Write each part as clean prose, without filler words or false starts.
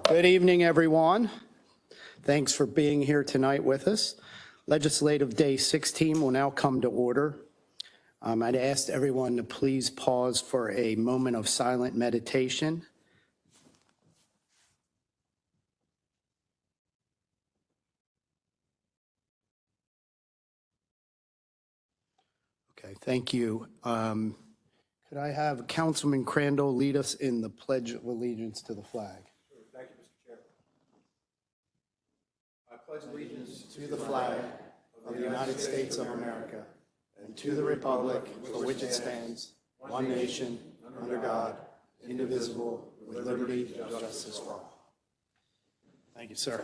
Good evening, everyone. Thanks for being here tonight with us. Legislative Day 16 will now come to order. I'd ask everyone to please pause for a moment of silent meditation. Okay, thank you. Could I have Councilman Crandall lead us in the Pledge of Allegiance to the flag? Sure. Thank you, Mr. Chair. I pledge allegiance To the flag of the United States of America and to the republic for which it stands, one nation, under God, indivisible, with liberty and justice for all. Thank you, sir.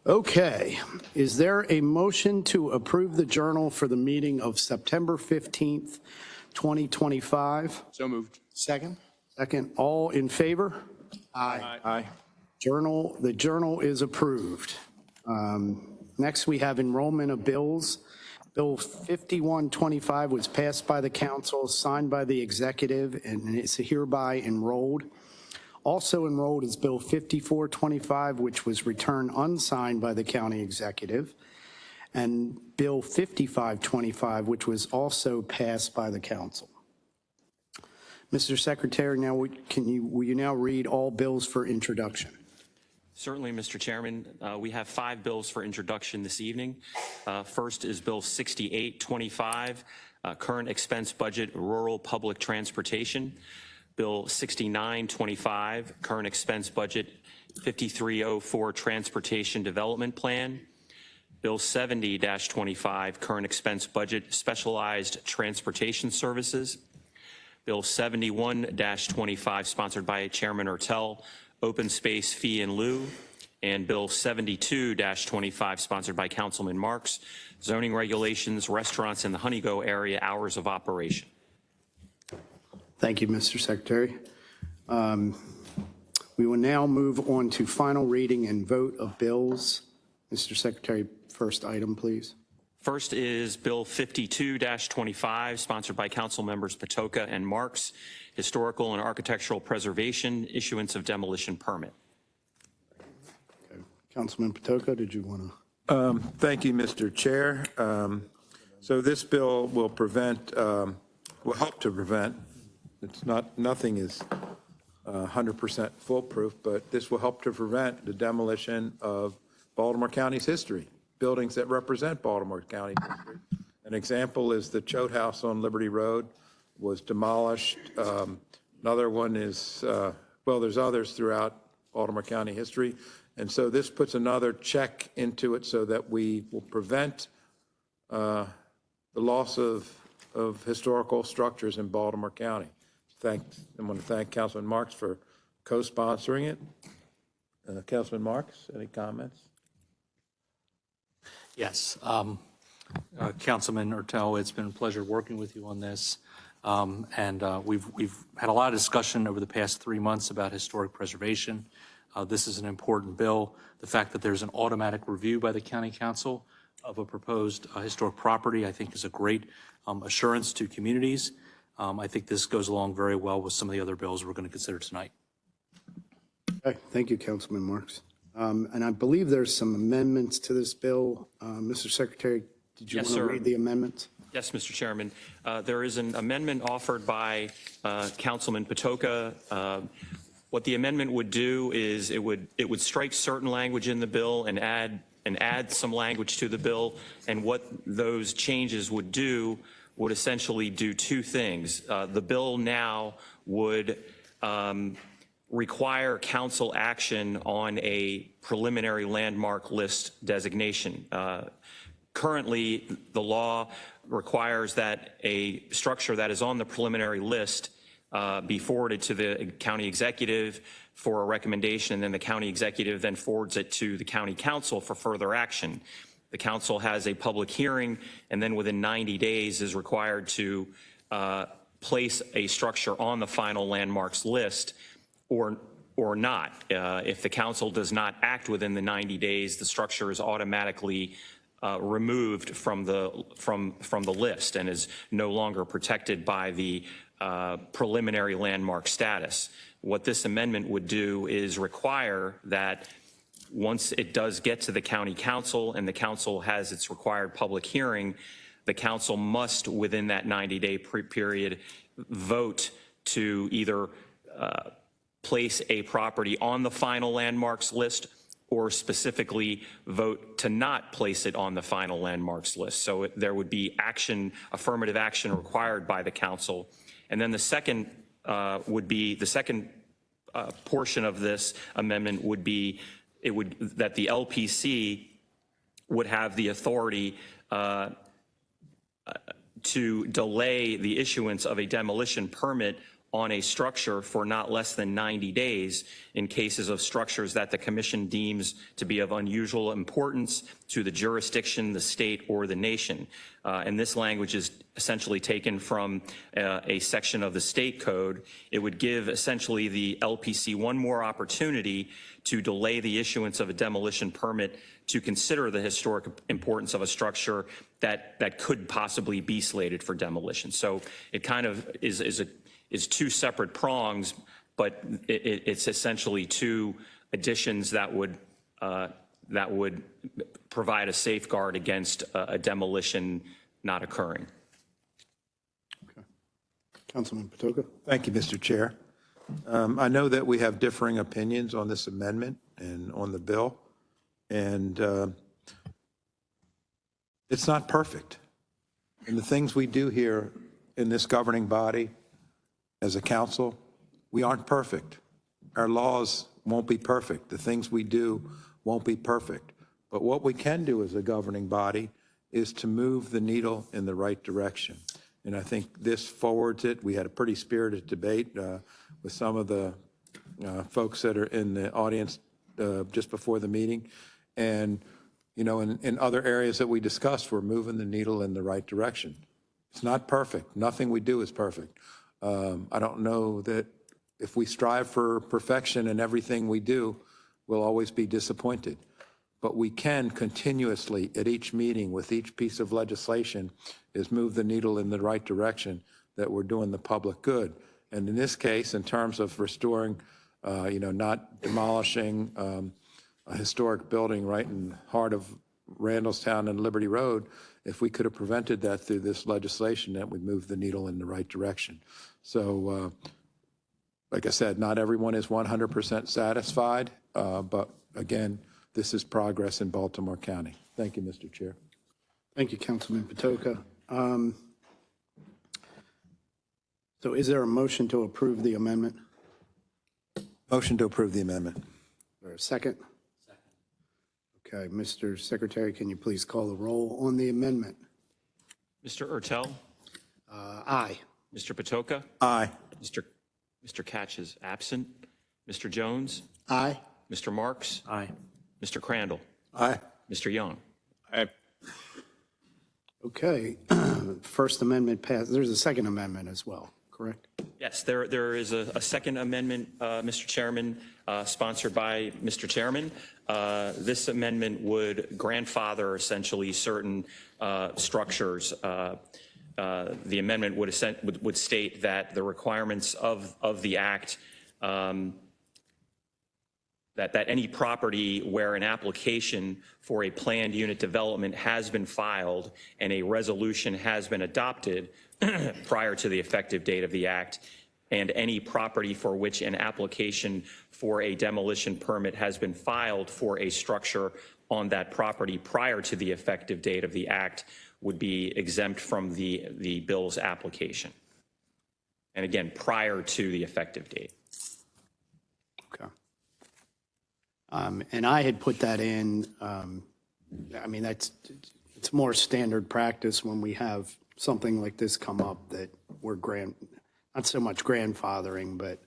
Okay, is there a motion to approve the journal for the meeting of September 15th, 2025? So moved. Second. Second, all in favor? Aye. Aye. The journal is approved. Next, we have enrollment of bills. Bill 5125 was passed by the council, signed by the executive, and it's hereby enrolled. Also enrolled is Bill 5425, which was returned unsigned by the county executive, and Bill 5525, which was also passed by the council. Mr. Secretary, now will you now read all bills for introduction? Certainly, Mr. Chairman. We have 5 bills for introduction this evening. First is Bill 6825, Current Expense Budget Rural Public Transportation. Bill 6925, Current Expense Budget 5304 Transportation Development Plan. Bill 70-25, Current Expense Budget Specialized Transportation Services. Bill 71-25, sponsored by Chairman Ertel, Open Space Fee in Lieu. And Bill 72-25, sponsored by Councilman Marks, Zoning Regulations, Restaurants in the Honeygo Area, Hours of Operation. Thank you, Mr. Secretary. We will now move on to final reading and vote of bills. Mr. Secretary, first item, please. First is Bill 52-25, sponsored by Council Members Patoka and Marks, Historical and Architectural Preservation, Issuance of Demolition Permit. Okay. Councilman Patoka, did you want to? Thank you, Mr. Chair. So this bill will will help to prevent. Nothing is 100% foolproof, but this will help to prevent the demolition of Baltimore County's history, buildings that represent Baltimore County history. An example is the Choate House on Liberty Road was demolished. Another one is, well, there's others throughout Baltimore County history. And so this puts another check into it so that we will prevent the loss of historical structures in Baltimore County. I want to thank Councilman Marks for co-sponsoring it. Councilman Marks, any comments? Yes. Councilman Ertel, it's been a pleasure working with you on this. We've had a lot of discussion over the past 3 months about historic preservation. This is an important bill. The fact that there's an automatic review by the County Council of a proposed historic property, I think, is a great assurance to communities. I think this goes along very well with some of the other bills we're going to consider tonight. Okay, thank you, Councilman Marks. And I believe there's some amendments to this bill. Mr. Secretary, did you want to read the amendments? Yes, Mr. Chairman. There is an amendment offered by Councilman Patoka. What the amendment would do is it would strike certain language in the bill and add some language to the bill. And what those changes would do would essentially do 2 things. The bill now would require council action on a preliminary landmark list designation. Currently, the law requires that a structure that is on the preliminary list be forwarded to the county executive for a recommendation, and then the county executive then forwards it to the county council for further action. The council has a public hearing, and then within 90 days is required to place a structure on the final landmarks list or not. If the council does not act within the 90 days, the structure is automatically removed from the list and is no longer protected by the preliminary landmark status. What this amendment would do is require that once it does get to the county council and the council has its required public hearing, the council must, within that 90-day period, vote to either place a property on the final landmarks list or specifically vote to not place it on the final landmarks list. So there would be action, affirmative action required by the council. And then the second portion of this amendment would be that the LPC would have the authority to delay the issuance of a demolition permit on a structure for not less than 90 days in cases of structures that the commission deems to be of unusual importance to the jurisdiction, the state, or the nation. And this language is essentially taken from a section of the state code. It would give essentially the LPC one more opportunity to delay the issuance of a demolition permit to consider the historic importance of a structure that could possibly be slated for demolition. So it kind of is two separate prongs, but it's essentially two additions that would provide a safeguard against a demolition not occurring. Okay. Councilman Patoka. Thank you, Mr. Chair. I know that we have differing opinions on this amendment and on the bill, and it's not perfect. And the things we do here in this governing body as a council, we aren't perfect. Our laws won't be perfect. The things we do won't be perfect. But what we can do as a governing body is to move the needle in the right direction. And I think this forwards it. We had a pretty spirited debate with some of the folks that are in the audience just before the meeting. And, you know, in other areas that we discussed, we're moving the needle in the right direction. It's not perfect. Nothing we do is perfect. I don't know that if we strive for perfection in everything we do, we'll always be disappointed. But we can continuously, at each meeting, with each piece of legislation, is move the needle in the right direction that we're doing the public good. And in this case, in terms of restoring, you know, not demolishing a historic building right in the heart of Randallstown and Liberty Road, if we could have prevented that through this legislation, that would move the needle in the right direction. So, like I said, not everyone is 100% satisfied, but again, this is progress in Baltimore County. Thank you, Mr. Chair. Thank you, Councilman Patoka. So is there a motion to approve the amendment? Motion to approve the amendment. Or a second? Okay, Mr. Secretary, can you please call the roll on the amendment? Mr. Ertel, Aye. Mr. Patoka, Aye. Mr. Catch is absent. Mr. Jones, Aye. Mr. Marks, Aye. Mr. Crandall, Aye. Mr. Young. Okay, First Amendment passed. There's a Second Amendment as well, correct? Yes, there is a second amendment, Mr. Chairman, sponsored by Mr. Chairman. This amendment would grandfather essentially certain structures. The amendment would state that the requirements of the act, that any property where an application for a planned unit development has been filed and a resolution has been adopted prior to the effective date of the act, and any property for which an application for a demolition permit has been filed for a structure on that property prior to the effective date of the act would be exempt from the bill's application. And again, prior to the effective date. Okay. And I had put that in, I mean, it's more standard practice when we have something like this come up that we're not so much grandfathering, but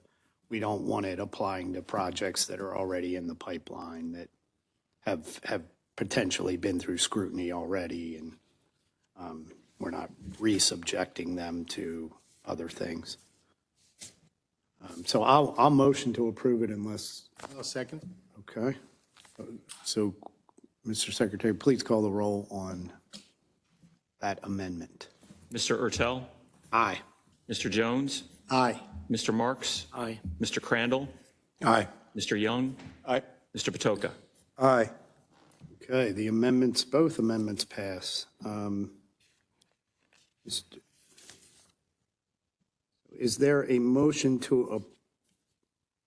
we don't want it applying to projects that are already in the pipeline that have potentially been through scrutiny already, and we're not re-subjecting them to other things. So I'll motion to approve it unless. I'll second. Okay. So Mr. Secretary, please call the roll on that amendment. Mr. Ertel, Aye. Mr. Jones, Aye. Mr. Marks, Aye. Mr. Crandall, Aye. Mr. Young, Aye. Mr. Patoka. Aye. Okay, the amendments, both amendments pass. Is there a motion to,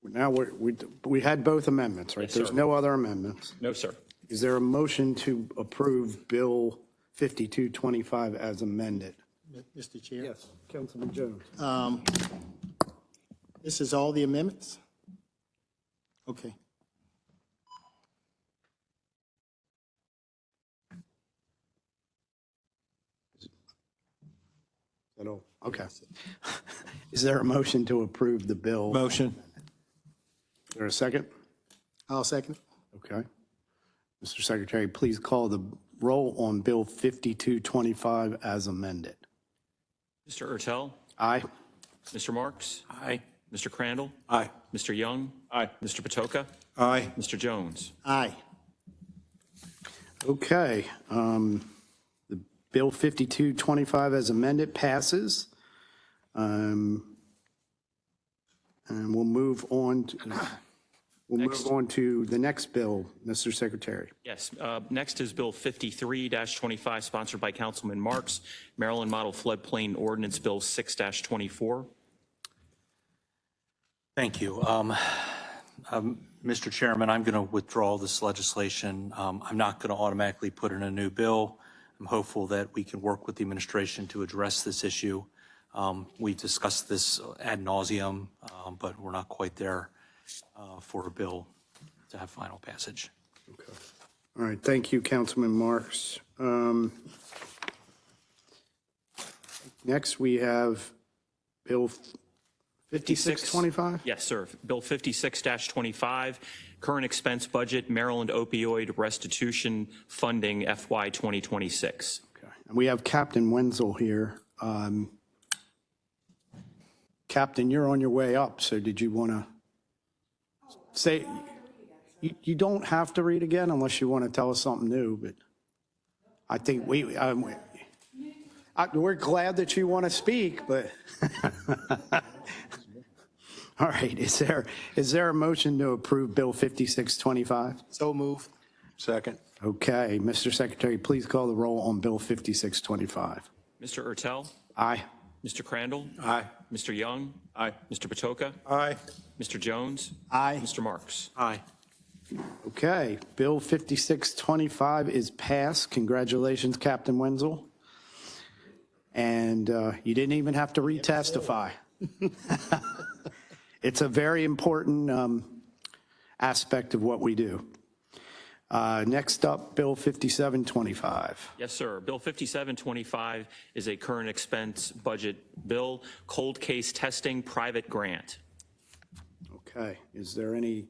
now we had both amendments, right? Yes, sir. There's no other amendments. No, sir. Is there a motion to approve Bill 5225 as amended? Mr. Chair? Yes, Councilman Jones. This is all the amendments? Okay. Is that all? Okay. Is there a motion to approve the bill? Motion. Is there a second? I'll second. Okay. Mr. Secretary, please call the roll on Bill 5225 as amended. Mr. Ertel, Aye. Mr. Marks, Aye. Mr. Crandall, Aye. Mr. Young, Aye. Mr. Patoka, Aye. Mr. Jones. Aye. Okay. The Bill 5225 as amended passes. And we'll move on to the next bill, Mr. Secretary. Yes, next is Bill 53-25, sponsored by Councilman Marks, Maryland Model Floodplain Ordinance Bill 6-24. Thank you. Mr. Chairman, I'm going to withdraw this legislation. I'm not going to automatically put in a new bill. I'm hopeful that we can work with the administration to address this issue. We've discussed this ad nauseum, but we're not quite there for a bill to have final passage. Okay. All right, thank you, Councilman Marks. Next, we have Bill 5625? Yes, sir. Bill 56-25, current expense budget, Maryland opioid restitution funding FY 2026. Okay, and we have Captain Wenzel here. Captain, you're on your way up, so did you want to say, you don't have to read again unless you want to tell us something new, but I think we're glad that you want to speak, but. All right, is there a motion to approve Bill 5625? So move. Second. Okay, Mr. Secretary, please call the roll on Bill 5625. Mr. Ertel, Aye. Mr. Crandall, Aye. Mr. Young, Aye. Mr. Patoka, Aye. Mr. Jones, Aye. Mr. Marks. Aye. Okay, Bill 5625 is passed. Congratulations, Captain Wenzel. And you didn't even have to retestify. It's a very important aspect of what we do. Next up, Bill 5725. Yes, sir. Bill 5725 is a current expense budget bill, cold case testing private grant. Okay, is there any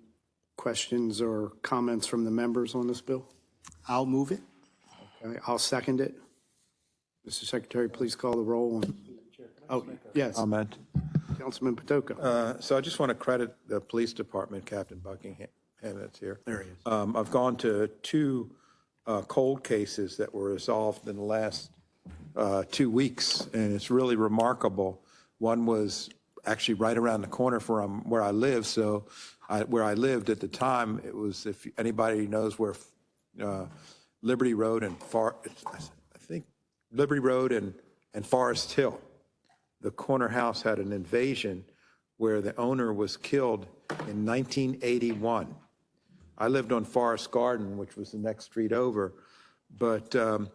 questions or comments from the members on this bill? I'll move it. Okay, I'll second it. Mr. Secretary, please call the roll. Oh, yes, Comment. Councilman Patoka. So I just want to credit the police department, Captain Buckingham, that's here. There he is. I've gone to two cold cases that were resolved in the last 2 weeks, and it's really remarkable. One was actually right around the corner from where I live. So where I lived at the time, it was, if anybody knows where Liberty Road and Liberty Road and Forest Hill, the corner house had an invasion where the owner was killed in 1981. I lived on Forest Garden, which was the next street over, but the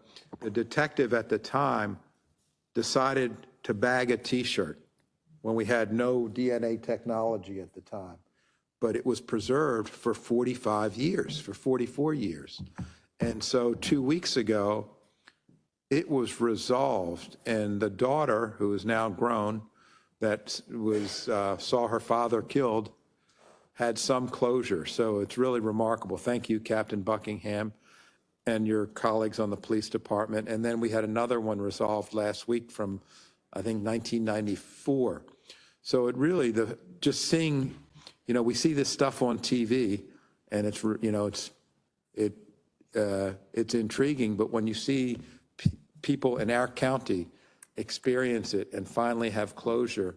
detective at the time decided to bag a T-shirt when we had no DNA technology at the time, but it was preserved for 44 years. And so 2 weeks ago, it was resolved, and the daughter, who is now grown, that saw her father killed, had some closure. So it's really remarkable. Thank you, Captain Buckingham, and your colleagues on the police department. And then we had another one resolved last week from, I think, 1994. So it really, just seeing, we see this stuff on TV, and it's it's intriguing, but when you see people in our county experience it and finally have closure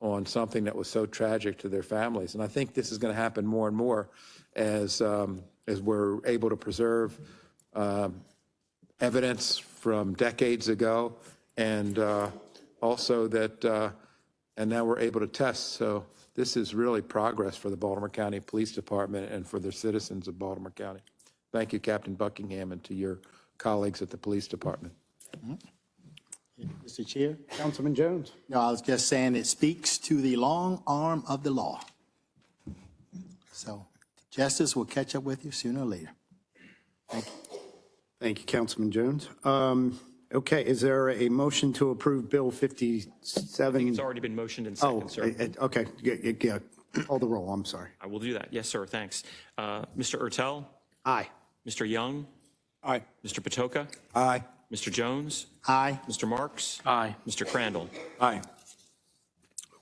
on something that was so tragic to their families, and I think this is going to happen more and more as we're able to preserve evidence from decades ago, and also that, and now we're able to test. So this is really progress for the Baltimore County Police Department and for the citizens of Baltimore County. Thank you, Captain Buckingham, and to your colleagues at the police department. Mr. Chair? Councilman Jones. No, I was just saying it speaks to the long arm of the law. So justice will catch up with you sooner or later. Thank you. Thank you, Councilman Jones. Okay, is there a motion to approve Bill 57? It's already been motioned and Oh, seconded, sir. okay, yeah, call the roll, I'm sorry. I will do that. Yes, sir, thanks. Mr. Ertel, Aye. Mr. Young, Aye. Mr. Patoka, Aye. Mr. Jones, Aye. Mr. Marks, Aye. Mr. Crandall. Aye.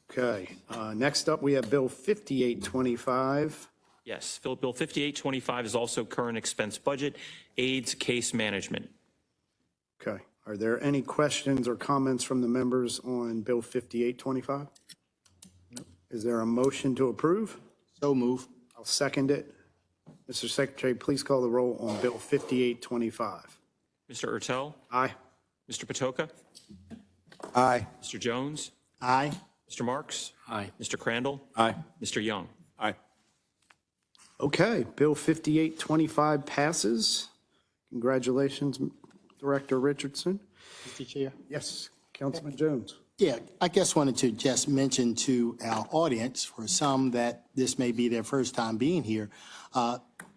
Okay, next up, we have Bill 5825. Yes, Bill 5825 is also current expense budget, AIDS case management. Okay, are there any questions or comments from the members on Bill 5825? Is there a motion to approve? So move. I'll second it. Mr. Secretary, please call the roll on Bill 5825. Mr. Ertel, Aye. Mr. Patoka, Aye. Mr. Jones, Aye. Mr. Marks, Aye. Mr. Crandall, Aye. Mr. Young. Aye. Okay, Bill 5825 passes. Congratulations, Director Richardson. Mr. Chair? Yes, Councilman Jones. Yeah, I guess wanted to just mention to our audience, for some that this may be their first time being here,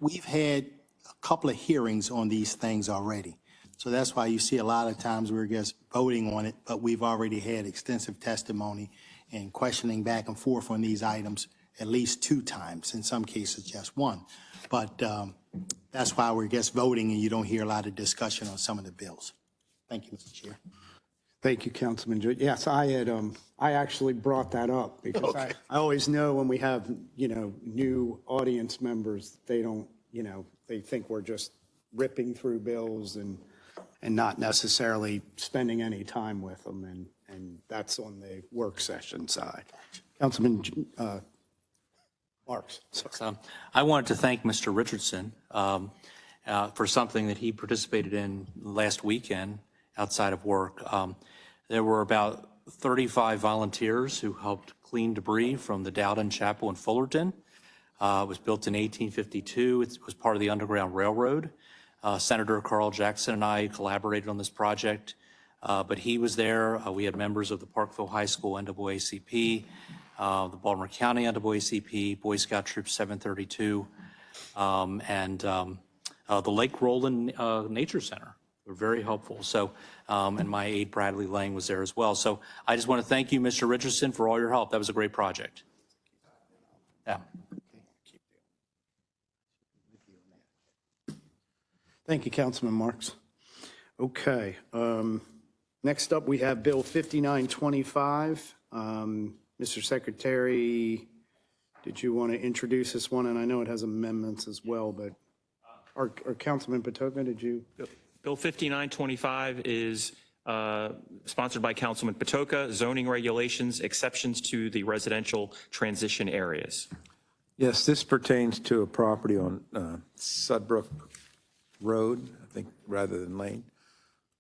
we've had a couple of hearings on these things already. So that's why you see a lot of times we're just voting on it, but we've already had extensive testimony and questioning back and forth on these items at least 2 times, in some cases just 1. But that's why we're just voting and you don't hear a lot of discussion on some of the bills. Thank you, Mr. Chair. Thank you, Councilman Jones. Yes, I actually brought that up because I always know when we have, new audience members, they don't, they think we're just ripping through bills and not necessarily spending any time with them. And that's on the work session side. Councilman Marks. Sorry. I wanted to thank Mr. Richardson for something that he participated in last weekend outside of work. There were about 35 volunteers who helped clean debris from the Dowden Chapel in Fullerton. It was built in 1852. It was part of the Underground Railroad. Senator Carl Jackson and I collaborated on this project, but he was there. We had members of the Parkville High School NAACP, the Baltimore County NAACP, Boy Scout Troop 732, and the Lake Roland Nature Center. Were very helpful. So, and my aide Bradley Lang was there as well. So I just want to thank you, Mr. Richardson, for all your help. That was a great project. Yeah. Thank you, Councilman Marks. Okay, next up, we have Bill 5925. Mr. Secretary, did you want to introduce this one? And I know it has amendments as well, but or Councilman Patoka, did you? Bill 5925 is sponsored by Councilman Patoka, zoning regulations, exceptions to the residential transition areas. Yes, this pertains to a property on Sudbrook Road, I think, rather than Lane.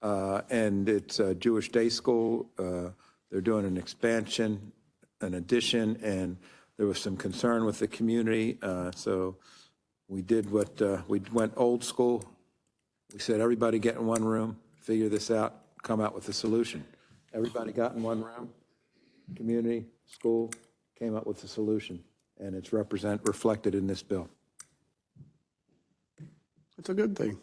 And it's a Jewish day school. They're doing an expansion, an addition, and there was some concern with the community. So we did what, we went old school. We said, everybody get in one room, figure this out, come out with a solution. Everybody got in one room, community, school, came up with a solution, and it's reflected in this bill. It's a good thing.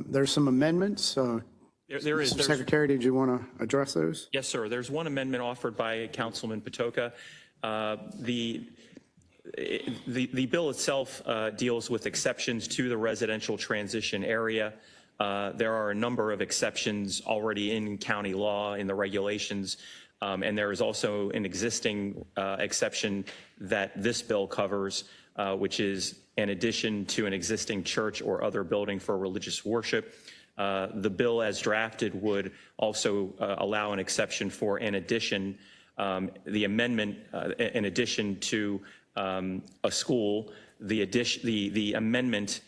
There's some amendments. There is. Mr. Secretary, did you want to address those? Yes, sir. There's one amendment offered by Councilman Patoka. The bill itself deals with exceptions to the residential transition area. There are a number of exceptions already in county law, in the regulations, and there is also an existing exception that this bill covers. which is an addition to an existing church or other building for religious worship. The bill as drafted would also allow an exception for an addition, the amendment, in addition to a school. The amendment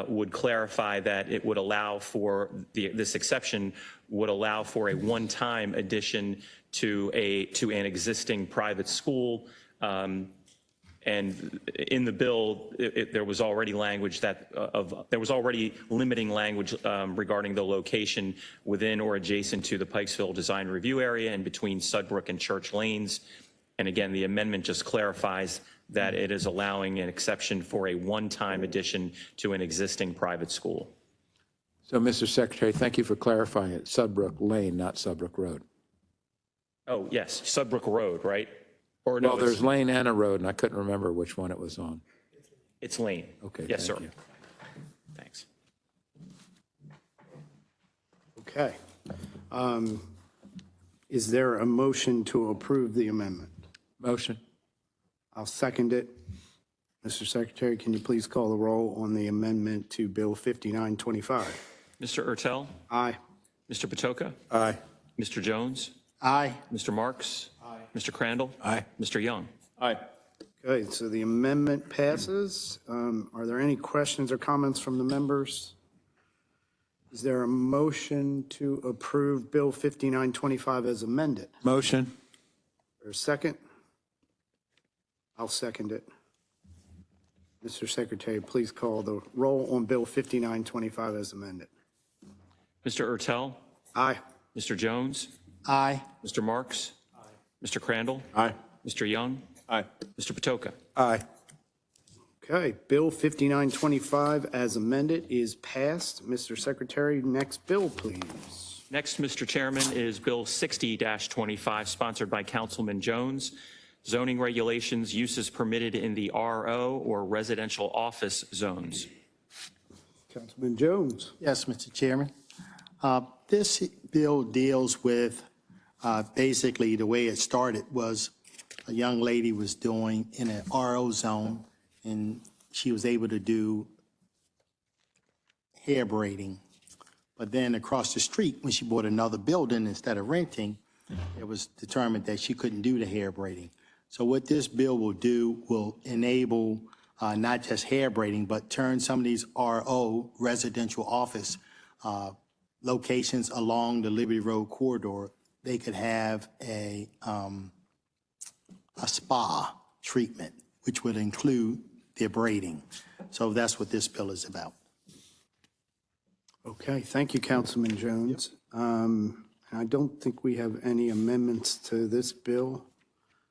would clarify that it would allow for this exception would allow for a one-time addition to an existing private school. And in the bill, there was already language there was already limiting language regarding the location within or adjacent to the Pikesville Design Review Area and between Sudbrook and Church Lanes. And again, the amendment just clarifies that it is allowing an exception for a one-time addition to an existing private school. So, Mr. Secretary, thank you for clarifying it. Sudbrook Lane, not Sudbrook Road. Oh, yes, Sudbrook Road, right? Or no, Well, there's lane and a road, and I couldn't remember which one it was on. it's Lane. Okay, Yes, sir. thank you. Thanks. Okay. Is there a motion to approve the amendment? Motion. I'll second it. Mr. Secretary, can you please call the roll on the amendment to Bill 5925? Mr. Ertel, Aye. Mr. Patoka, Aye. Mr. Jones, Aye. Mr. Marks, Mr. Crandall, Aye. Mr. Young. Aye. Okay, so the amendment passes. Are there any questions or comments from the members? Is there a motion to approve Bill 5925 as amended? Motion. Or a second? I'll second it. Mr. Secretary, please call the roll on Bill 5925 as amended. Mr. Ertel, Aye. Mr. Jones, Aye. Mr. Marks, Mr. Crandall, Aye. Mr. Young, Aye. Mr. Patoka. Aye. Okay, Bill 5925 as amended is passed. Mr. Secretary, next bill, please. Next, Mr. Chairman, is Bill 60-25, sponsored by Councilman Jones. Zoning regulations, uses permitted in the RO or residential office zones. Councilman Jones. Yes, Mr. Chairman. This bill deals with, basically, the way it started was a young lady was doing in an RO zone, and she was able to do hair braiding. But then across the street, when she bought another building instead of renting, it was determined that she couldn't do the hair braiding. So what this bill will do will enable not just hair braiding, but turn some of these RO, residential office locations along the Liberty Road corridor. They could have a spa treatment, which would include their braiding. So that's what this bill is about. Okay, thank you, Councilman Jones. I don't think we have any amendments to this bill.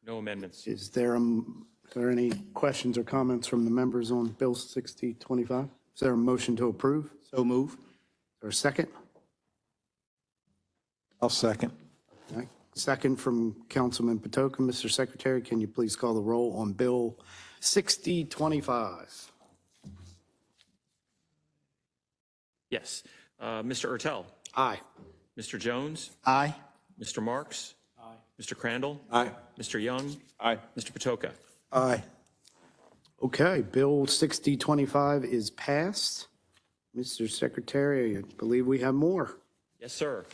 No amendments. Is there any questions or comments from the members on Bill 6025? Is there a motion to approve? So move. Or a second? I'll second. Okay. Second from Councilman Patoka. Mr. Secretary, can you please call the roll on Bill 6025? Yes. Mr. Ertel, Aye. Mr. Jones, Aye. Mr. Marks, Mr. Crandall, Aye. Mr. Young, Aye. Mr. Patoka. Aye. Okay, Bill 6025 is passed. Mr. Secretary, I believe we have more. Yes, sir.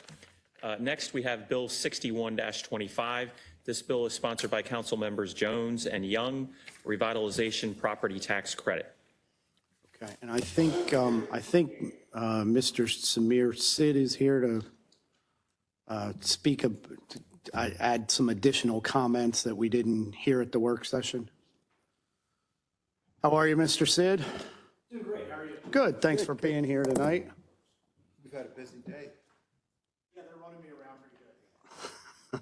Next, we have Bill 61-25. This bill is sponsored by Council Members Jones and Young, Revitalization Property Tax Credit. Okay, and I think Mr. Samir Sid is here to speak, add some additional comments that we didn't hear at the work session. How are you, Mr. Sid? Doing great. How are you? Good, thanks for being here tonight. We've had a busy day. Yeah, they're running me around pretty good.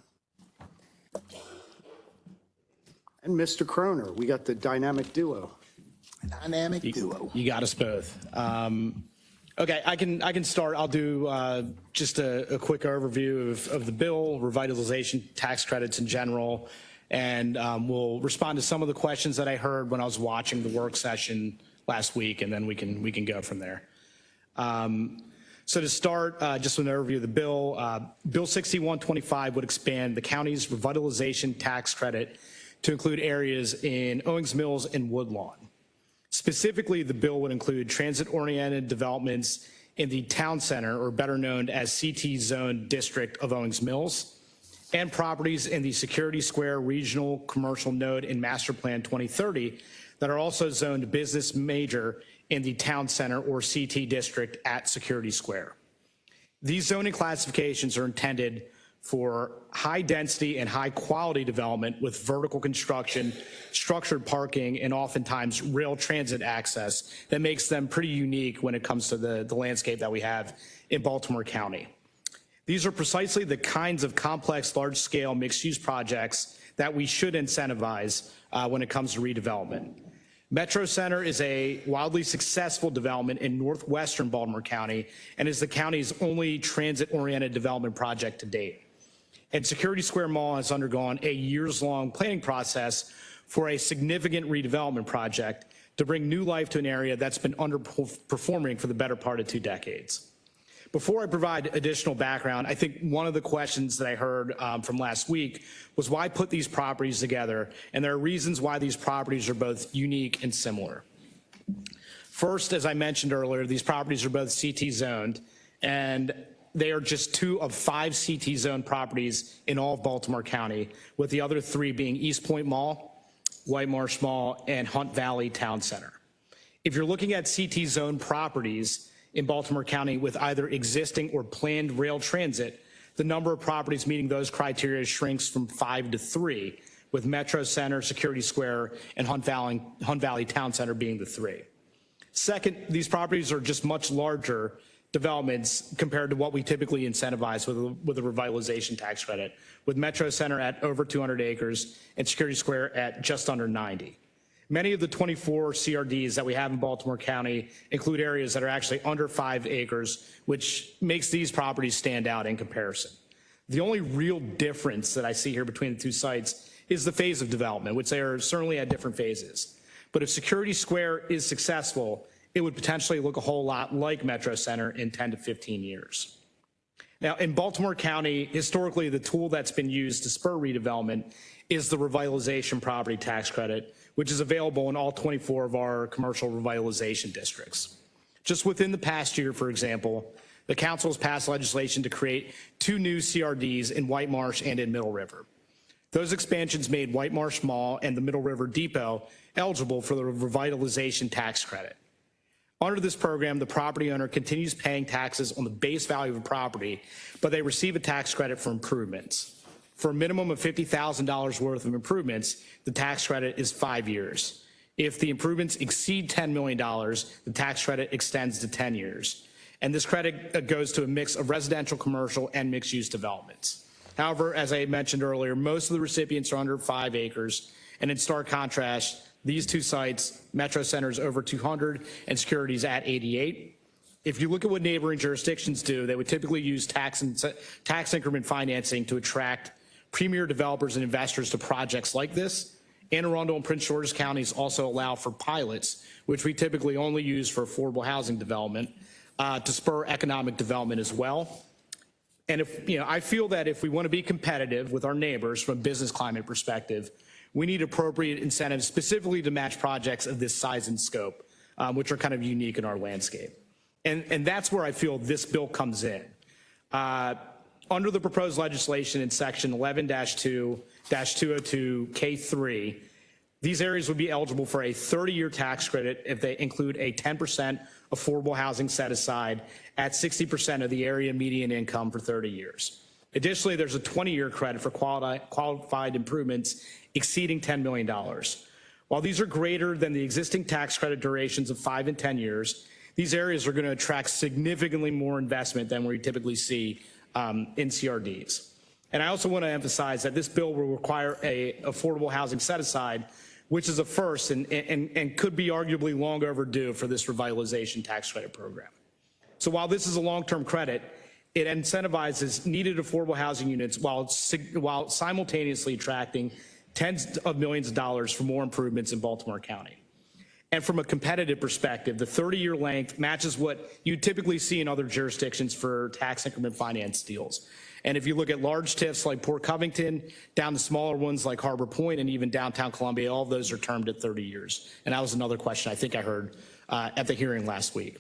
And Mr. Croner, we got the dynamic duo. Dynamic duo. You got us both. Okay, I can start. I'll do just a quick overview of the bill, revitalization tax credits in general, and we'll respond to some of the questions that I heard when I was watching the work session last week, and then we can go from there. So to start, just an overview of the bill, Bill 6125 would expand the county's revitalization tax credit to include areas in Owings Mills and Woodlawn. Specifically, the bill would include transit-oriented developments in the town center, or better known as CT Zone District of Owings Mills, and properties in the Security Square Regional Commercial Node in Master Plan 2030 that are also zoned business major in the town center or CT district at Security Square. These zoning classifications are intended for high density and high quality development with vertical construction, structured parking, and oftentimes rail transit access that makes them pretty unique when it comes to the landscape that we have in Baltimore County. These are precisely the kinds of complex, large-scale mixed-use projects that we should incentivize when it comes to redevelopment. Metro Center is a wildly successful development in northwestern Baltimore County and is the county's only transit-oriented development project to date. And Security Square Mall has undergone a years-long planning process for a significant redevelopment project to bring new life to an area that's been underperforming for the better part of 2 decades. Before I provide additional background, I think one of the questions that I heard from last week was why put these properties together, and there are reasons why these properties are both unique and similar. First, as I mentioned earlier, these properties are both CT zoned, and they are just 2 of 5 CT zone properties in all of Baltimore County, with the other 3 being East Point Mall, White Marsh Mall, and Hunt Valley Town Center. If you're looking at CT zone properties in Baltimore County with either existing or planned rail transit, the number of properties meeting those criteria shrinks from 5 to 3, with Metro Center, Security Square, and Hunt Valley Town Center being the 3. Second, these properties are just much larger developments compared to what we typically incentivize with a revitalization tax credit, with Metro Center at over 200 acres and Security Square at just under 90. Many of the 24 CRDs that we have in Baltimore County include areas that are actually under 5 acres, which makes these properties stand out in comparison. The only real difference that I see here between the 2 sites is the phase of development, which they are certainly at different phases. But if Security Square is successful, it would potentially look a whole lot like Metro Center in 10 to 15 years. Now, in Baltimore County, historically, the tool that's been used to spur redevelopment is the revitalization property tax credit, which is available in all 24 of our commercial revitalization districts. Just within the past year, for example, the council has passed legislation to create 2 new CRDs in White Marsh and in Middle River. Those expansions made White Marsh Mall and the Middle River Depot eligible for the revitalization tax credit. Under this program, the property owner continues paying taxes on the base value of a property, but they receive a tax credit for improvements. For a minimum of $50,000 worth of improvements, the tax credit is 5 years. If the improvements exceed $10 million, the tax credit extends to 10 years. And this credit goes to a mix of residential, commercial, and mixed-use developments. However, as I mentioned earlier, most of the recipients are under 5 acres, and in stark contrast, these 2 sites, Metro Center is over 200 and Security is at 88. If you look at what neighboring jurisdictions do, they would typically use tax increment financing to attract premier developers and investors to projects like this. Anne Arundel and Prince George's counties also allow for pilots, which we typically only use for affordable housing development, to spur economic development as well. And I feel that if we want to be competitive with our neighbors from a business climate perspective, we need appropriate incentives specifically to match projects of this size and scope, which are kind of unique in our landscape. And that's where I feel this bill comes in. Under the proposed legislation in section 11-2-202K3, these areas would be eligible for a 30-year tax credit if they include a 10% affordable housing set aside at 60% of the area median income for 30 years. Additionally, there's a 20-year credit for qualified improvements exceeding $10 million. While these are greater than the existing tax credit durations of 5 and 10 years, these areas are going to attract significantly more investment than we typically see in CRDs. And I also want to emphasize that this bill will require a affordable housing set aside, which is a first and could be arguably long overdue for this revitalization tax credit program. So while this is a long-term credit, it incentivizes needed affordable housing units while simultaneously attracting tens of millions of dollars for more improvements in Baltimore County. And from a competitive perspective, the 30-year length matches what you typically see in other jurisdictions for tax increment finance deals. And if you look at large TIFs like Port Covington, down to smaller ones like Harbor Point and even downtown Columbia, all of those are termed at 30 years. And that was another question I think I heard at the hearing last week.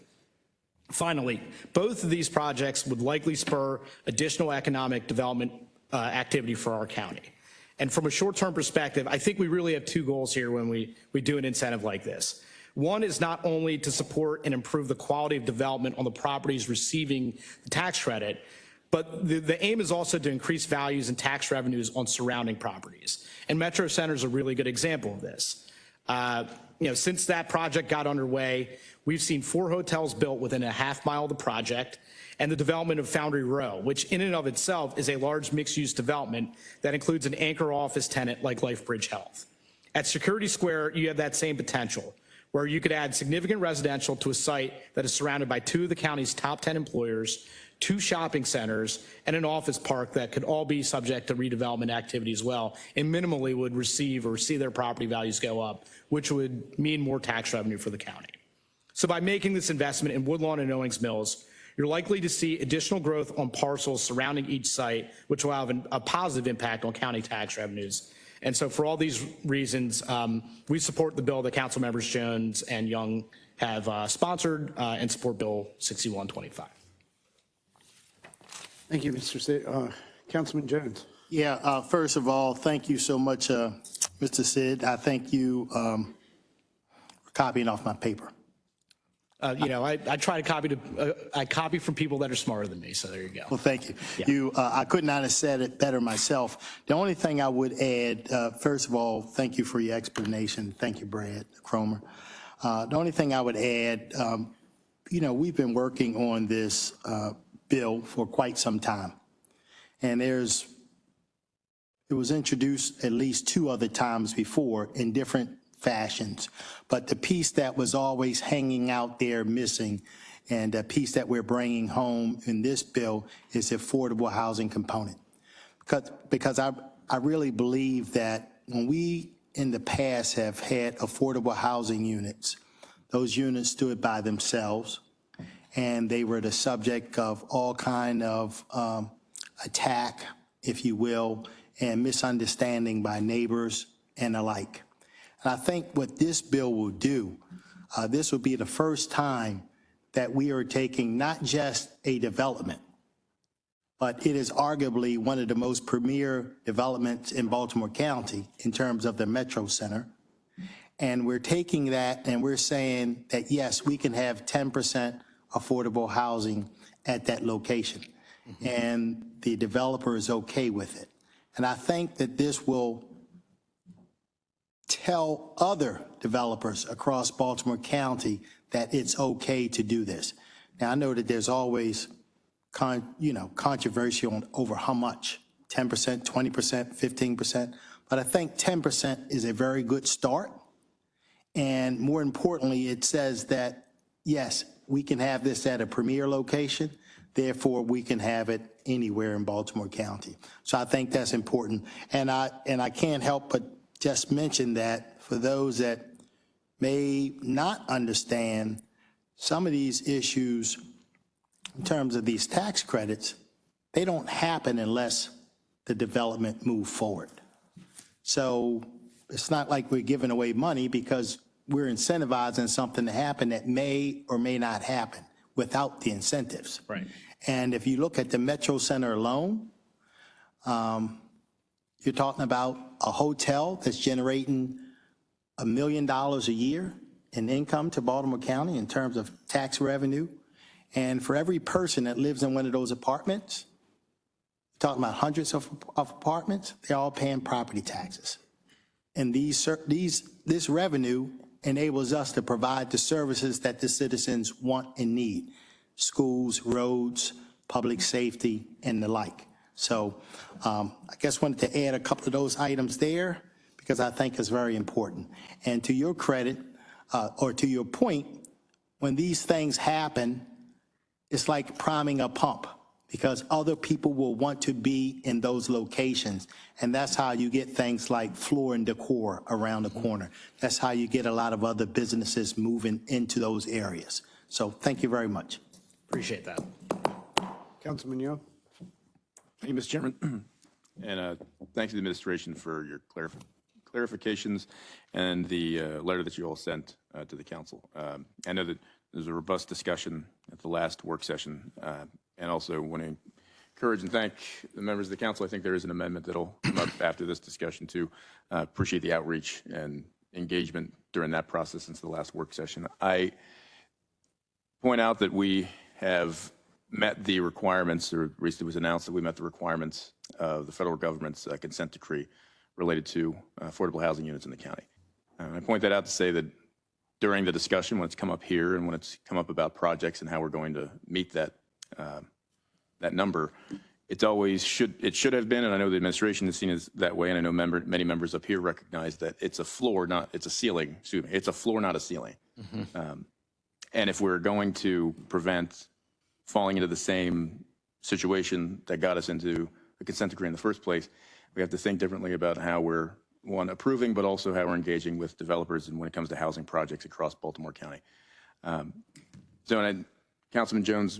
Finally, both of these projects would likely spur additional economic development activity for our county. And from a short-term perspective, I think we really have two goals here when we do an incentive like this. One is not only to support and improve the quality of development on the properties receiving the tax credit, but the aim is also to increase values and tax revenues on surrounding properties. And Metro Center is a really good example of this. Since that project got underway, we've seen 4 hotels built within a half-mile of the project, and the development of Foundry Row, which in and of itself is a large mixed-use development that includes an anchor office tenant like LifeBridge Health. At Security Square, you have that same potential, where you could add significant residential to a site that is surrounded by 2 of the county's top 10 employers, 2 shopping centers, and an office park that could all be subject to redevelopment activity as well, and minimally would receive or see their property values go up, which would mean more tax revenue for the county. So by making this investment in Woodlawn and Owings Mills, you're likely to see additional growth on parcels surrounding each site, which will have a positive impact on county tax revenues. And so for all these reasons, we support the bill that Council Members Jones and Young have sponsored and support Bill 6125. Thank you, Mr. Sid. Councilman Jones. Yeah, first of all, thank you so much, Mr. Sid. I thank you for copying off my paper. I try to I copy from people that are smarter than me, so there you go. Well, thank you. Yeah. I could not have said it better myself. The only thing I would add, first of all, thank you for your explanation. Thank you, Brad Cromer. The only thing I would add, we've been working on this bill for quite some time. And it was introduced at least 2 other times before in different fashions. But the piece that was always hanging out there missing, and the piece that we're bringing home in this bill, is the affordable housing component. Because I really believe that when we in the past have had affordable housing units, those units stood by themselves, and they were the subject of all kind of attack, if you will, and misunderstanding by neighbors and the like. And I think what this bill will do, this will be the first time that we are taking not just a development, but it is arguably one of the most premier developments in Baltimore County in terms of the Metro Center. And we're taking that and we're saying that, yes, we can have 10% affordable housing at that location. Mm-hmm. And the developer is okay with it. And I think that this will tell other developers across Baltimore County that it's okay to do this. Now, I know that there's always controversy over how much, 10%, 20%, 15%, but I think 10% is a very good start. And more importantly, it says that, yes, we can have this at a premier location, therefore we can have it anywhere in Baltimore County. So I think that's important. And I can't help but just mention that for those that may not understand some of these issues in terms of these tax credits, they don't happen unless the development moves forward. So it's not like we're giving away money because we're incentivizing something to happen that may or may not happen without the incentives. Right. And if you look at the Metro Center alone, you're talking about a hotel that's generating $1 million a year in income to Baltimore County in terms of tax revenue. And for every person that lives in one of those apartments, talking about hundreds of apartments, they're all paying property taxes. And this revenue enables us to provide the services that the citizens want and need: schools, roads, public safety, and the like. So I guess wanted to add a couple of those items there because I think it's very important. And to your credit, or to your point, when these things happen, it's like priming a pump because other people will want to be in those locations. And that's how you get things like Floor and Decor around the corner. That's how you get a lot of other businesses moving into those areas. So thank you very much. Appreciate that. Councilman Young? Thank you, Mr. Chairman. And thanks to the administration for your clarifications and the letter that you all sent to the council. I know that there was a robust discussion at the last work session, and also want to encourage and thank the members of the council. I think there is an amendment that'll come up after this discussion too. Appreciate the outreach and engagement during that process since the last work session. I point out that we have met the requirements, or recently was announced that we met the requirements of the federal government's consent decree related to affordable housing units in the county. I point that out to say that during the discussion, when it's come up here and when it's come up about projects and how we're going to meet that that number, it should have been, and I know the administration is seen as that way, and I know many members up here recognize that it's a floor, it's a ceiling. Excuse me, it's a floor, not a ceiling. And if we're going to prevent falling into the same situation that got us into the consent decree in the first place, we have to think differently about how we're, one, approving, but also how we're engaging with developers and when it comes to housing projects across Baltimore County. Councilman Jones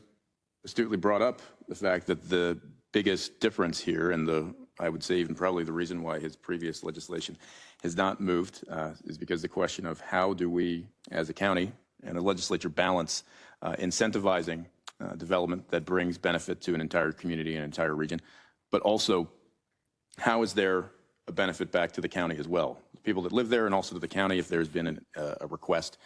astutely brought up the fact that the biggest difference here, and I would say even probably the reason why his previous legislation has not moved, is because the question of how do we, as a county and a legislature, balance incentivizing development that brings benefit to an entire community and an entire region, but also how is there a benefit back to the county as well, the people that live there, and also to the county if there's been a request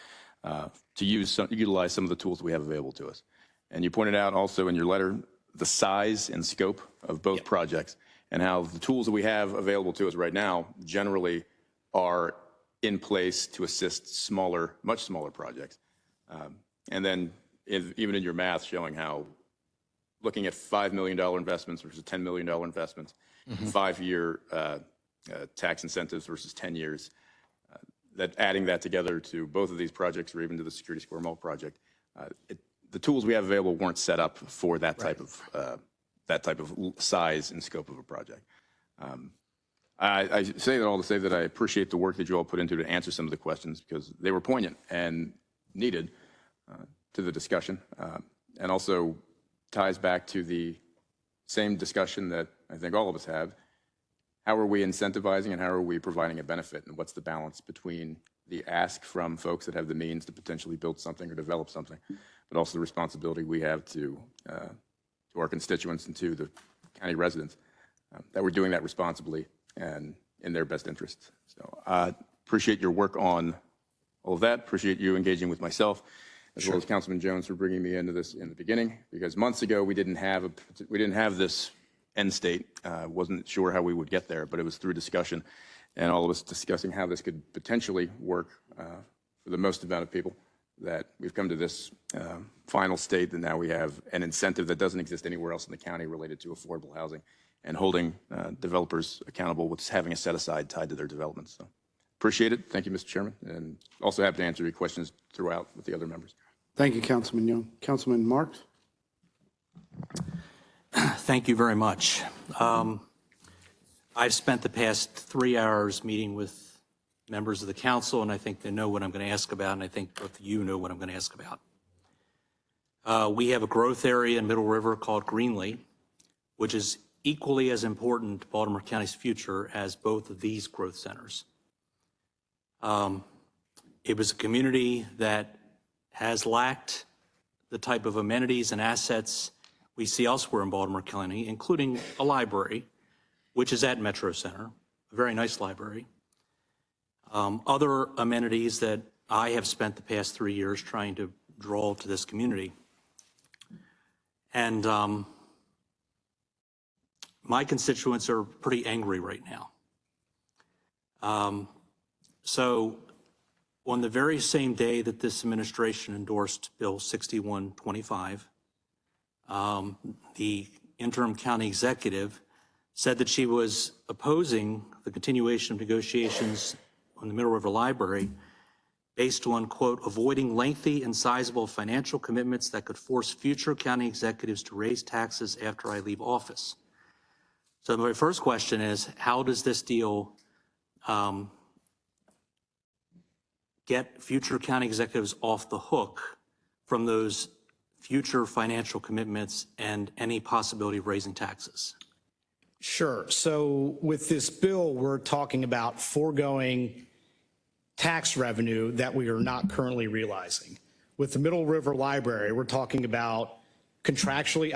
to utilize some of the tools we have available to us. And you pointed out also in your letter the size and scope of both projects and how the tools that we have available to us right now generally are in place to assist much smaller projects. And then even in your math showing how looking at $5 million investments versus $10 million investments, 5-year tax incentives versus 10 years, that adding that together to both of these projects or even to the Security Square Mall project, the tools we have available weren't set up for that type of size and scope of a project. I say that all to say that I appreciate the work that you all put into to answer some of the questions because they were poignant and needed to the discussion, and also ties back to the same discussion that I think all of us have. How are we incentivizing and how are we providing a benefit, and what's the balance between the ask from folks that have the means to potentially build something or develop something, but also the responsibility we have to our constituents and to the county residents, that we're doing that responsibly and in their best interest. So I appreciate your work on all of that. Appreciate you engaging with myself, as well as Councilman Jones for bringing me into this in the beginning, because months ago we didn't have this end state. Wasn't sure how we would get there, but it was through discussion and all of us discussing how this could potentially work for the most amount of people that we've come to this final state, that now we have an incentive that doesn't exist anywhere else in the county related to affordable housing and holding developers accountable with having a set aside tied to their development. So appreciate it. Thank you, Mr. Chairman, and also happy to answer your questions throughout with the other members. Thank you, Councilman Young. Councilman Marks? Thank you very much. I've spent the past 3 hours meeting with members of the council, and I think they know what I'm going to ask about, and I think both of you know what I'm going to ask about. We have a growth area in Middle River called Greenlee, which is equally as important to Baltimore County's future as both of these growth centers. It was a community that has lacked the type of amenities and assets we see elsewhere in Baltimore County, including a library, which is at Metro Center, a very nice library. Other amenities that I have spent the past 3 years trying to draw to this community. And my constituents are pretty angry right now. So on the very same day that this administration endorsed Bill 6125, the interim county executive said that she was opposing the continuation of negotiations on the Middle River Library based on, quote, avoiding lengthy and sizable financial commitments that could force future county executives to raise taxes after I leave office. So my first question is, how does this deal get future county executives off the hook from those future financial commitments and any possibility of raising taxes? Sure. So with this bill, we're talking about foregoing tax revenue that we are not currently realizing. With the Middle River Library, we're talking about contractually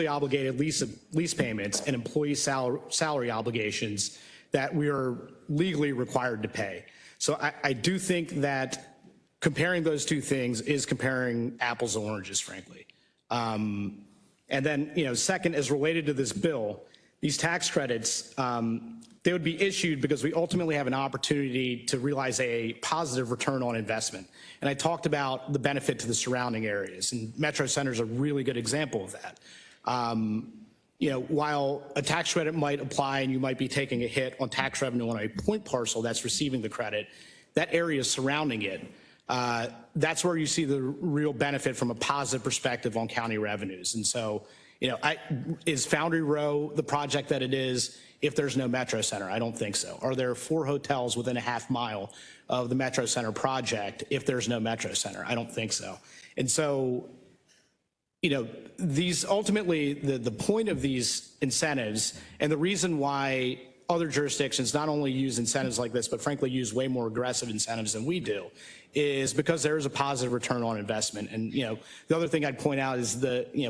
obligated lease payments and employee salary obligations that we are legally required to pay. So I do think that comparing those two things is comparing apples and oranges, frankly. And then, second, as related to this bill, these tax credits, they would be issued because we ultimately have an opportunity to realize a positive return on investment. And I talked about the benefit to the surrounding areas, and Metro Center is a really good example of that. While a tax credit might apply and you might be taking a hit on tax revenue on a point parcel that's receiving the credit, that area surrounding it, that's where you see the real benefit from a positive perspective on county revenues. And so, is Foundry Row the project that it is if there's no Metro Center? I don't think so. Are there 4 hotels within a half mile of the Metro Center project if there's no Metro Center? I don't think so. And so, these ultimately, the point of these incentives and the reason why other jurisdictions not only use incentives like this, but frankly use way more aggressive incentives than we do, is because there is a positive return on investment. And, the other thing I'd point out is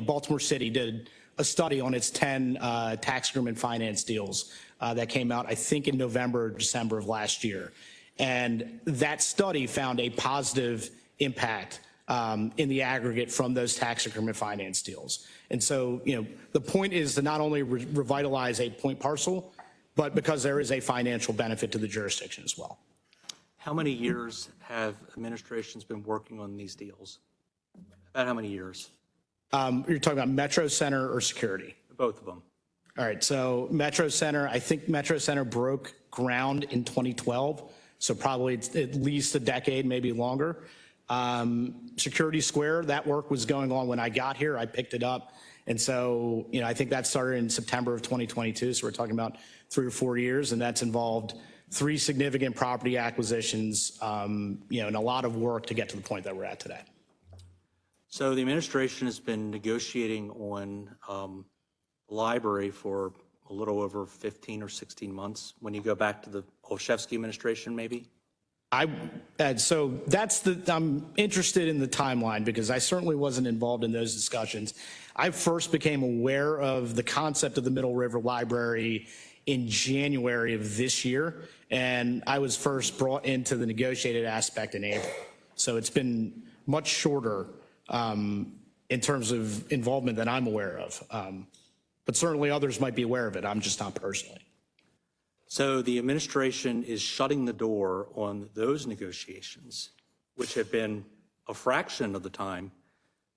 Baltimore City did a study on its 10 tax agreement finance deals that came out, I think, in November or December of last year. And that study found a positive impact in the aggregate from those tax agreement finance deals. And so, the point is to not only revitalize a point parcel, but because there is a financial benefit to the jurisdiction as well. How many years have administrations been working on these deals? About how many years? You're talking about Metro Center or security? Both of them. All right, so Metro Center, I think Metro Center broke ground in 2012, so probably it's at least a decade, maybe longer. Security Square, that work was going on when I got here. I picked it up. And so, I think that started in September of 2022. So we're talking about 3 or 4 years, and that's involved 3 significant property acquisitions, and a lot of work to get to the point that we're at today. So the administration has been negotiating on the library for a little over 15 or 16 months. When you go back to the Olszewski administration, maybe? So I'm interested in the timeline because I certainly wasn't involved in those discussions. I first became aware of the concept of the Middle River Library in January of this year, and I was first brought into the negotiated aspect in April. So it's been much shorter in terms of involvement than I'm aware of. But certainly others might be aware of it. I'm just not personally. So the administration is shutting the door on those negotiations, which have been a fraction of the time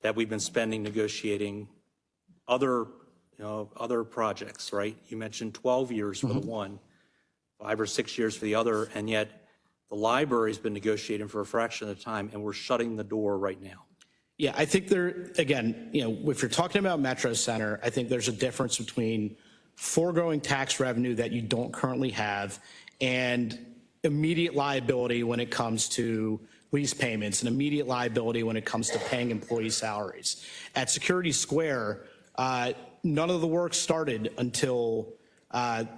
that we've been spending negotiating other projects, right? You mentioned 12 years for the one, 5 or 6 years for the other, and yet the library's been negotiating for a fraction of the time, and we're shutting the door right now. Yeah, I think again, if you're talking about Metro Center, I think there's a difference between foregoing tax revenue that you don't currently have and immediate liability when it comes to lease payments and immediate liability when it comes to paying employee salaries. At Security Square, none of the work started until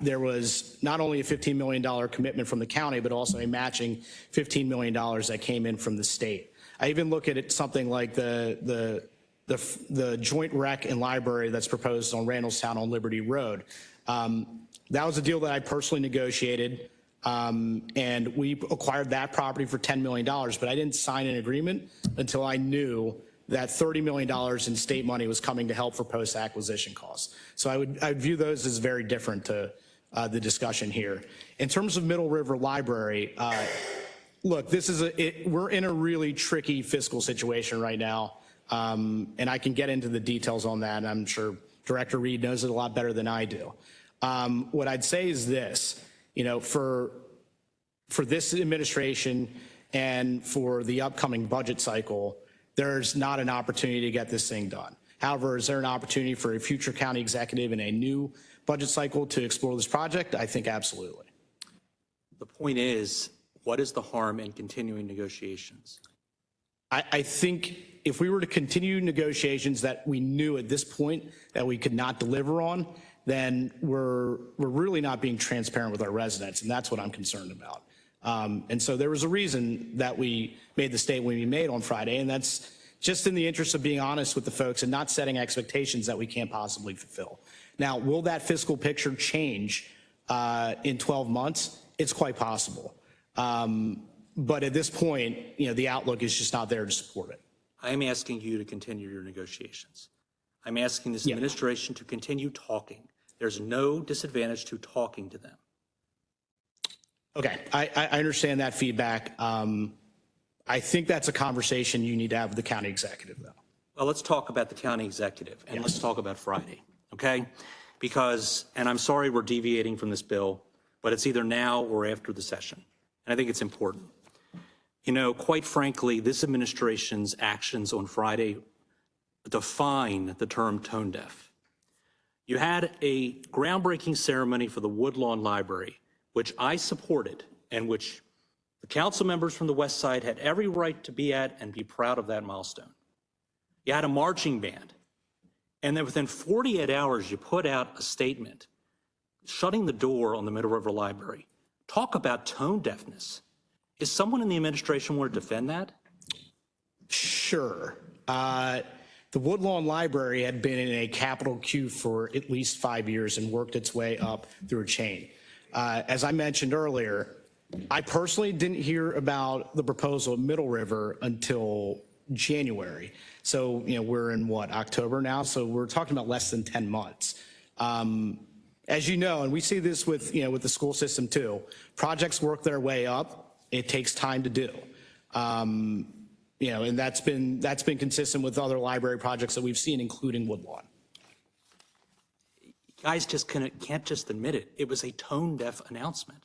there was not only a $15 million commitment from the county, but also a matching $15 million that came in from the state. I even look at it something like the joint rec and library that's proposed on Randallstown on Liberty Road. That was a deal that I personally negotiated, and we acquired that property for $10 million, but I didn't sign an agreement until I knew that $30 million in state money was coming to help for post-acquisition costs. So I view those as very different to the discussion here. In terms of Middle River Library, look, we're in a really tricky fiscal situation right now. And I can get into the details on that, and I'm sure Director Reed knows it a lot better than I do. What I'd say is this, for this administration and for the upcoming budget cycle, there's not an opportunity to get this thing done. However, is there an opportunity for a future county executive in a new budget cycle to explore this project? I think absolutely. The point is, what is the harm in continuing negotiations? I think if we were to continue negotiations that we knew at this point that we could not deliver on, then we're really not being transparent with our residents, and that's what I'm concerned about. And so there was a reason that we made the statement we made on Friday, and that's just in the interest of being honest with the folks and not setting expectations that we can't possibly fulfill. Now, will that fiscal picture change in 12 months? It's quite possible. But at this point, the outlook is just not there to support it. I am asking you to continue your negotiations. I'm asking this administration to continue talking. There's no disadvantage to talking to them. Okay, I understand that feedback. I think that's a conversation you need to have with the county executive, though. Well, let's talk about the county executive, and let's talk about Friday, okay? Because, and I'm sorry we're deviating from this bill, but it's either now or after the session. And I think it's important. Quite frankly, this administration's actions on Friday define the term tone deaf. You had a groundbreaking ceremony for the Woodlawn Library, which I supported and which the council members from the West Side had every right to be at and be proud of that milestone. You had a marching band, and then within 48 hours, you put out a statement shutting the door on the Middle River Library. Talk about tone deafness. Is someone in the administration want to defend that? Sure. The Woodlawn Library had been in a capital queue for at least 5 years and worked its way up through a chain. As I mentioned earlier, I personally didn't hear about the proposal at Middle River until January. So, we're in October now? So we're talking about less than 10 months. As you know, and we see this with the school system too, projects work their way up. It takes time to do. And that's been consistent with other library projects that we've seen, including Woodlawn. Guys just can't just admit it. It was a tone deaf announcement.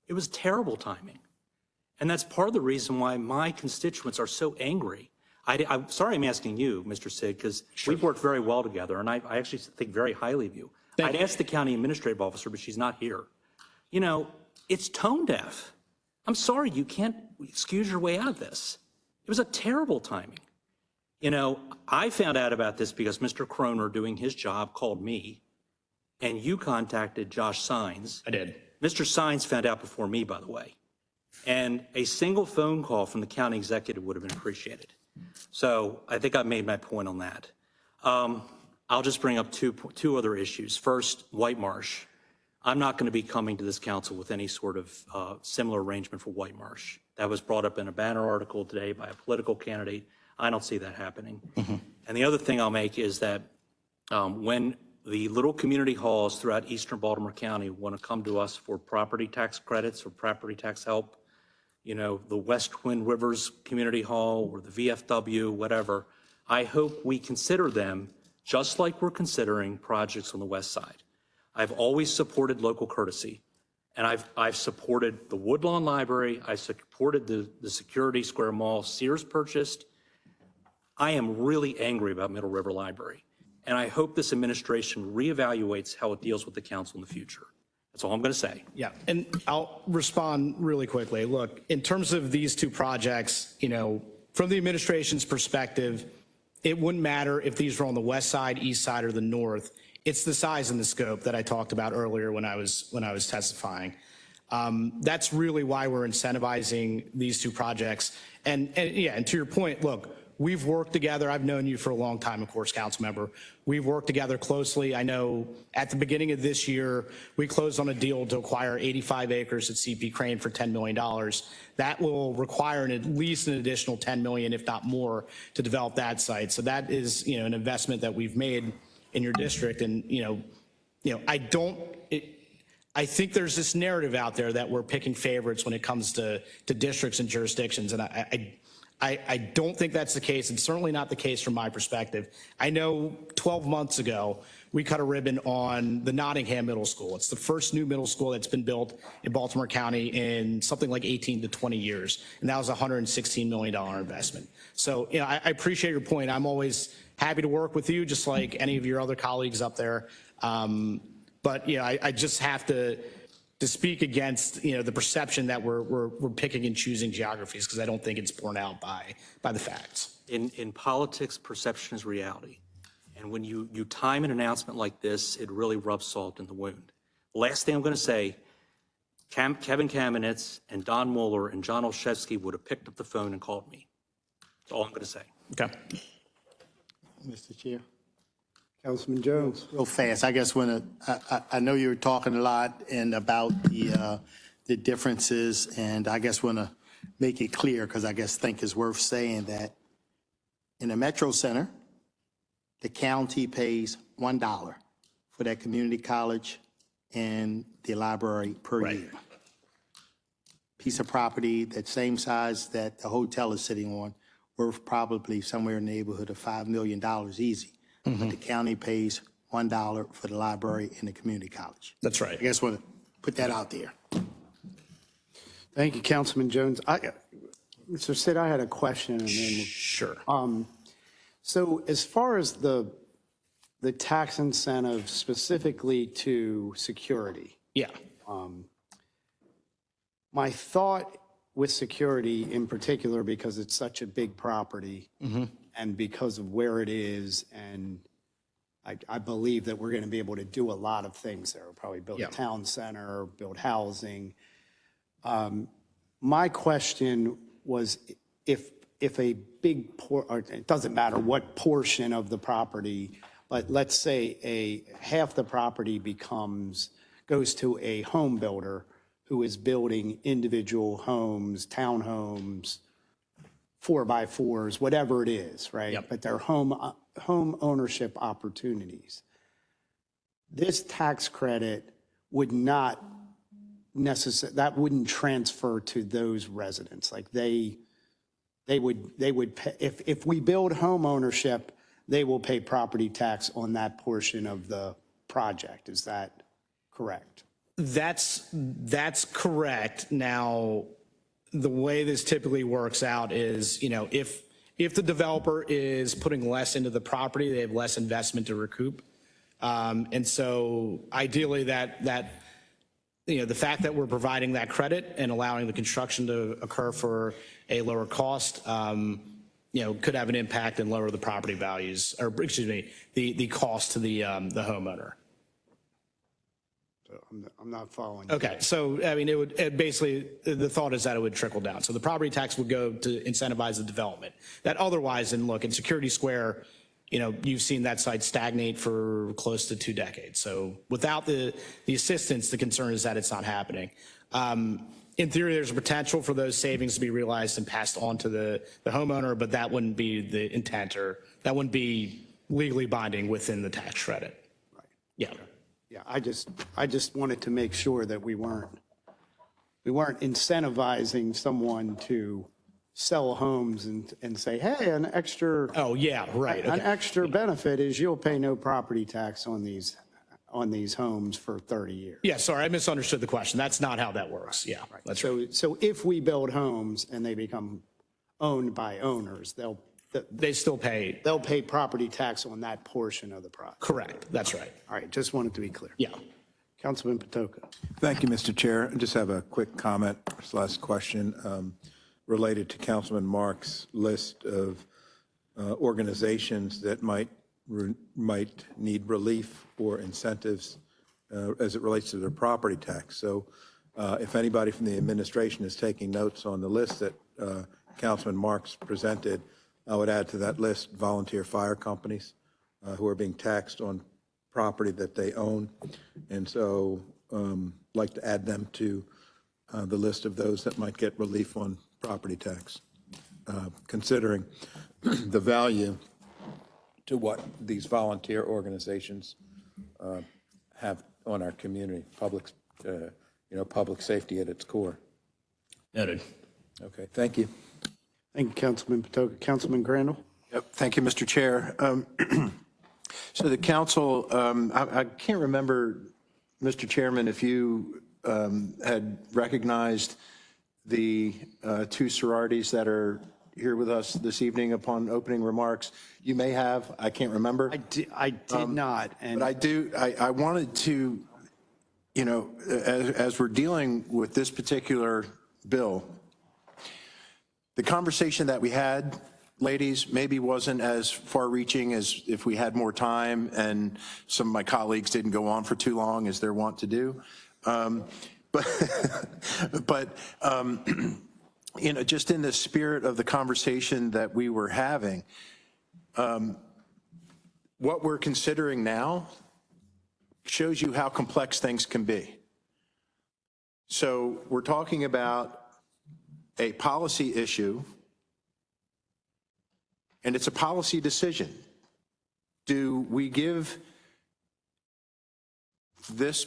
It was terrible timing. And that's part of the reason why my constituents are so angry. I'm sorry I'm asking you, Mr. Sig, because we've worked very well together, and I actually think very highly of you. I'd ask the county administrative officer, but she's not here. It's tone deaf. I'm sorry, you can't excuse your way out of this. It was a terrible timing. I found out about this because Mr. Kroner, doing his job, called me, and you contacted Josh Sines. I did. Mr. Sines found out before me, by the way. And a single phone call from the county executive would have been appreciated. So I think I made my point on that. I'll just bring up two other issues. First, White Marsh. I'm not going to be coming to this council with any sort of similar arrangement for White Marsh. That was brought up in a banner article today by a political candidate. I don't see that happening. And the other thing I'll make is that when the little community halls throughout eastern Baltimore County want to come to us for property tax credits or property tax help, the West Twin Rivers Community Hall or the VFW, whatever, I hope we consider them just like we're considering projects on the West Side. I've always supported local courtesy, and I've supported the Woodlawn Library. I supported the Security Square Mall Sears purchased. I am really angry about Middle River Library, and I hope this administration reevaluates how it deals with the council in the future. That's all I'm going to say. Yeah, and I'll respond really quickly. Look, in terms of these two projects, from the administration's perspective, it wouldn't matter if these were on the west side, east side, or the north. It's the size and the scope that I talked about earlier when I was testifying. That's really why we're incentivizing these two projects. And to your point, look, we've worked together. I've known you for a long time, of course, council member. We've worked together closely. I know at the beginning of this year, we closed on a deal to acquire 85 acres at CP Crane for $10 million. That will require at least an additional $10 million, if not more, to develop that site. So that is, an investment that we've made in your district. And, I think there's this narrative out there that we're picking favorites when it comes to districts and jurisdictions. And I don't think that's the case. It's certainly not the case from my perspective. I know 12 months ago, we cut a ribbon on the Nottingham Middle School. It's the first new middle school that's been built in Baltimore County in something like 18 to 20 years. And that was a $116 million investment. So, you know, I appreciate your point. I'm always happy to work with you, just like any of your other colleagues up there. But, you know, I just have to speak against, you know, the perception that we're picking and choosing geographies, because I don't think it's borne out by the facts. In politics, perception is reality. And when you time an announcement like this, it really rubs salt in the wound. Last thing I'm going to say, Kevin Kamenetz and Don Mueller and John Olszewski would have picked up the phone and called me. That's all I'm going to say. Okay. Mr. Chair. Councilman Jones. Real fast, I guess I know you were talking a lot and about the differences, and I guess want to make it clear, because I think it's worth saying that in the Metro Center, the county pays $1 for that community college and the library per year. Piece of property that same size that the hotel is sitting on, worth probably somewhere in the neighborhood of $5 million easy. But the county pays $1 for the library and the community college. That's right. I guess want to put that out there. Thank you, Councilman Jones. Mr. Sid, I had a question. And then, Sure. so as far as the tax incentive specifically to security, Yeah. my thought with security in particular, because it's such a big property and because of where it is, and I believe that we're going to be able to do a lot of things there. We'll probably build a town center, build housing. My question was if a big, it doesn't matter what portion of the property, but let's say half the property goes to a home builder who is building individual homes, townhomes, 4x4s, whatever it is, right? Yep. But they're home ownership opportunities. This tax credit would not necessarily, that wouldn't transfer to those residents. Like they would pay, if we build home ownership, they will pay property tax on that portion of the project. Is that correct? That's correct. Now, the way this typically works out is, you know, if the developer is putting less into the property, they have less investment to recoup. And so ideally that, you know, the fact that we're providing that credit and allowing the construction to occur for a lower cost, you know, could have an impact and lower the property values, or excuse me, the cost to the homeowner. I'm not following you. Okay, so, I mean, it basically, the thought is that it would trickle down. So the property tax would go to incentivize the development. That otherwise, and look, in Security Square, you know, you've seen that site stagnate for close to 2 decades. So without the assistance, the concern is that it's not happening. In theory, there's a potential for those savings to be realized and passed on to the homeowner, but that wouldn't be the intent, or that wouldn't be legally binding within the tax credit. Right. Yeah. Yeah, I just wanted to make sure that we weren't incentivizing someone to sell homes and say, hey, an extra. Oh, yeah, right. An Okay. extra benefit is you'll pay no property tax on these homes for 30 years. Yeah, sorry, I misunderstood the question. That's not how that works. Yeah, that's right. So if we build homes and they become owned by owners, They still pay. they'll pay property tax on that portion of the project. Correct. That's right. All right, just wanted to be clear. Yeah. Councilman Patoka. Thank you, Mr. Chair. I just have a quick comment, / question related to Councilman Mark's list of organizations that might need relief or incentives as it relates to their property tax. So if anybody from the administration is taking notes on the list that Councilman Marks presented, I would add to that list volunteer fire companies who are being taxed on property that they own. And so like to add them to the list of those that might get relief on property tax, considering the value to what these volunteer organizations have on our community, public safety at its core. Noted. Okay, thank you. Thank you, Councilman Patoka. Councilman Crandall? Yep, thank you, Mr. Chair. So the council, I can't remember, Mr. Chairman, if you had recognized the two sororities that are here with us this evening upon opening remarks. You may have, I can't remember. I did not. But I wanted to, you know, as we're dealing with this particular bill, the conversation that we had, ladies, maybe wasn't as far-reaching as if we had more time and some of my colleagues didn't go on for too long as they're wont to do. But you know, just in the spirit of the conversation that we were having, what we're considering now shows you how complex things can be. So we're talking about a policy issue, and it's a policy decision. Do we give these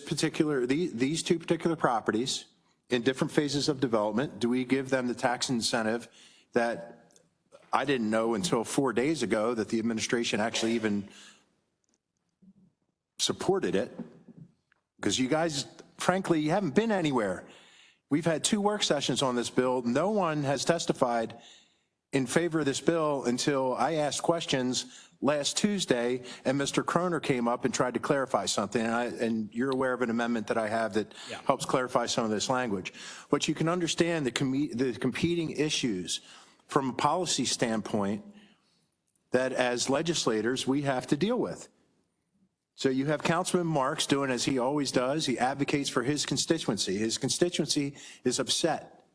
two particular properties in different phases of development, do we give them the tax incentive that I didn't know until 4 days ago that the administration actually even supported it? Because you guys, frankly, you haven't been anywhere. We've had 2 work sessions on this bill. No one has testified in favor of this bill until I asked questions last Tuesday, and Mr. Croner came up and tried to clarify something. And you're aware of an amendment that I have that helps clarify some of this language. But you can understand the competing issues from a policy standpoint that as legislators we have to deal with. So you have Councilman Marks doing as he always does. He advocates for his constituency. His constituency is upset.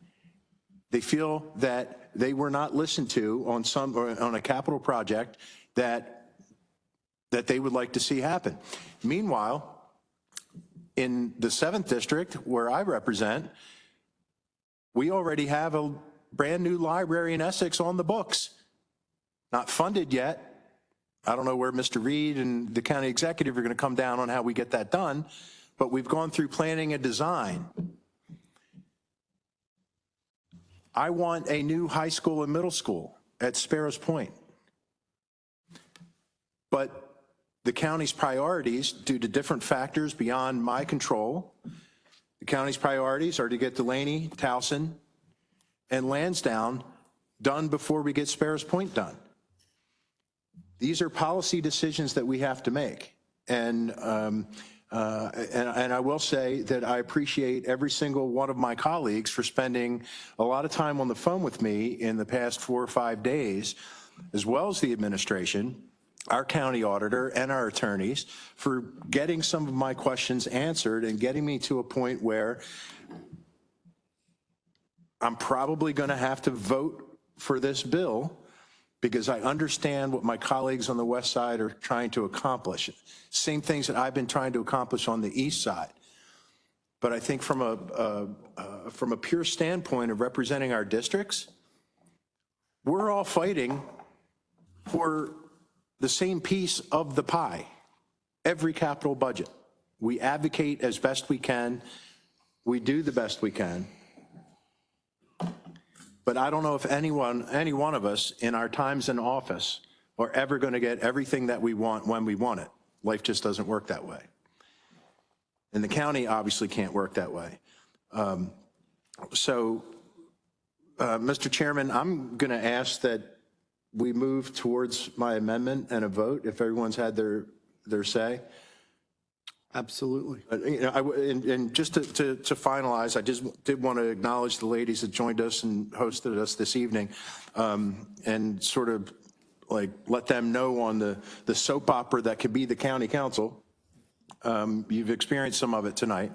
They feel that they were not listened to on a capital project that they would like to see happen. Meanwhile, in the 7th district where I represent, we already have a brand new library in Essex on the books. Not funded yet. I don't know where Mr. Reed and the county executive are going to come down on how we get that done, but we've gone through planning and design. I want a new high school and middle school at Sparrows Point. But the county's priorities, due to different factors beyond my control, the county's priorities are to get Delaney, Towson, and Lansdowne done before we get Sparrows Point done. These are policy decisions that we have to make. And I will say that I appreciate every single one of my colleagues for spending a lot of time on the phone with me in the past 4 or 5 days, as well as the administration, our county auditor, and our attorneys for getting some of my questions answered and getting me to a point where I'm probably going to have to vote for this bill because I understand what my colleagues on the west side are trying to accomplish. Same things that I've been trying to accomplish on the east side. But I think from a pure standpoint of representing our districts, we're all fighting for the same piece of the pie, every capital budget. We advocate as best we can. We do the best we can. But I don't know if any one of us in our times in office are ever going to get everything that we want when we want it. Life just doesn't work that way. And the county obviously can't work that way. Mr. Chairman, I'm going to ask that we move towards my amendment and a vote if everyone's had their say. Absolutely. You know, and just to finalize, I just did want to acknowledge the ladies that joined us and hosted us this evening, and sort of like let them know on the soap opera that could be the county council. You've experienced some of it tonight.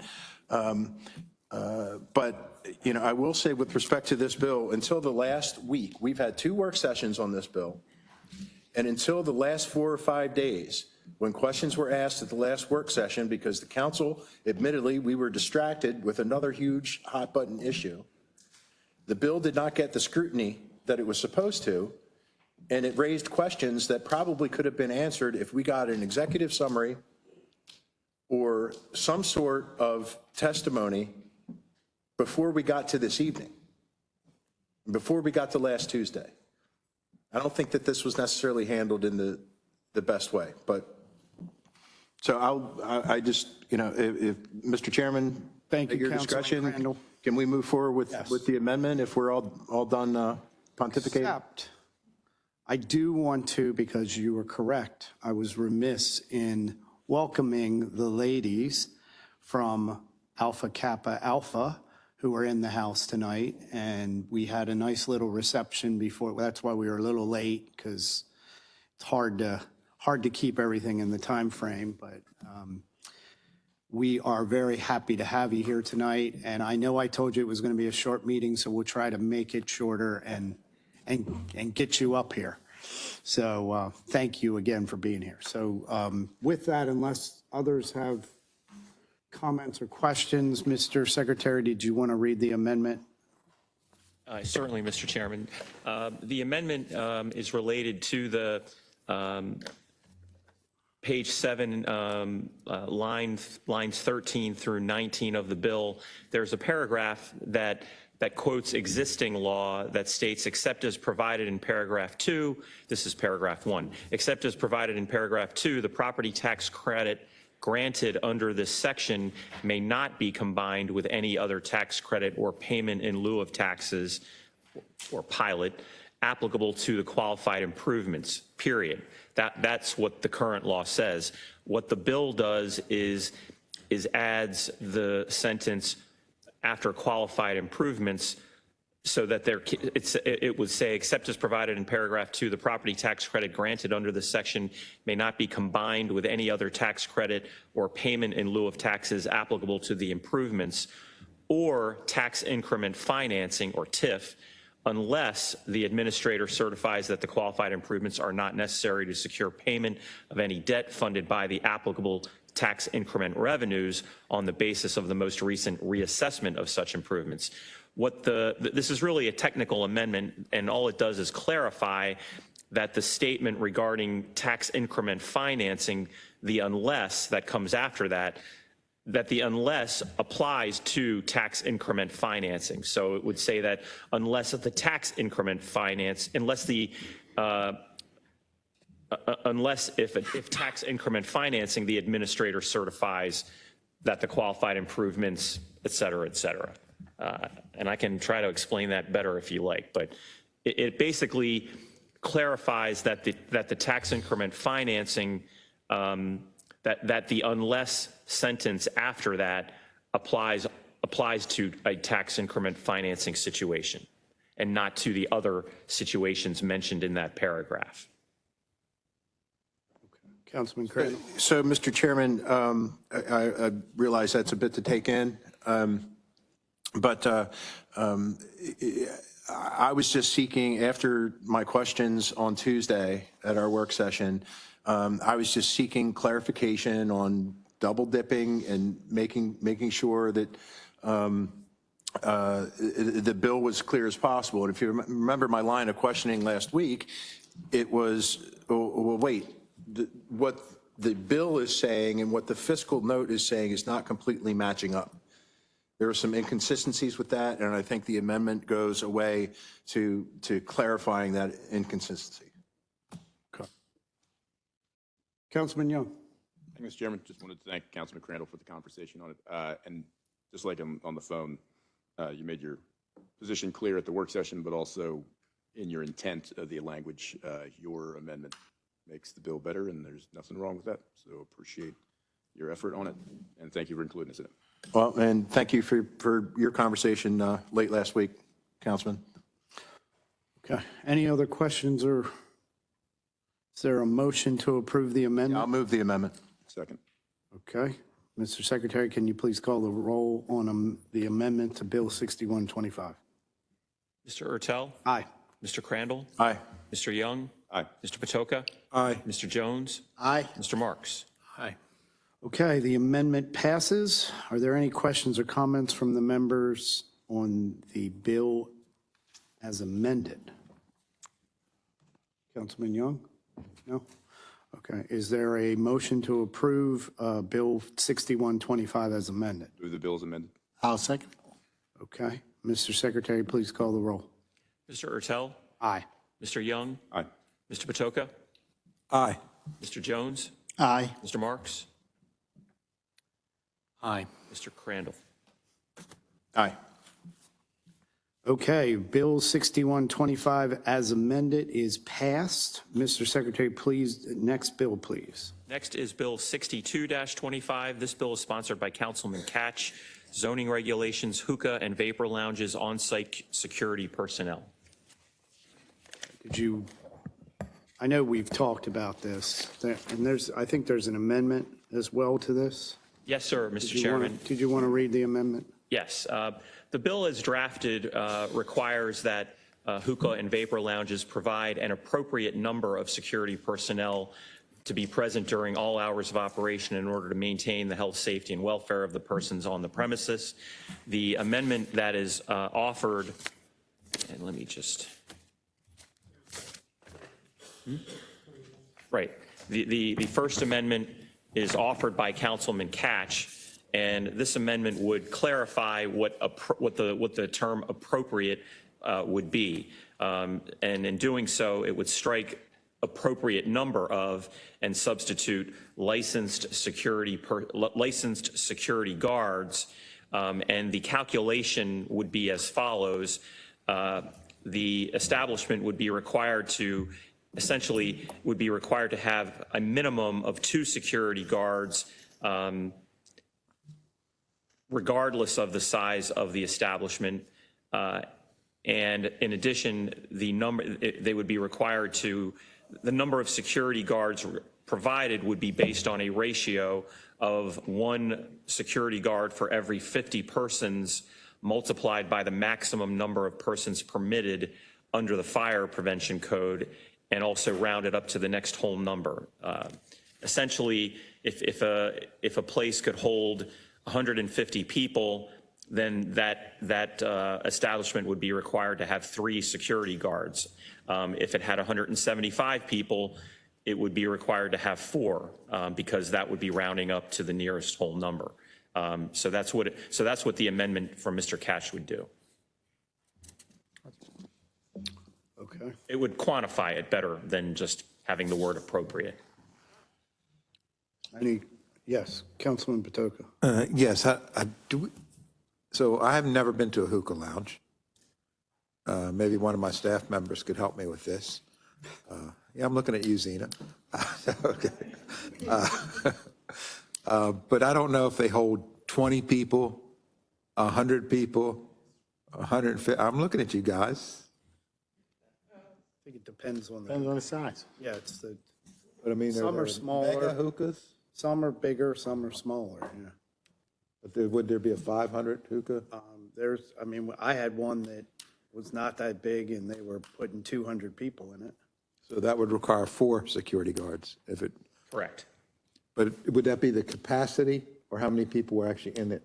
But, you know, I will say with respect to this bill, until the last week, we've had 2 work sessions on this bill. And until the last 4 or 5 days, when questions were asked at the last work session, because the council, admittedly, we were distracted with another huge hot button issue, the bill did not get the scrutiny that it was supposed to, and it raised questions that probably could have been answered if we got an executive summary or some sort of testimony before we got to this evening. before we got to last Tuesday. I don't think that this was necessarily handled in the best way, but, so I just, if Mr. Chairman, Thank you, at your Councilman discretion, Crandall. can we move forward with the amendment if we're all done pontificating? Except, I do want to, because you were correct, I was remiss in welcoming the ladies from Alpha Kappa Alpha who are in the house tonight, and we had a nice little reception before. That's why we were a little late, because it's hard to keep everything in the time frame, but we are very happy to have you here tonight, and I know I told you it was going to be a short meeting, so we'll try to make it shorter and get you up here. So thank you again for being here. So with that, unless others have comments or questions, Mr. Secretary, did you want to read the amendment? Certainly, Mr. Chairman. The amendment is related to the page 7, lines 13 through 19 of the bill. There's a paragraph that quotes existing law that states, except as provided in paragraph 2, this is paragraph 1, except as provided in paragraph 2, the property tax credit granted under this section may not be combined with any other tax credit or payment in lieu of taxes or pilot applicable to the qualified improvements, period. That's what the current law says. What the bill does is adds the sentence after qualified improvements so that it would say, except as provided in paragraph 2, the property tax credit granted under this section may not be combined with any other tax credit or payment in lieu of taxes applicable to the improvements or tax increment financing, or TIF, unless the administrator certifies that the qualified improvements are not necessary to secure payment of any debt funded by the applicable tax increment revenues on the basis of the most recent reassessment of such improvements. This is really a technical amendment, and all it does is clarify that the statement regarding tax increment financing, the unless that comes after that the unless applies to tax increment financing. So it would say that unless the tax increment finance, if tax increment financing, the administrator certifies that the qualified improvements, et cetera, et cetera. And I can try to explain that better if you like, but it basically clarifies that the tax increment financing, that the unless sentence after that applies to a tax increment financing situation and not to the other situations mentioned in that paragraph. Councilman Crandall. So, Mr. Chairman, I realize that's a bit to take in, but I was just seeking, after my questions on Tuesday at our work session, I was just seeking clarification on double dipping and making sure that the bill was clear as possible. And if you remember my line of questioning last week, it was, well, wait, what the bill is saying and what the fiscal note is saying is not completely matching up. There are some inconsistencies with that, and I think the amendment goes away to clarifying that inconsistency. Okay. Councilman Young. Thank you, Mr. Chairman. Just wanted to thank Councilman Crandall for the conversation on it. And just like him on the phone, you made your position clear at the work session, but also in your intent of the language, your amendment makes the bill better, and there's nothing wrong with that. So appreciate your effort on it, and thank you for including us in it. Well, and thank you for your conversation late last week, Councilman. Okay. Any other questions, or is there a motion to approve the amendment? I'll move the amendment. Second. Okay. Mr. Secretary, can you please call the roll on the amendment to Bill 6125? Mr. Ertel? Aye. Mr. Crandall? Aye. Mr. Young? Aye. Mr. Patoka? Aye. Mr. Jones? Aye. Mr. Marks? Aye. Okay, the amendment passes. Are there any questions or comments from the members on the bill as amended? Councilman Young? No? Okay. Is there a motion to approve Bill 6125 as amended? Move the bill as amended. I'll second. Okay. Mr. Secretary, please call the roll. Mr. Ertel, Aye. Mr. Young, Aye. Mr. Patoka, Aye. Mr. Jones, Aye. Mr. Marks, Aye. Mr. Crandall. Aye. Okay, Bill 6125 as amended is passed. Mr. Secretary, please, next bill, please. Next is Bill 62-25. This bill is sponsored by Councilman Catch, zoning regulations, hookah and vapor lounges, on-site security personnel. Did you, I know we've talked about this, and I think there's an amendment as well to this. Yes, sir, Mr. Did you Chairman. wanna- Did you want to read the amendment? Yes. The bill as drafted requires that hookah and vapor lounges provide an appropriate number of security personnel to be present during all hours of operation in order to maintain the health, safety, and welfare of the persons on the premises. The amendment that is offered, and let me just, right. The first amendment is offered by Councilman Catch, and this amendment would clarify what the term appropriate would be. And in doing so, it would strike appropriate number of and substitute licensed security guards. And the calculation would be as follows. The establishment would be required to have a minimum of 2 security guards, regardless of the size of the establishment. And in addition, the number of security guards provided would be based on a ratio of 1 security guard for every 50 persons multiplied by the maximum number of persons permitted under the fire prevention code, and also rounded up to the next whole number. Essentially, if a place could hold 150 people, then that establishment would be required to have 3 security guards. If it had 175 people, it would be required to have 4, because that would be rounding up to the nearest whole number. So that's what the amendment from Mr. Catch would do. Okay. It would quantify it better than just having the word appropriate. Yes, Councilman Patoka. Yes, so I have never been to a hookah lounge. Maybe one of my staff members could help me with this. Yeah, I'm looking at you, Zena. Okay. But I don't know if they hold 20 people, 100 people, 150. I'm looking at you guys. I think it depends on Depends on the size. yeah, it's the, But I mean, Some are smaller. Mega hookahs? some are bigger, some are smaller, yeah. But would there be a 500 hookah? I had one that was not that big, and they were putting 200 people in it. So that would require 4 security guards if it, Correct. but would that be the capacity or how many people were actually in it?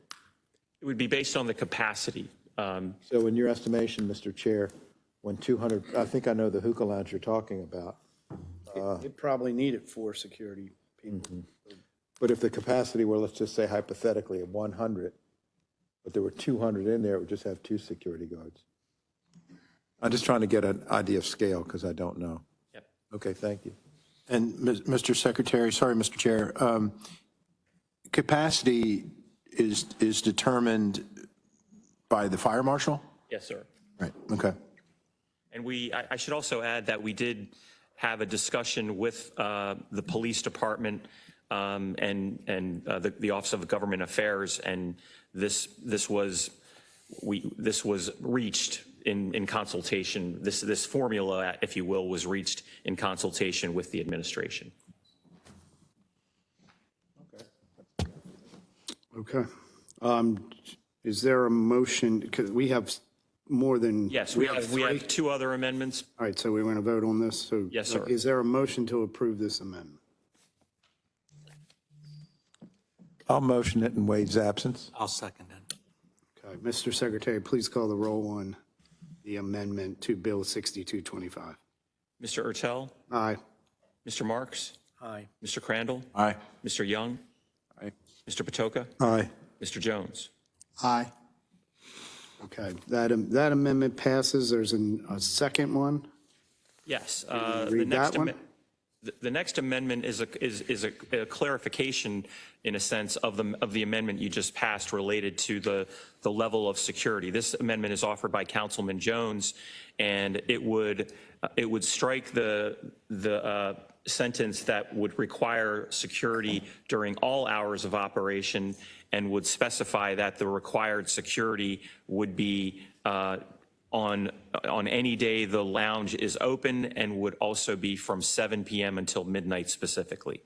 It would be based on the capacity. So in your estimation, Mr. Chair, when 200, I think I know the hookah lounge you're talking about, It probably needed 4 security people. but if the capacity were, let's just say hypothetically, at 100, but there were 200 in there, it would just have 2 security guards. I'm just trying to get an idea of scale because I don't know. Yep. Okay, thank you. And Mr. Secretary, sorry, Mr. Chair, capacity is determined by the fire marshal? Yes, sir. Right, okay. And I should also add that we did have a discussion with the police department and the Office of Government Affairs, and this was reached in consultation. This formula, if you will, was reached in consultation with the administration. Okay. Is there a motion, because we have more than. Yes, we have 3? 2 other amendments. All right, so we're going to vote on this, so. Yes, sir. Is there a motion to approve this amendment? I'll motion it in Wade's absence. I'll second it. Okay, Mr. Secretary, please call the roll on the amendment to Bill 6225. Mr. Ertel, Aye. Mr. Marks, Aye. Mr. Crandall, Aye. Mr. Young, Aye. Mr. Patoka, Aye. Mr. Jones. Aye. Okay, that amendment passes. There's a second one. Yes. read that one? The next amendment is a clarification, in a sense, of the amendment you just passed related to the level of security. This amendment is offered by Councilman Jones, and it would strike the sentence that would require security during all hours of operation, and would specify that the required security would be on any day the lounge is open, and would also be from 7 p.m. until midnight specifically.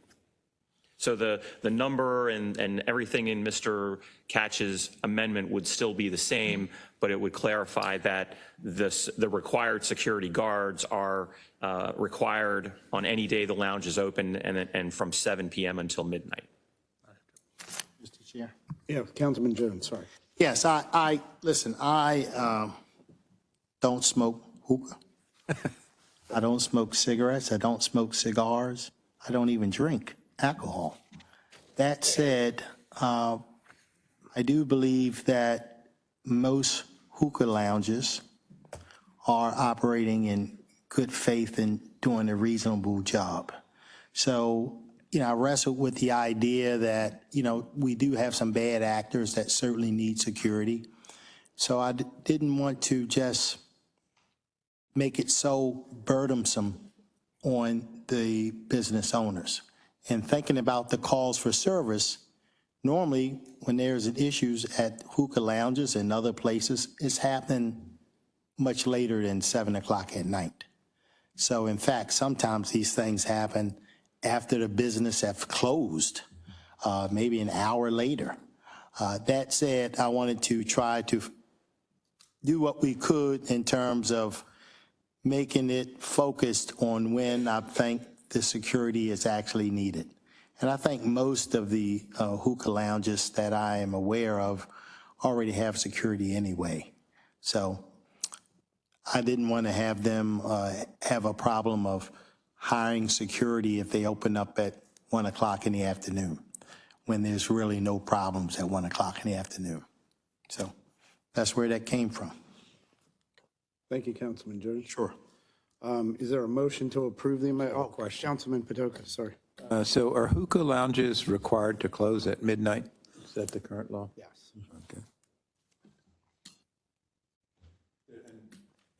So the number and everything in Mr. Catch's amendment would still be the same, but it would clarify that the required security guards are required on any day the lounge is open, and from 7 p.m. until midnight. Mr. Chair? Yeah, Councilman Jones, sorry. Yes, listen, I don't smoke hookah. I don't smoke cigarettes. I don't smoke cigars. I don't even drink alcohol. That said, I do believe that most hookah lounges are operating in good faith and doing a reasonable job. So, I wrestled with the idea that, we do have some bad actors that certainly need security. So I didn't want to just make it so burdensome on the business owners. And thinking about the calls for service, normally when there's issues at hookah lounges and other places, it's happening much later than 7 o'clock at night. So in fact, sometimes these things happen after the business have closed, maybe an hour later. That said, I wanted to try to do what we could in terms of making it focused on when I think the security is actually needed. And I think most of the hookah lounges that I am aware of already have security anyway. So I didn't want to have them have a problem of hiring security if they open up at 1 o'clock in the afternoon, when there's really no problems at 1 o'clock in the afternoon. So that's where that came from. Thank you, Councilman Jones. Sure. Is there a motion to approve the amendment? Oh, question. Councilman Patoka, sorry. So are hookah lounges required to close at midnight? Is that the current law? Yes. Okay.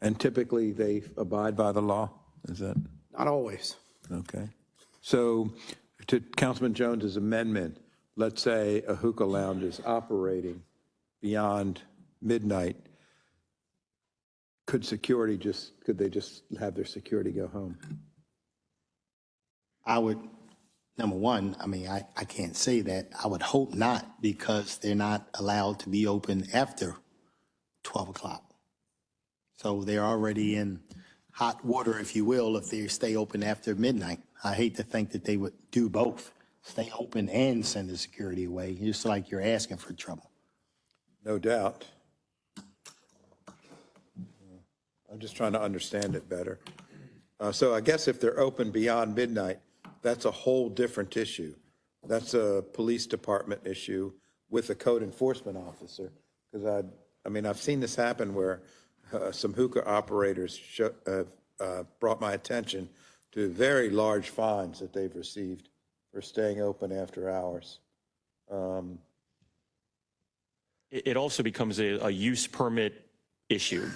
And typically they abide by the law? Is that? Not always. Okay. So to Councilman Jones's amendment, let's say a hookah lounge is operating beyond midnight. Could they just have their security go home? I would, number one, I can't say that. I would hope not, because they're not allowed to be open after 12 o'clock. So they're already in hot water, if you will, if they stay open after midnight. I hate to think that they would do both, stay open and send the security away, just like you're asking for trouble. No doubt. I'm just trying to understand it better. So I guess if they're open beyond midnight, that's a whole different issue. That's a police department issue with a code enforcement officer. Because I've seen this happen where some hookah operators brought my attention to very large fines that they've received for staying open after hours. It also becomes a use permit issue,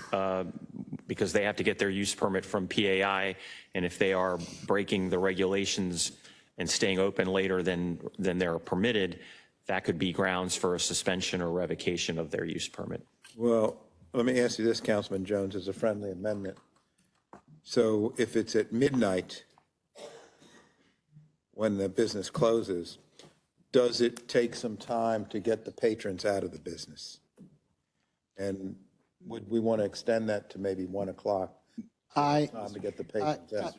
because they have to get their use permit from PAI, and if they are breaking the regulations and staying open later than they're permitted, that could be grounds for a suspension or revocation of their use permit. Well, let me ask you this, Councilman Jones, as a friendly amendment. So if it's at midnight when the business closes, does it take some time to get the patrons out of the business? And would we want to extend that to maybe 1 o'clock? Time to get the patrons out.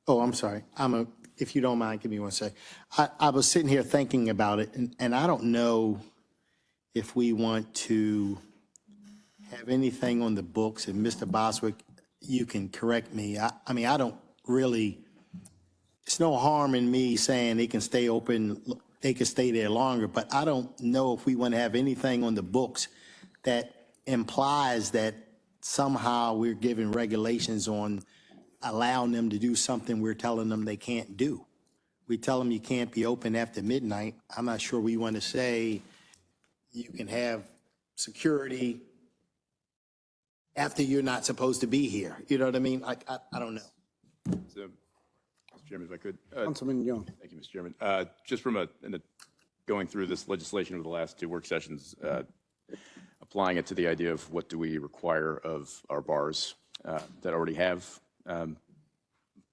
Oh, I'm sorry. If you don't mind, give me 1 sec. I was sitting here thinking about it, and I don't know if we want to have anything on the books, and Mr. Boswick, you can correct me. I don't really, it's no harm in me saying they can stay open, they can stay there longer, but I don't know if we want to have anything on the books that implies that somehow we're giving regulations on allowing them to do something we're telling them they can't do. We tell them you can't be open after midnight. I'm not sure we want to say you can have security after you're not supposed to be here. You know what I mean? I don't know. So, Mr. Chairman, if I could. Councilman Young. Thank you, Mr. Chairman. Just from going through this legislation over the last 2 work sessions, applying it to the idea of what do we require of our bars that already have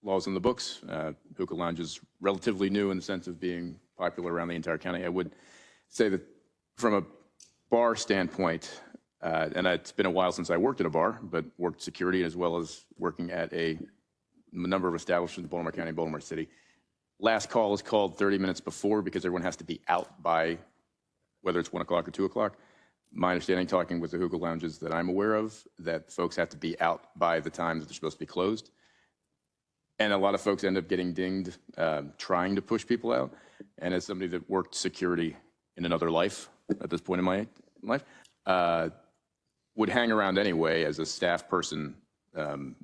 laws in the books. Hookah lounge is relatively new in the sense of being popular around the entire county. I would say that from a bar standpoint, and it's been a while since I worked at a bar, but worked security as well as working at a number of establishments in Baltimore County and Baltimore City. Last call is called 30 minutes before because everyone has to be out by whether it's 1 o'clock or 2 o'clock. My understanding, talking with the hookah lounges that I'm aware of, that folks have to be out by the time that they're supposed to be closed. And a lot of folks end up getting dinged trying to push people out. And as somebody that worked security in another life at this point in my life, would hang around anyway as a staff person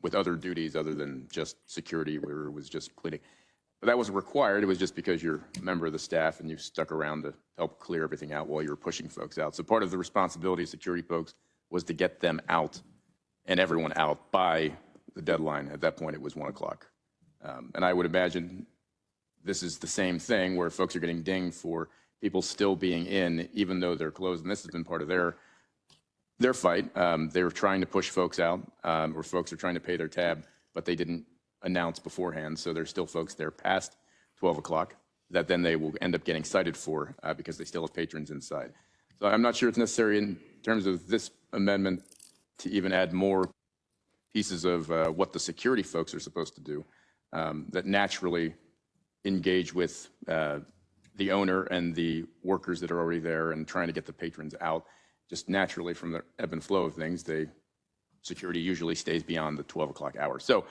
with other duties other than just security, where it was just cleaning. But that wasn't required. It was just because you're a member of the staff and you stuck around to help clear everything out while you were pushing folks out. So part of the responsibility of security folks was to get them out and everyone out by the deadline. At that point, it was 1 o'clock. And I would imagine this is the same thing where folks are getting dinged for people still being in, even though they're closed. And this has been part of their fight. They were trying to push folks out, or folks are trying to pay their tab, but they didn't announce beforehand. So there's still folks there past 12 o'clock that then they will end up getting cited for because they still have patrons inside. So I'm not sure it's necessary in terms of this amendment to even add more pieces of what the security folks are supposed to do that naturally engage with the owner and the workers that are already there and trying to get the patrons out. Just naturally from the ebb and flow of things, security usually stays beyond the 12 o'clock hour. So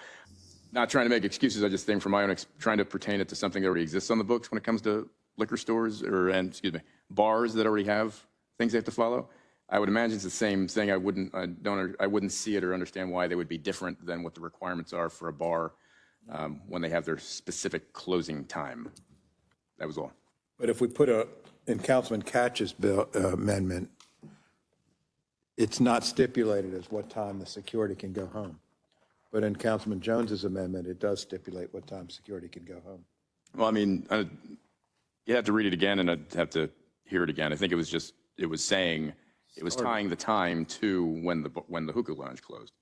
not trying to make excuses, I just think from my own, trying to pertain it to something that already exists on the books when it comes to liquor stores bars that already have things they have to follow. I would imagine it's the same thing. I wouldn't see it or understand why they would be different than what the requirements are for a bar when they have their specific closing time. That was all. But if we put in Councilman Catch's bill amendment, it's not stipulated as what time the security can go home. But in Councilman Jones's amendment, it does stipulate what time security can go home. Well, I mean, you have to read it again, and I'd have to hear it again. I think it was tying the time to when the hookah lounge closed.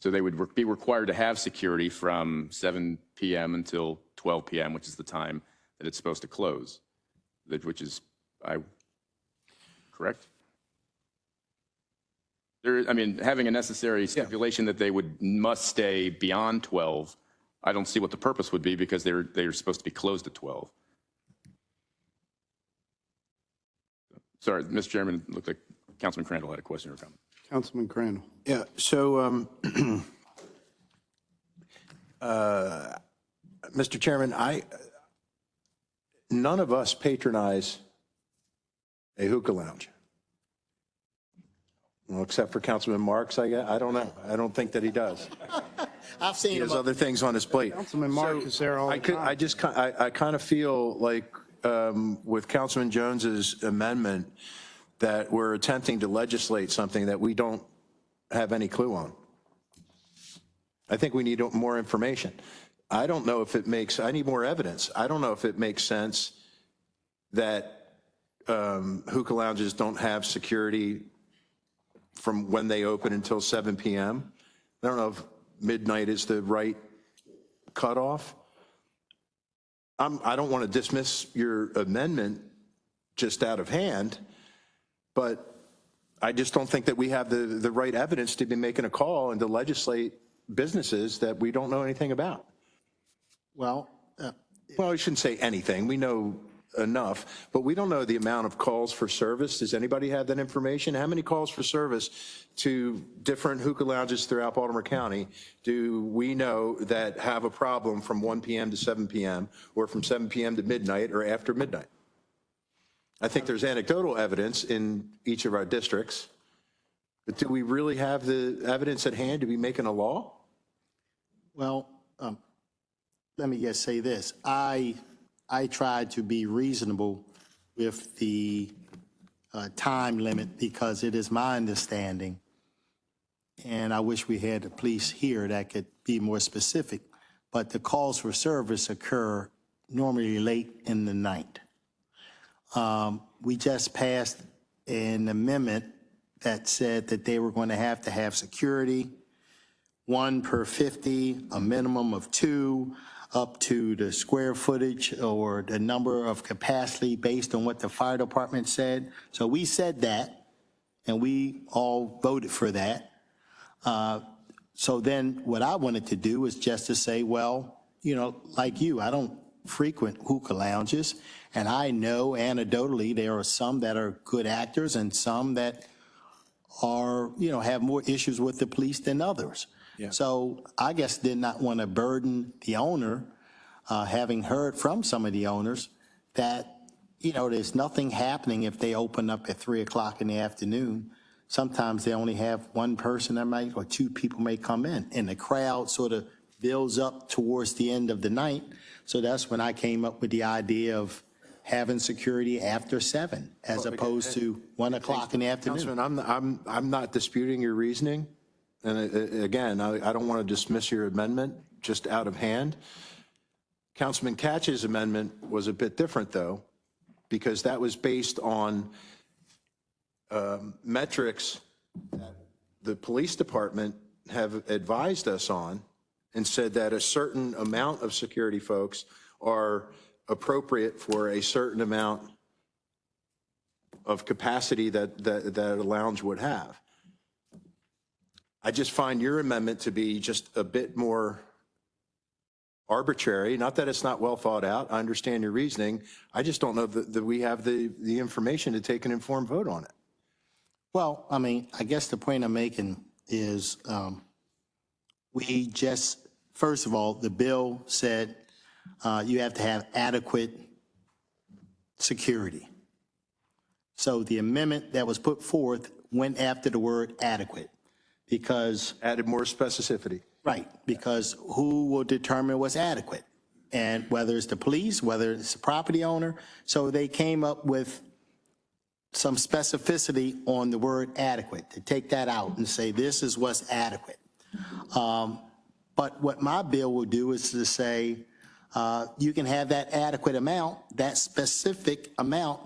So they would be required to have security from 7 p.m. until 12 p.m., which is the time that it's supposed to close, which is, correct? Having a necessary stipulation that they must stay beyond 12, I don't see what the purpose would be because they're supposed to be closed at 12. Sorry, Mr. Chairman, it looked like Councilman Crandall had a question or comment. Councilman Crandall. Yeah, so, Mr. Chairman, none of us patronize a hookah lounge. Well, except for Councilman Marks, I guess. I don't know. I don't think that he does. I've seen He has him. other things on his plate. Councilman Marks is there all the time. I kind of feel like with Councilman Jones's amendment that we're attempting to legislate something that we don't have any clue on. I think we need more information. I don't know if I need more evidence. I don't know if it makes sense that hookah lounges don't have security from when they open until 7 p.m. I don't know if midnight is the right cutoff. I don't want to dismiss your amendment just out of hand, but I just don't think that we have the right evidence to be making a call and to legislate businesses that we don't know anything about. Well, Well, I shouldn't say anything. We know enough, but we don't know the amount of calls for service. Does anybody have that information? How many calls for service to different hookah lounges throughout Baltimore County do we know that have a problem from 1 p.m. to 7 p.m. or from 7 p.m. to midnight or after midnight? I think there's anecdotal evidence in each of our districts, But do we really have the evidence at hand to be making a law? Well, let me just say this. I tried to be reasonable with the time limit because it is my understanding, and I wish we had the police here that could be more specific, but the calls for service occur normally late in the night. We just passed an amendment that said that they were going to have security, 1 per 50, a minimum of 2, up to the square footage or the number of capacity based on what the fire department said. So we said that, and we all voted for that. So then what I wanted to do was just to say, well, you know, like you, I don't frequent hookah lounges, and I know anecdotally there are some that are good actors and some that are, you know, have more issues with the police than others. Yeah. So I guess did not want to burden the owner, having heard from some of the owners that, you know, there's nothing happening if they open up at 3 o'clock in the afternoon. Sometimes they only have one person that might, or 2 people may come in, and the crowd sort of builds up towards the end of the night. So that's when I came up with the idea of having security after 7, as opposed to 1 o'clock in the afternoon. Councilman, I'm not disputing your reasoning. And again, I don't want to dismiss your amendment just out of hand. Councilman Catch's amendment was a bit different, though, because that was based on metrics that the police department have advised us on and said that a certain amount of security folks are appropriate for a certain amount of capacity that a lounge would have. I just find your amendment to be just a bit more arbitrary. Not that it's not well thought out. I understand your reasoning. I just don't know that we have the information to take an informed vote on it. Well, I mean, I guess the point I'm making is we just, first of all, the bill said you have to have adequate security. So the amendment that was put forth went after the word adequate because. Added more specificity. Right, because who will determine what's adequate? And whether it's the police, whether it's the property owner. So they came up with some specificity on the word adequate, to take that out and say this is what's adequate. But what my bill will do is to say you can have that adequate amount, that specific amount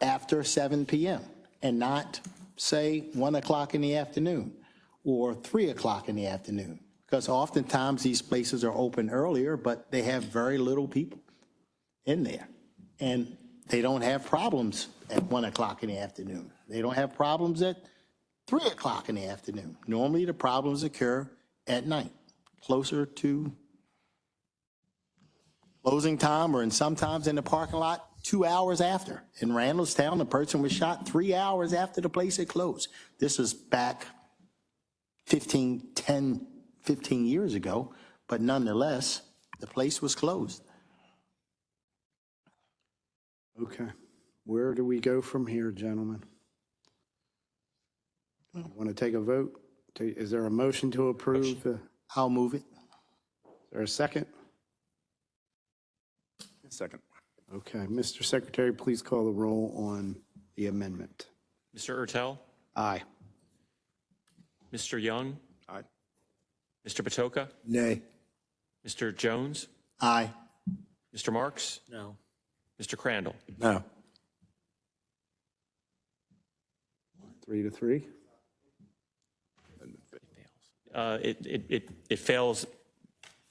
after 7 p.m. and not say 1 o'clock in the afternoon or 3 o'clock in the afternoon. Because oftentimes these places are open earlier, but they have very little people in there. And they don't have problems at 1 o'clock in the afternoon. They don't have problems at 3 o'clock in the afternoon. Normally the problems occur at night, closer to closing time, or sometimes in the parking lot 2 hours after. In Randallstown, the person was shot 3 hours after the place had closed. This is back 15 years ago, but nonetheless, the place was closed. Okay. Where do we go from here, gentlemen? Want to take a vote? Is there a motion to approve? Is I'll move it. there a second? Second. Okay. Mr. Secretary, please call the roll on the amendment. Mr. Ertel, Aye. Mr. Young, Aye. Mr. Patoka, Nay. Mr. Jones, Aye. Mr. Marks, No. Mr. Crandall. No. 3-3. It fails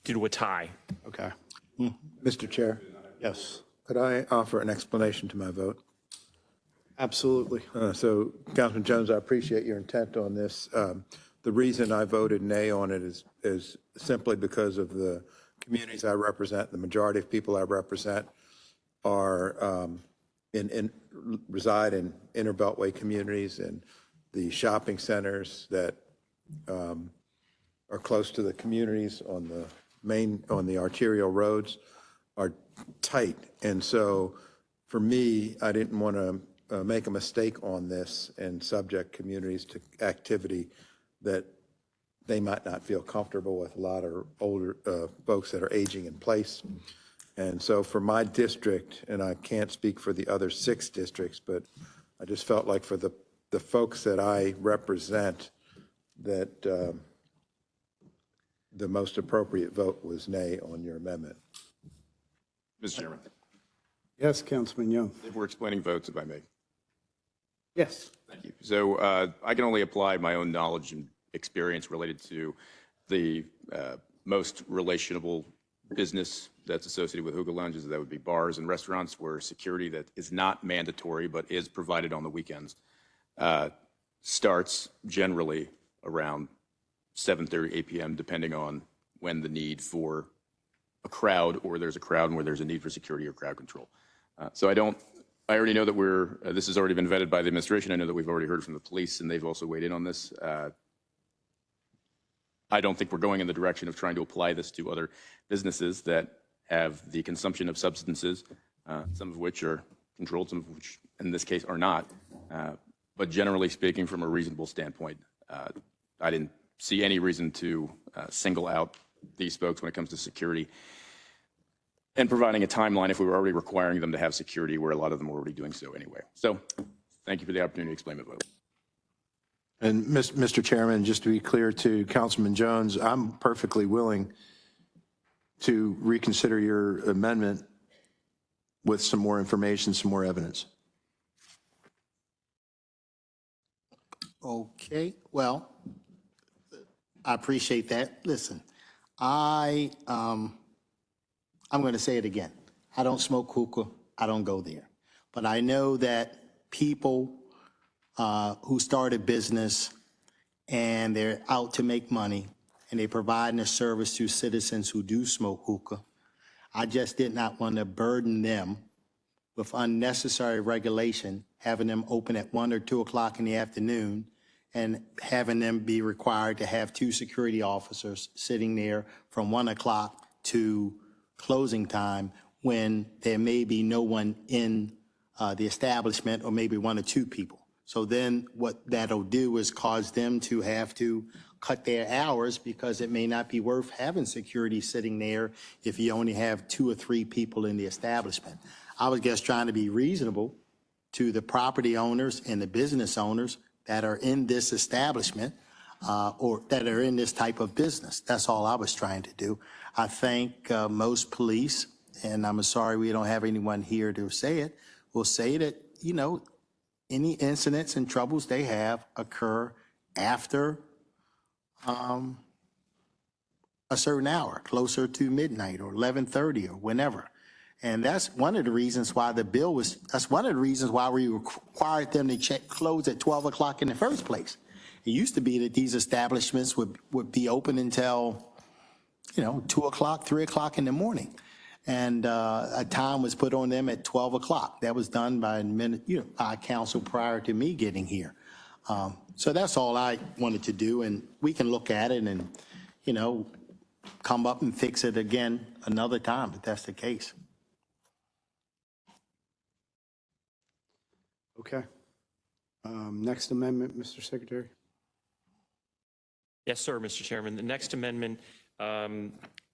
due to a tie. Okay. Mr. Chair, Yes, could I offer an explanation to my vote? absolutely. So, Councilman Jones, I appreciate your intent on this. The reason I voted nay on it is simply because of the communities I represent. The majority of people I represent are reside in inner Beltway communities, and the shopping centers that are close to the communities on the arterial roads are tight. And so for me, I didn't want to make a mistake on this and subject communities to activity that they might not feel comfortable with, a lot of older folks that are aging in place. And so for my district, and I can't speak for the other 6 districts, but I just felt like for the folks that I represent, that the most appropriate vote was nay on your amendment. Mr. Chairman, Yes, Councilman Young. if we're explaining votes, if I may. Yes. Thank you. So I can only apply my own knowledge and experience related to the most relationable business that's associated with hookah lounges. That would be bars and restaurants where security that is not mandatory but is provided on the weekends starts generally around 7:30, 8 p.m., depending on when the need for a crowd, or there's a crowd and where there's a need for security or crowd control. So I already know that this has already been vetted by the administration. I know that we've already heard from the police, and they've also weighed in on this. I don't think we're going in the direction of trying to apply this to other businesses that have the consumption of substances, some of which are controlled, some of which in this case are not. But generally speaking, from a reasonable standpoint, I didn't see any reason to single out these folks when it comes to security and providing a timeline if we were already requiring them to have security, where a lot of them were already doing so anyway. So thank you for the opportunity to explain my vote. And Mr. Chairman, just to be clear to Councilman Jones, I'm perfectly willing to reconsider your amendment with some more information, some more evidence. Okay, well, I appreciate that. Listen, I'm going to say it again. I don't smoke hookah. I don't go there. But I know that people who start a business and they're out to make money and they're providing a service to citizens who do smoke hookah, I just did not want to burden them with unnecessary regulation, having them open at 1 or 2 o'clock in the afternoon and having them be required to have 2 security officers sitting there from 1 o'clock to closing time when there may be no one in the establishment, or maybe 1 or 2 people. So then what that'll do is cause them to have to cut their hours, because it may not be worth having security sitting there if you only have 2 or 3 people in the establishment. I was just trying to be reasonable to the property owners and the business owners that are in this establishment or that are in this type of business. That's all I was trying to do. I think most police, and I'm sorry we don't have anyone here to say it, will say that, you know, any incidents and troubles they have occur after a certain hour, closer to midnight or 11:30 or whenever. And that's one of the reasons why the bill was, that's one of the reasons why we required them to close at 12 o'clock in the first place. It used to be that these establishments would be open until, 2 o'clock, 3 o'clock in the morning. And a time was put on them at 12 o'clock. That was done by our council prior to me getting here. So that's all I wanted to do, and we can look at it and, come up and fix it again another time if that's the case. Okay. Next amendment, Mr. Secretary. Yes, sir, Mr. Chairman. The next amendment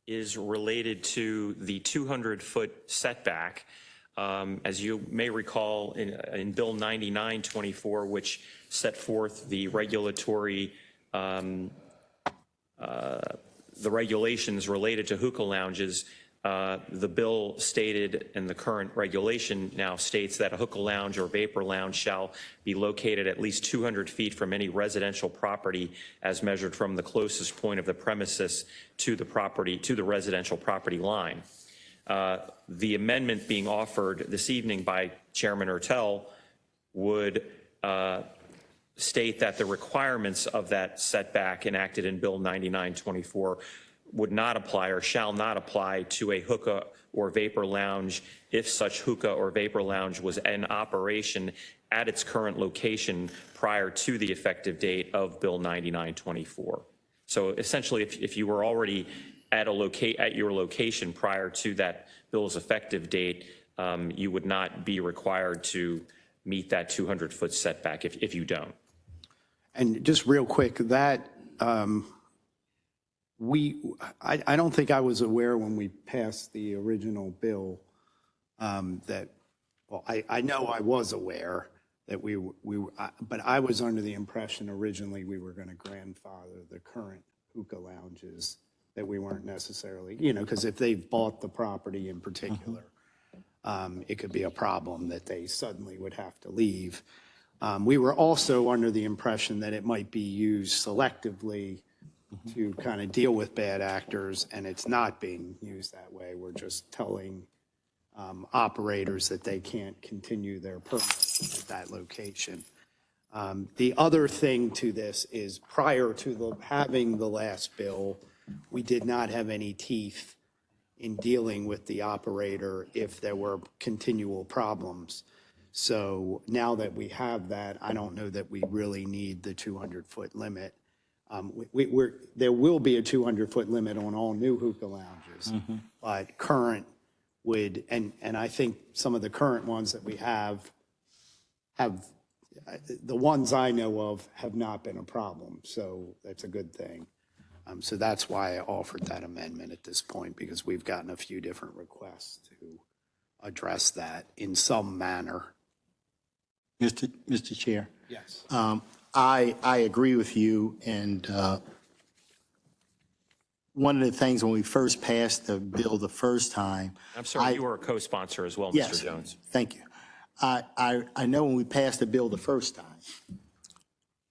is related to the 200-foot setback. As you may recall, in Bill 9924, which set forth the regulatory, the regulations related to hookah lounges, the bill stated, and the current regulation now states, that a hookah lounge or vapor lounge shall be located at least 200 feet from any residential property as measured from the closest point of the premises to the property, to the residential property line. The amendment being offered this evening by Chairman Ertel would state that the requirements of that setback enacted in Bill 9924 would not apply or shall not apply to a hookah or vapor lounge if such hookah or vapor lounge was in operation at its current location prior to the effective date of Bill 9924. So essentially, if you were already at your location prior to that bill's effective date, you would not be required to meet that 200-foot setback if you don't. And just real quick, that, I don't think I was aware when we passed the original bill that, well, I know I was aware that but I was under the impression originally we were going to grandfather the current hookah lounges, that we weren't necessarily, because if they've bought the property in particular, it could be a problem that they suddenly would have to leave. We were also under the impression that it might be used selectively to kind of deal with bad actors, and it's not being used that way. We're just telling operators that they can't continue their permits at that location. The other thing to this is prior to having the last bill, we did not have any teeth in dealing with the operator if there were continual problems. So now that we have that, I don't know that we really need the 200-foot limit. There will be a 200-foot limit on all new hookah lounges, but current would, and I think some of the current ones that we have, the ones I know of have not been a problem, so that's a good thing. So that's why I offered that amendment at this point, because we've gotten a few different requests to address that in some manner. Mr. Chair. Yes. I agree with you, and one of the things when we first passed the bill the first time. I'm sorry, you were a co-sponsor as well, Yes, Mr. Jones. thank you. I know when we passed the bill the first time,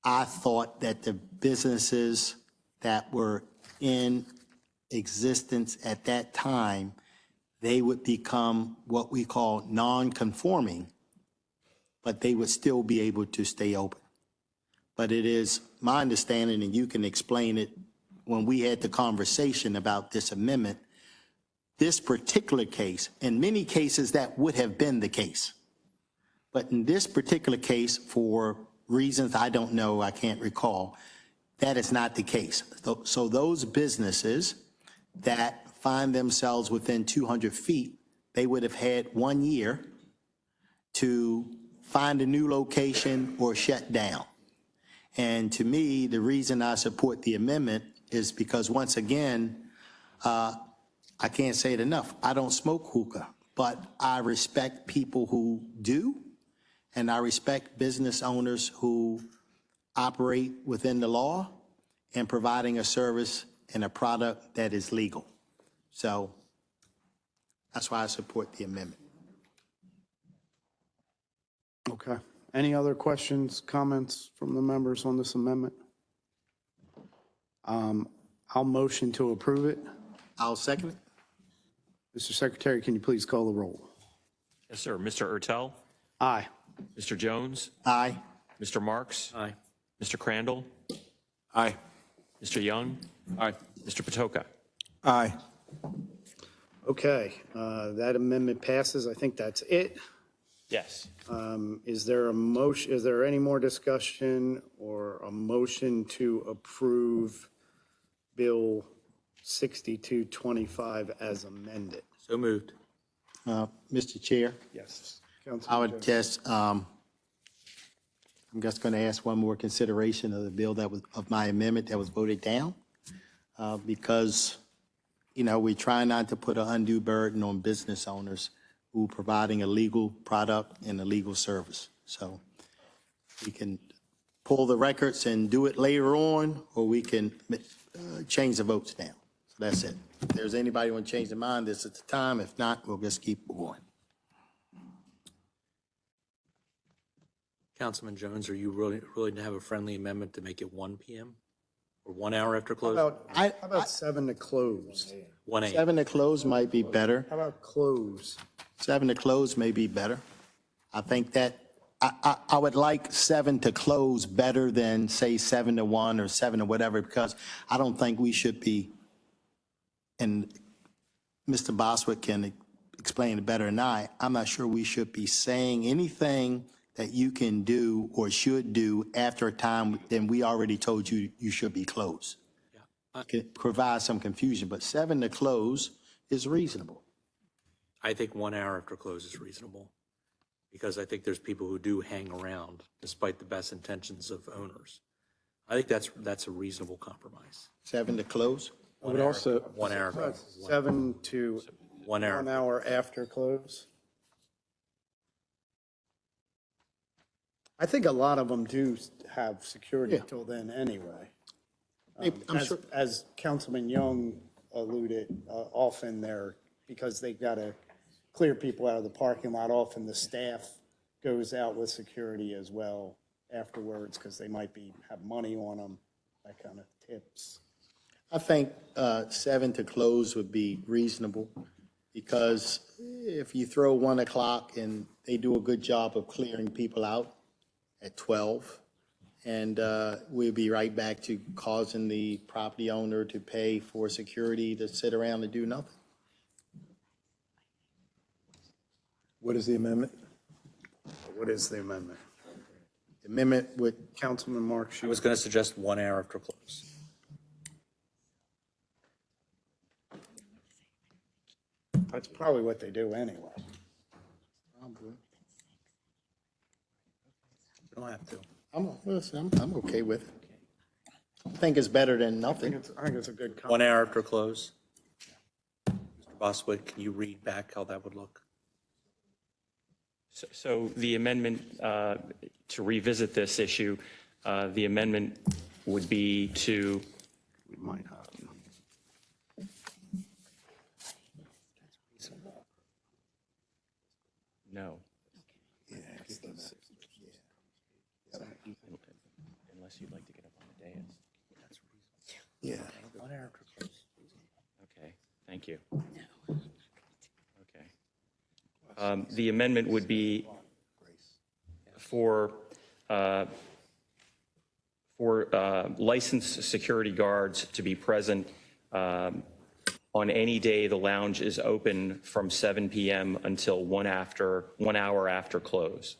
I thought that the businesses that were in existence at that time, they would become what we call non-conforming, but they would still be able to stay open. But it is my understanding, and you can explain it, when we had the conversation about this amendment, this particular case, in many cases that would have been the case. But in this particular case, for reasons I don't know, I can't recall, that is not the case. So those businesses that find themselves within 200 feet, they would have had 1 year to find a new location or shut down. And to me, the reason I support the amendment is because, once again, I can't say it enough, I don't smoke hookah, but I respect people who do, and I respect business owners who operate within the law and providing a service and a product that is legal. So that's why I support the amendment. Okay. Any other questions, comments from the members on this amendment? I'll motion to approve it. I'll second it. Mr. Secretary, can you please call the roll? Yes, sir. Mr. Ertel, Aye. Mr. Jones, Aye. Mr. Marks, Aye. Mr. Crandall, Aye. Mr. Young, Aye. Mr. Patoka. Aye. Okay, that amendment passes. I think that's it. Yes. Is there a motion, is there any more discussion or a motion to approve Bill 6225 as amended? So moved. Mr. Chair, Yes. I would just, I'm just going to ask one more consideration of the bill that was, of my amendment that was voted down, because, we try not to put an undue burden on business owners who are providing a legal product and a legal service. So we can pull the records and do it later on, or we can change the votes down. So that's it. If there's anybody who want to change their mind, this is the time. If not, we'll just keep going. Councilman Jones, are you willing to have a friendly amendment to make it 1 p.m. or 1 hour after close? How about 7 to close? 1 a.m. 7 to close might be better. How about close? 7 to close may be better. I think that, I would like 7 to close better than, say, 7 to 1 or 7 or whatever, because I don't think we should be, and Mr. Boswick can explain it better than I'm not sure we should be saying anything that you can do or should do after a time then we already told you you should be closed. Could provide some confusion, but 7 to close is reasonable. I think 1 hour after close is reasonable, because I think there's people who do hang around despite the best intentions of owners. I think that's a reasonable compromise. 7 to close? Would also, 1 hour. 7 to 1 hour. 1 hour after close. I think a lot of them do have security Yeah. till then anyway. I'm sure. As Councilman Young alluded, often they're, because they've got to clear people out of the parking lot, often the staff goes out with security as well afterwards, because they might have money on them, that kind of tips. I think 7 to close would be reasonable, because if you throw 1 o'clock and they do a good job of clearing people out at 12, and we'll be right back to causing the property owner to pay for security to sit around and do nothing. what is the amendment? What is the amendment? The amendment would, Councilman Mark I was going to suggest 1 hour after close. That's probably what they do anyway. You don't have to. listen, I'm okay with it. I think it's better than nothing. I think it's a good 1 hour after close. Mr. Boswick, can you read back how that would look? So the amendment, to revisit this issue, the amendment would be to, We might have. no. Unless you'd like to get up on the dais. Yeah. 1 hour after close. Okay, thank you. Okay. The amendment would be for licensed security guards to be present on any day the lounge is open from 7 p.m. until 1 hour after close.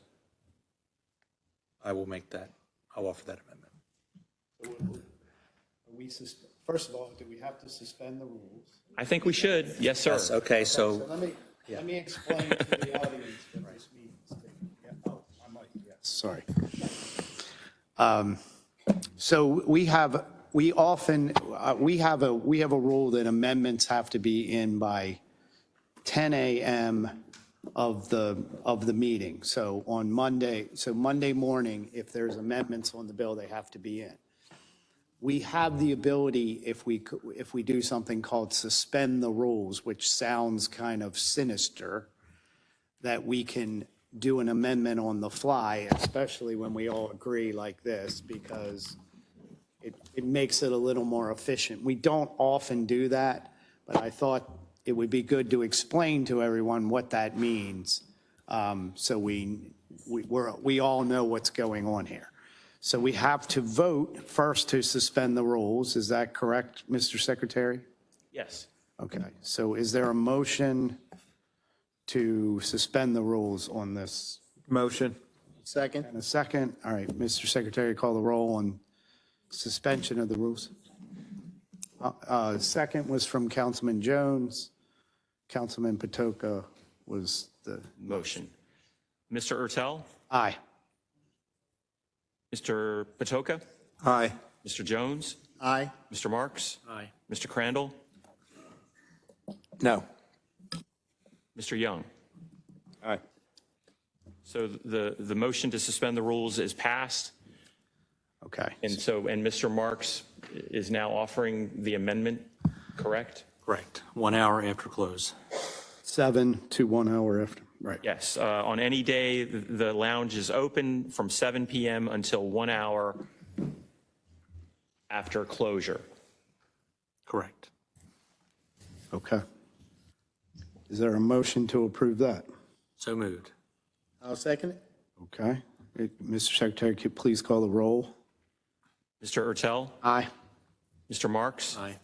I will make that, I'll offer that amendment. First of all, do we have to suspend the rules? I think we should. Yes, sir. Yes, okay, so Let me explain to the audience what this means. Yeah, oh, I might, yes, sorry. So we have a rule that amendments have to be in by 10 a.m. of the meeting. So on Monday morning, if there's amendments on the bill, they have to be in. We have the ability, if we do something called suspend the rules, which sounds kind of sinister, that we can do an amendment on the fly, especially when we all agree like this, because it makes it a little more efficient. We don't often do that, but I thought it would be good to explain to everyone what that means, so we all know what's going on here. So we have to vote first to suspend the rules. Is that correct, Mr. Secretary? Yes. Okay, so is there a motion to suspend the rules on this? Motion. Second? And a second? All right, Mr. Secretary, call the roll on suspension of the rules. Second was from Councilman Jones. Councilman Patoka was the, Motion. Mr. Ertel? aye. Mr. Patoka? Aye. Mr. Jones? Aye. Mr. Marks? Aye. Mr. Crandall? No. Mr. Young? Aye. So the motion to suspend the rules is passed, Okay, and Mr. Marks is now offering the amendment, correct? Correct, 1 hour after close. 7 to 1 hour after, right. Yes, on any day, the lounge is open from 7 p.m. until 1 hour after closure. Correct. Okay. Is there a motion to approve that? So moved. I'll second it. Okay. Mr. Secretary, could you please call the roll? Mr. Ertel? Aye. Mr. Marks? Aye.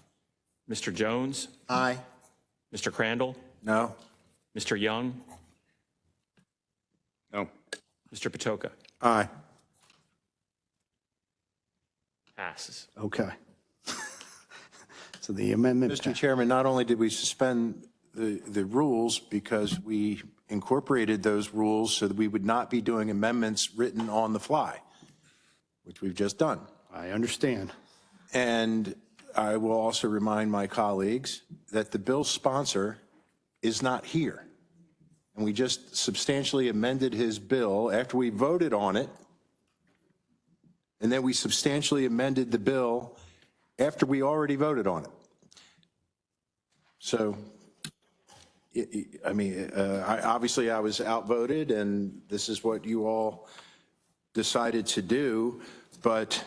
Mr. Jones? Aye. Mr. Crandall? No. Mr. Young? No. Mr. Patoka? Aye. Passes. Okay. So the amendment, Mr. Chairman, not only did we suspend the rules because we incorporated those rules so that we would not be doing amendments written on the fly, which we've just done. I understand. And I will also remind my colleagues that the bill's sponsor is not here. And we just substantially amended his bill after we voted on it. And then we substantially amended the bill after we already voted on it. So, obviously I was outvoted and this is what you all decided to do. But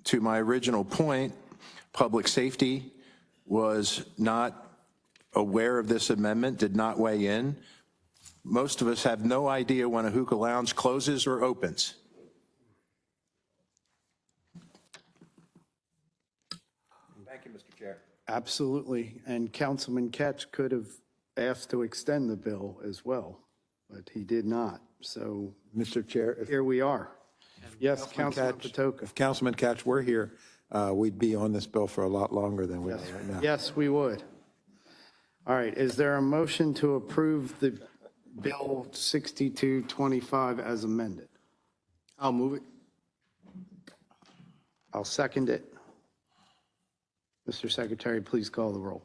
to my original point, public safety was not aware of this amendment, did not weigh in. Most of us have no idea when a hookah lounge closes or opens. Thank you, Mr. Chair. Absolutely. And Councilman Ketch could have asked to extend the bill as well, but he did not. So Mr. Chair, if here we are. Yes, Councilman Patoka. if Councilman Katz were here, we'd be on this bill for a lot longer than we are right now. Yes, we would. All right, is there a motion to approve the Bill 6225 as amended? I'll move it. I'll second it. Mr. Secretary, please call the roll.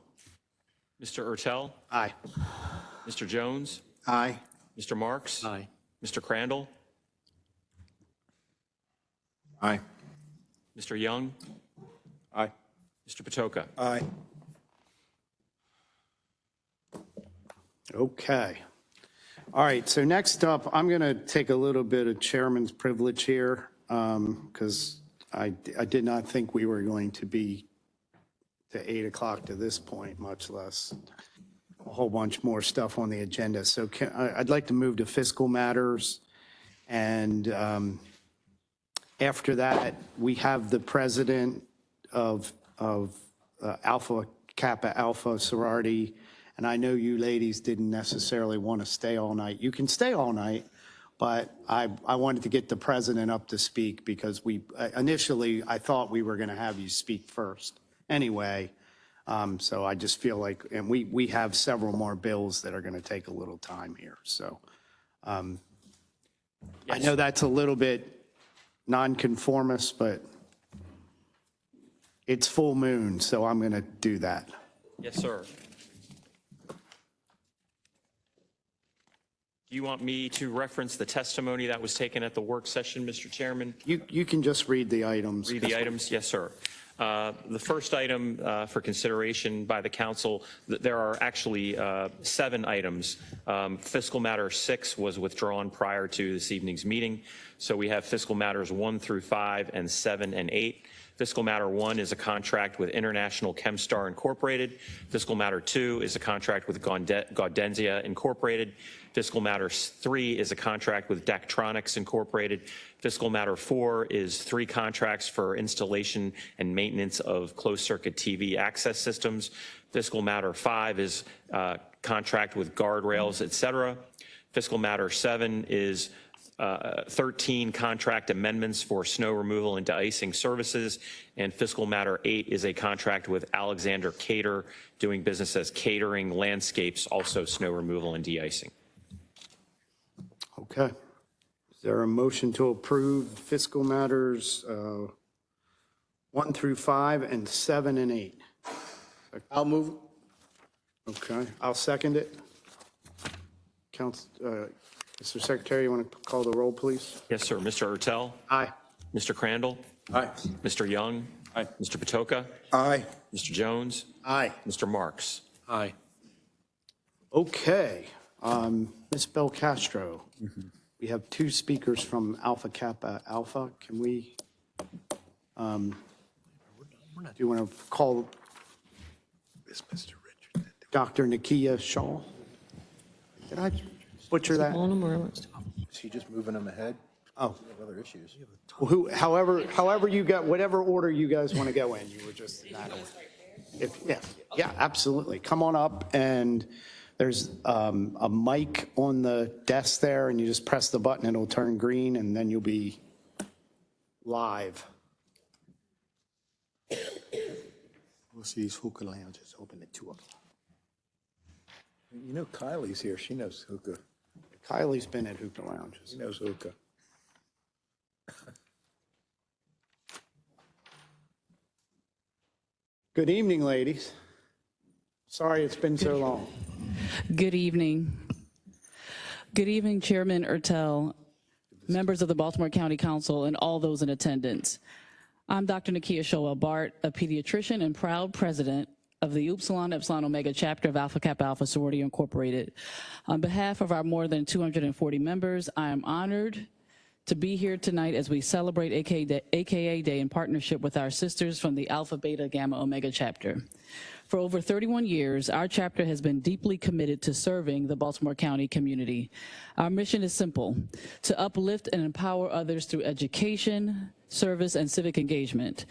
Mr. Ertel, Aye. Mr. Jones, Aye. Mr. Marks, Aye. Mr. Crandall, Aye. Mr. Young, Aye. Mr. Patoka. Aye. Okay. All right, so next up, I'm going to take a little bit of chairman's privilege here because I did not think we were going to be to 8 o'clock to this point, much less a whole bunch more stuff on the agenda. So I'd like to move to fiscal matters. And after that, we have the president of Alpha Kappa Alpha sorority. And I know you ladies didn't necessarily want to stay all night. You can stay all night, but I wanted to get the president up to speak because initially I thought we were going to have you speak first anyway. So I just feel like, and we have several more bills that are going to take a little time here. So I know that's a little bit nonconformist, but it's full moon, so I'm going to do that. Yes, sir. Do you want me to reference the testimony that was taken at the work session, Mr. Chairman? You can just read the items. Read the items? Yes, sir. The first item for consideration by the council, there are actually 7 items. Fiscal matter 6 was withdrawn prior to this evening's meeting. So we have fiscal matters 1 through 5 and 7 and 8. Fiscal matter 1 is a contract with International Chemstar Incorporated. Fiscal matter 2 is a contract with Gaudenzia Incorporated. Fiscal matter 3 is a contract with Daktronics Incorporated. Fiscal matter 4 is 3 contracts for installation and maintenance of closed-circuit TV access systems. Fiscal matter 5 is a contract with guardrails, et cetera. Fiscal matter 7 is 13 contract amendments for snow removal and de-icing services. And fiscal matter 8 is a contract with Alexander Cater, doing business as Catering Landscapes, also snow removal and de-icing. Okay. Is there a motion to approve fiscal matters 1 through 5 and 7 and 8? I'll move it. Okay, I'll second it. Mr. Secretary, you want to call the roll, please? Yes, sir. Mr. Ertel, Aye. Mr. Crandall, Aye. Mr. Young, Aye. Mr. Patoka, Aye. Mr. Jones, Aye. Mr. Marks. Aye. Okay, Ms. Belcastro, we have 2 speakers from Alpha Kappa Alpha. Can we, do you want to call Dr. Nakia Shaw? Did I butcher that? Is he just moving them ahead? Oh. We have other issues. Well, however you got, whatever order you guys want to go in, you were just in that order. Yeah, absolutely. Come on up, and there's a mic on the desk there, and you just press the button, and it'll turn green, and then you'll be live. Most of these hookah lounges open at 2 o'clock. You know Kylie's here. She knows hookah. Kylie's been at hookah lounges. She knows hookah. Good evening, ladies. Sorry it's been so long. Good evening. Good evening, Chairman Ertel, members of the Baltimore County Council, and all those in attendance. I'm Dr. Nakia Showell-Bart, a pediatrician and proud president of the Upsilon Epsilon Omega chapter of Alpha Kappa Alpha Sorority Incorporated. On behalf of our more than 240 members, I am honored to be here tonight as we celebrate AKA Day in partnership with our sisters from the Alpha Beta Gamma Omega chapter. For over 31 years, our chapter has been deeply committed to serving the Baltimore County community. Our mission is simple: to uplift and empower others through education, service, and civic engagement.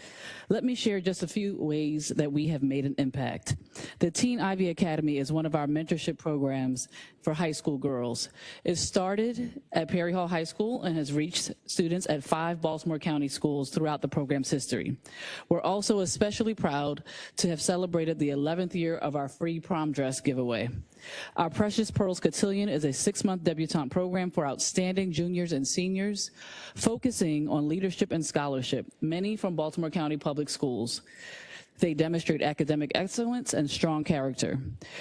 Let me share just a few ways that we have made an impact. The Teen Ivy Academy is one of our mentorship programs for high school girls. It started at Perry Hall High School and has reached students at 5 Baltimore County schools throughout the program's history. We're also especially proud to have celebrated the 11th year of our free prom dress giveaway. Our Precious Pearls Cotillion is a 6-month debutante program for outstanding juniors and seniors, focusing on leadership and scholarship, many from Baltimore County Public Schools. They demonstrate academic excellence and strong character.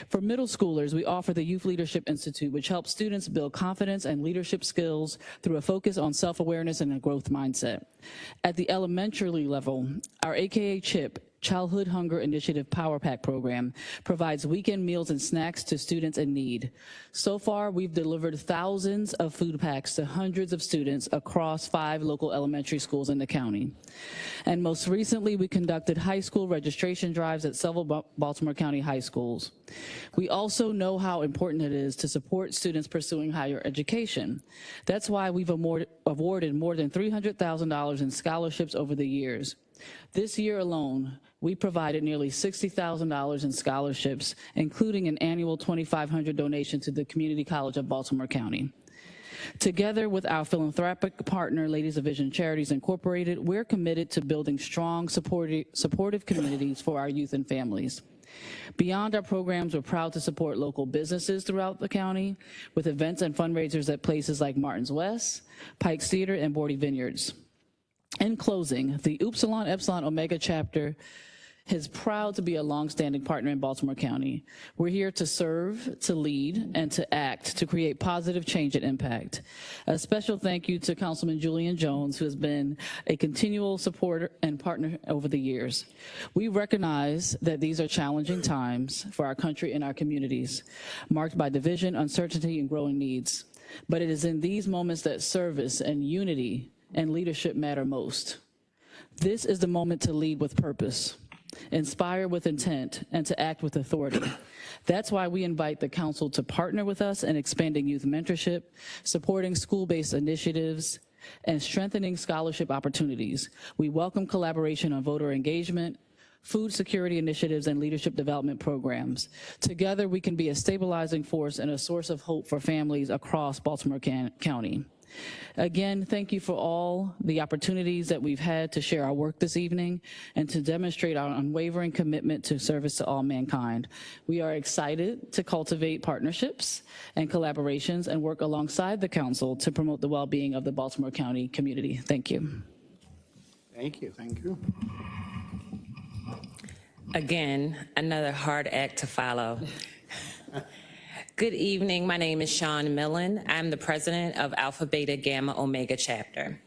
For middle schoolers, we offer the Youth Leadership Institute, which helps students build confidence and leadership skills through a focus on self-awareness and a growth mindset. At the elementary level, our AKA CHIP, Childhood Hunger Initiative Power Pack program, provides weekend meals and snacks to students in need. So far, we've delivered thousands of food packs to hundreds of students across 5 local elementary schools in the county. And most recently, we conducted high school registration drives at several Baltimore County high schools. We also know how important it is to support students pursuing higher education. That's why we've awarded more than $300,000 in scholarships over the years. This year alone, we provided nearly $60,000 in scholarships, including an annual $2,500 donation to the Community College of Baltimore County. Together with our philanthropic partner, Ladies of Vision Charities Incorporated, we're committed to building strong, supportive communities for our youth and families. Beyond our programs, we're proud to support local businesses throughout the county with events and fundraisers at places like Martin's West, Pikes Theater, and Bordy Vineyards. In closing, the Upsilon Epsilon Omega chapter is proud to be a longstanding partner in Baltimore County. We're here to serve, to lead, and to act to create positive change and impact. A special thank you to Councilman Julian Jones, who has been a continual supporter and partner over the years. We recognize that these are challenging times for our country and our communities, marked by division, uncertainty, and growing needs. But it is in these moments that service and unity and leadership matter most. This is the moment to lead with purpose, inspire with intent, and to act with authority. That's why we invite the council to partner with us in expanding youth mentorship, supporting school-based initiatives, and strengthening scholarship opportunities. We welcome collaboration on voter engagement, food security initiatives, and leadership development programs. Together, we can be a stabilizing force and a source of hope for families across Baltimore County. Again, thank you for all the opportunities that we've had to share our work this evening and to demonstrate our unwavering commitment to service to all mankind. We are excited to cultivate partnerships and collaborations and work alongside the council to promote the well-being of the Baltimore County community. Thank you. Thank you. Thank you. Again, another hard act to follow. Good evening, my name is Shawn Millen. I'm the president of Alpha Beta Gamma Omega chapter.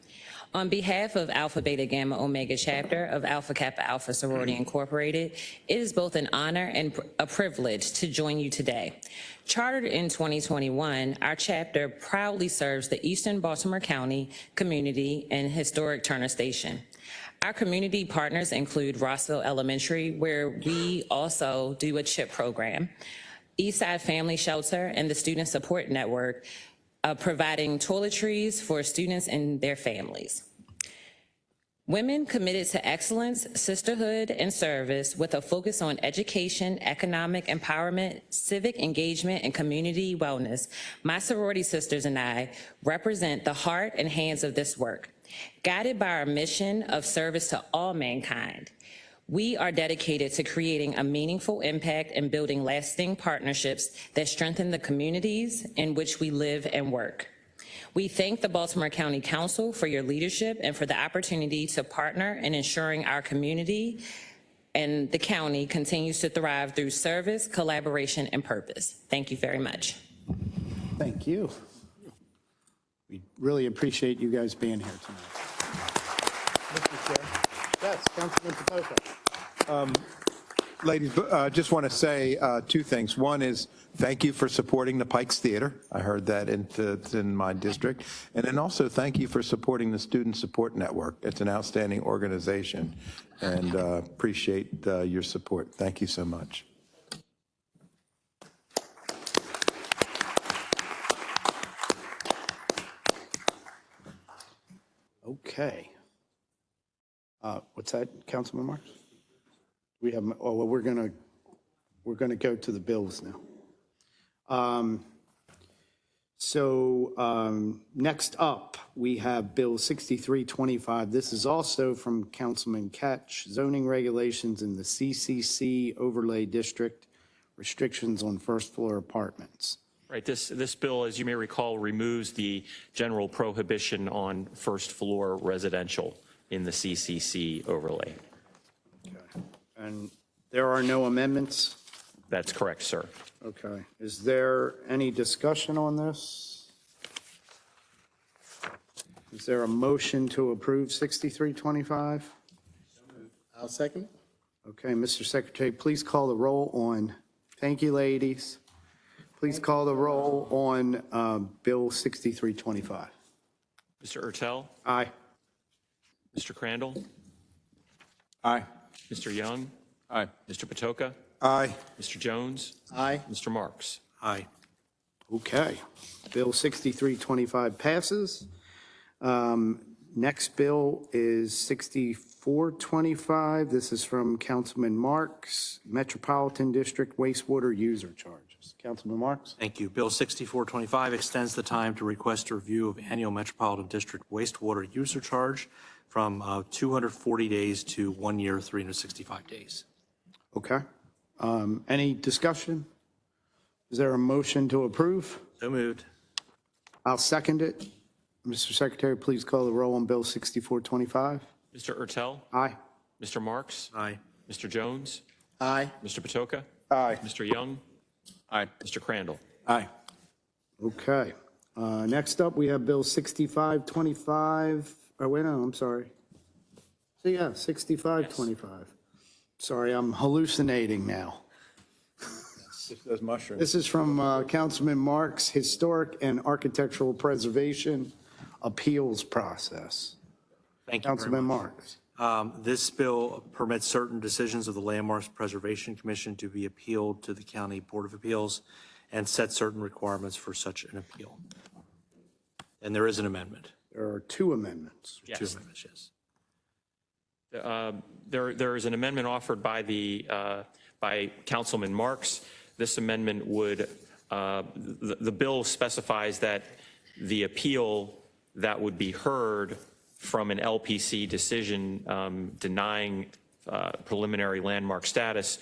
On behalf of Alpha Beta Gamma Omega chapter of Alpha Kappa Alpha Sorority Incorporated, it is both an honor and a privilege to join you today. Chartered in 2021, our chapter proudly serves the Eastern Baltimore County community and historic Turner Station. Our community partners include Rossville Elementary, where we also do a CHIP program, Eastside Family Shelter, and the Student Support Network, providing toiletries for students and their families. Women committed to excellence, sisterhood, and service with a focus on education, economic empowerment, civic engagement, and community wellness. My sorority sisters and I represent the heart and hands of this work. Guided by our mission of service to all mankind, We are dedicated to creating a meaningful impact and building lasting partnerships that strengthen the communities in which we live and work. We thank the Baltimore County Council for your leadership and for the opportunity to partner in ensuring our community and the county continues to thrive through service, collaboration, and purpose. Thank you very much. Thank you. We really appreciate you guys being here tonight. Mr. Chair. Yes, Councilman Patoka. Ladies, just want to say two things. One is thank you for supporting the Pikes Theater. I heard that it's in my district. And then also thank you for supporting the Student Support Network. It's an outstanding organization, and appreciate your support. Thank you so much. Okay. What's that, Councilman Marks? We have, oh, well, we're gonna go to the bills now. Next up, we have Bill 6325. This is also from Councilman Ketch, zoning regulations in the CCC overlay district, restrictions on first floor apartments. Right, this bill, as you may recall, removes the general prohibition on first floor residential in the CCC overlay. Okay. And there are no amendments? That's correct, sir. Okay. Is there any discussion on this? Is there a motion to approve 6325? I'll second it. Okay, Mr. Secretary, please call the roll on, thank you, ladies. Please call the roll on Bill 6325. Mr. Ertel, Aye. Mr. Crandall, Aye. Mr. Young, Aye. Mr. Patoka, Aye. Mr. Jones, Aye. Mr. Marks. Aye. Okay. Bill 6325 passes. Next bill is 6425. This is from Councilman Marks, Metropolitan District wastewater user charges. Councilman Marks? Thank you. Bill 6425 extends the time to request a review of annual Metropolitan District wastewater user charge from 240 days to 1 year, 365 days. Okay. Any discussion? Is there a motion to approve? So moved. I'll second it. Mr. Secretary, please call the roll on Bill 6425. Mr. Ertel, Aye. Mr. Marks, Aye. Mr. Jones, Aye. Mr. Patoka, Aye. Mr. Young, Aye. Mr. Crandall. Aye. Okay. Next up, we have Bill 6525. Oh, wait, no, I'm sorry. So, yeah, 6525. Sorry, I'm hallucinating now. Just those mushrooms. This is from Councilman Marks, Historic and Architectural Preservation Appeals Process. Thank you very Councilman much. Marks. This bill permits certain decisions of the Landmarks Preservation Commission to be appealed to the County Board of Appeals and set certain requirements for such an appeal. And there is an amendment. There are two amendments. Two Yes. amendments, yes. There is an amendment offered by Councilman Marks. This amendment would, the bill specifies that the appeal that would be heard from an LPC decision denying preliminary landmark status,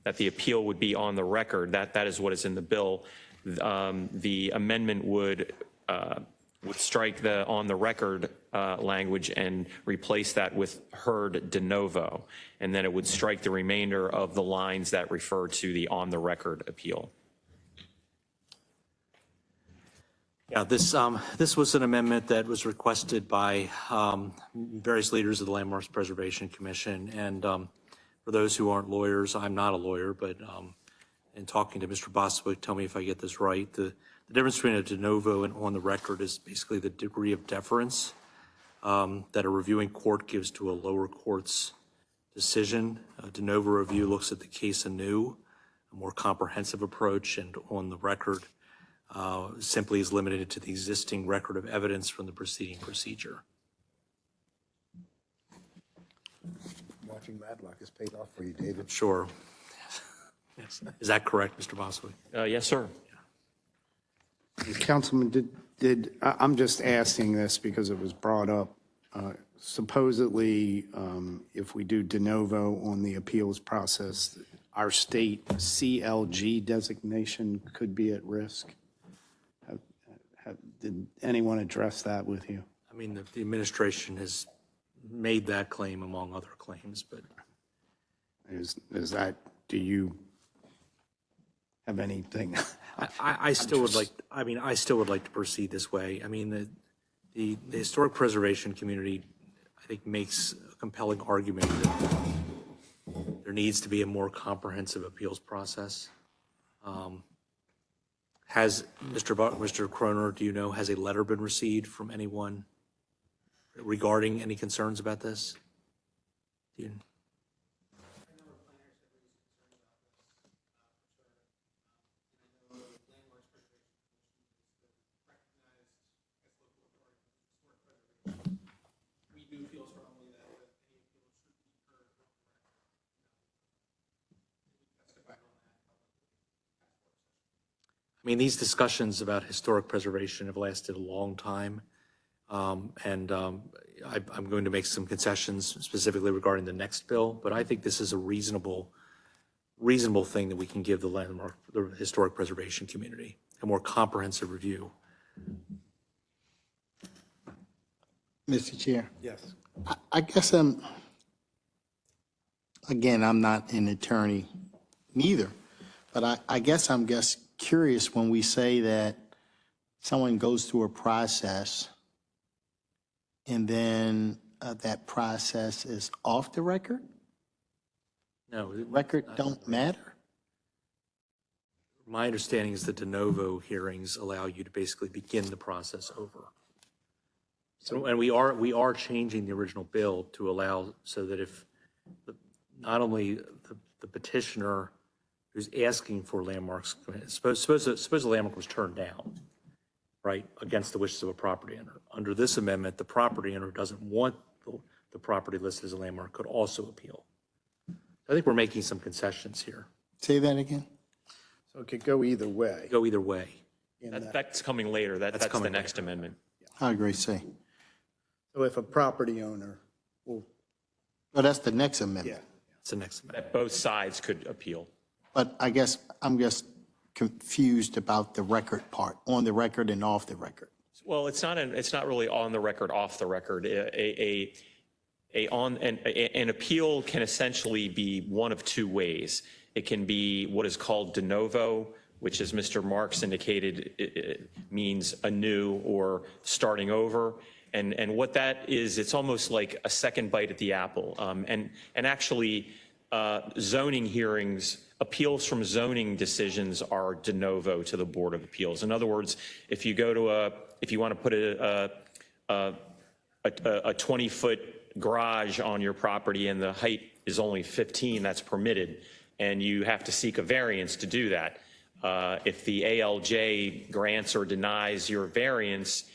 that the appeal would be on the record. That is what is in the bill. The amendment would strike the on the record language and replace that with heard de novo. And then it would strike the remainder of the lines that refer to the on the record appeal. Yeah, this was an amendment that was requested by various leaders of the Landmarks Preservation Commission. And for those who aren't lawyers, I'm not a lawyer, but in talking to Mr. Boswick, tell me if I get this right. The difference between a de novo and on the record is basically the degree of deference that a reviewing court gives to a lower court's decision. A de novo review looks at the case anew, a more comprehensive approach, and on the record simply is limited to the existing record of evidence from the preceding procedure. Watching Matlock has paid off for you, David. Sure. Yes. Is that correct, Mr. Boswick? Yes, sir. Councilman, I'm just asking this because it was brought up supposedly, if we do de novo on the appeals process, our state CLG designation could be at risk. Did anyone address that with you? I mean, the administration has made that claim among other claims, but Is that, do you have anything? I still would like, I still would like to proceed this way. I mean, the historic preservation community, I think, makes a compelling argument that there needs to be a more comprehensive appeals process. Has Mr. Croner, do you know, has a letter been received from anyone regarding any concerns about this? Do you? I mean, these discussions about historic preservation have lasted a long time. I'm going to make some concessions specifically regarding the next bill, but I think this is a reasonable thing that we can give the historic preservation community, a more comprehensive review. Mr. Chair, Yes. I guess again, I'm not an attorney neither, but I guess I'm just curious when we say that someone goes through a process and then that process is off the record? No, Record don't matter? my understanding is that de novo hearings allow you to basically begin the process over. So, and we are changing the original bill to allow so that if not only the petitioner who's asking for landmarks, suppose the landmark was turned down, right, against the wishes of a property owner. Under this amendment, the property owner who doesn't want the property listed as a landmark could also appeal. I think we're making some concessions here. Say that again? So it could go either way. Go either way. That's coming later. That's the coming next amendment. I agree, say. So if a property owner will, Oh, that's the next amendment. It's the next amendment. That both sides could appeal. But I guess I'm just confused about the record part, on the record and off the record. Well, it's not really on the record, off the record. An appeal can essentially be one of two ways. It can be what is called de novo, which, as Mr. Marks indicated, it means anew or starting over. And what that is, it's almost like a second bite at the apple. And actually, zoning hearings, appeals from zoning decisions are de novo to the Board of Appeals. In other words, if you go to if you want to put a 20-foot garage on your property and the height is only 15, that's permitted, and you have to seek a variance to do that. If the ALJ grants or denies your variance,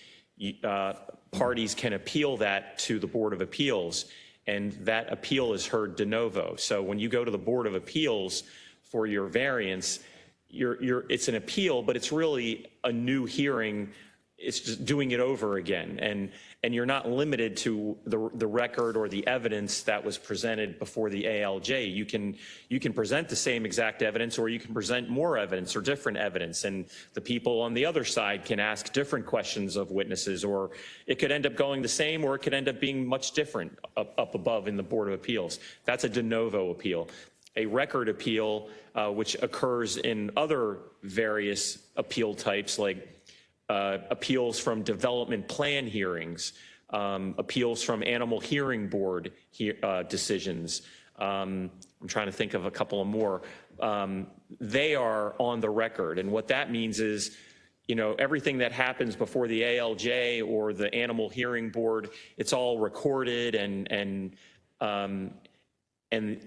parties can appeal that to the Board of Appeals, and that appeal is heard de novo. So when you go to the Board of Appeals for your variance, it's an appeal, but it's really a new hearing. It's just doing it over again, and you're not limited to the record or the evidence that was presented before the ALJ. You can present the same exact evidence, or you can present more evidence or different evidence, and the people on the other side can ask different questions of witnesses, or it could end up going the same, or it could end up being much different up above in the Board of Appeals. That's a de novo appeal. A record appeal, which occurs in other various appeal types, like appeals from development plan hearings, appeals from animal hearing board decisions. I'm trying to think of a couple of more. They are on the record, and what that means is, everything that happens before the ALJ or the animal hearing board, it's all recorded, and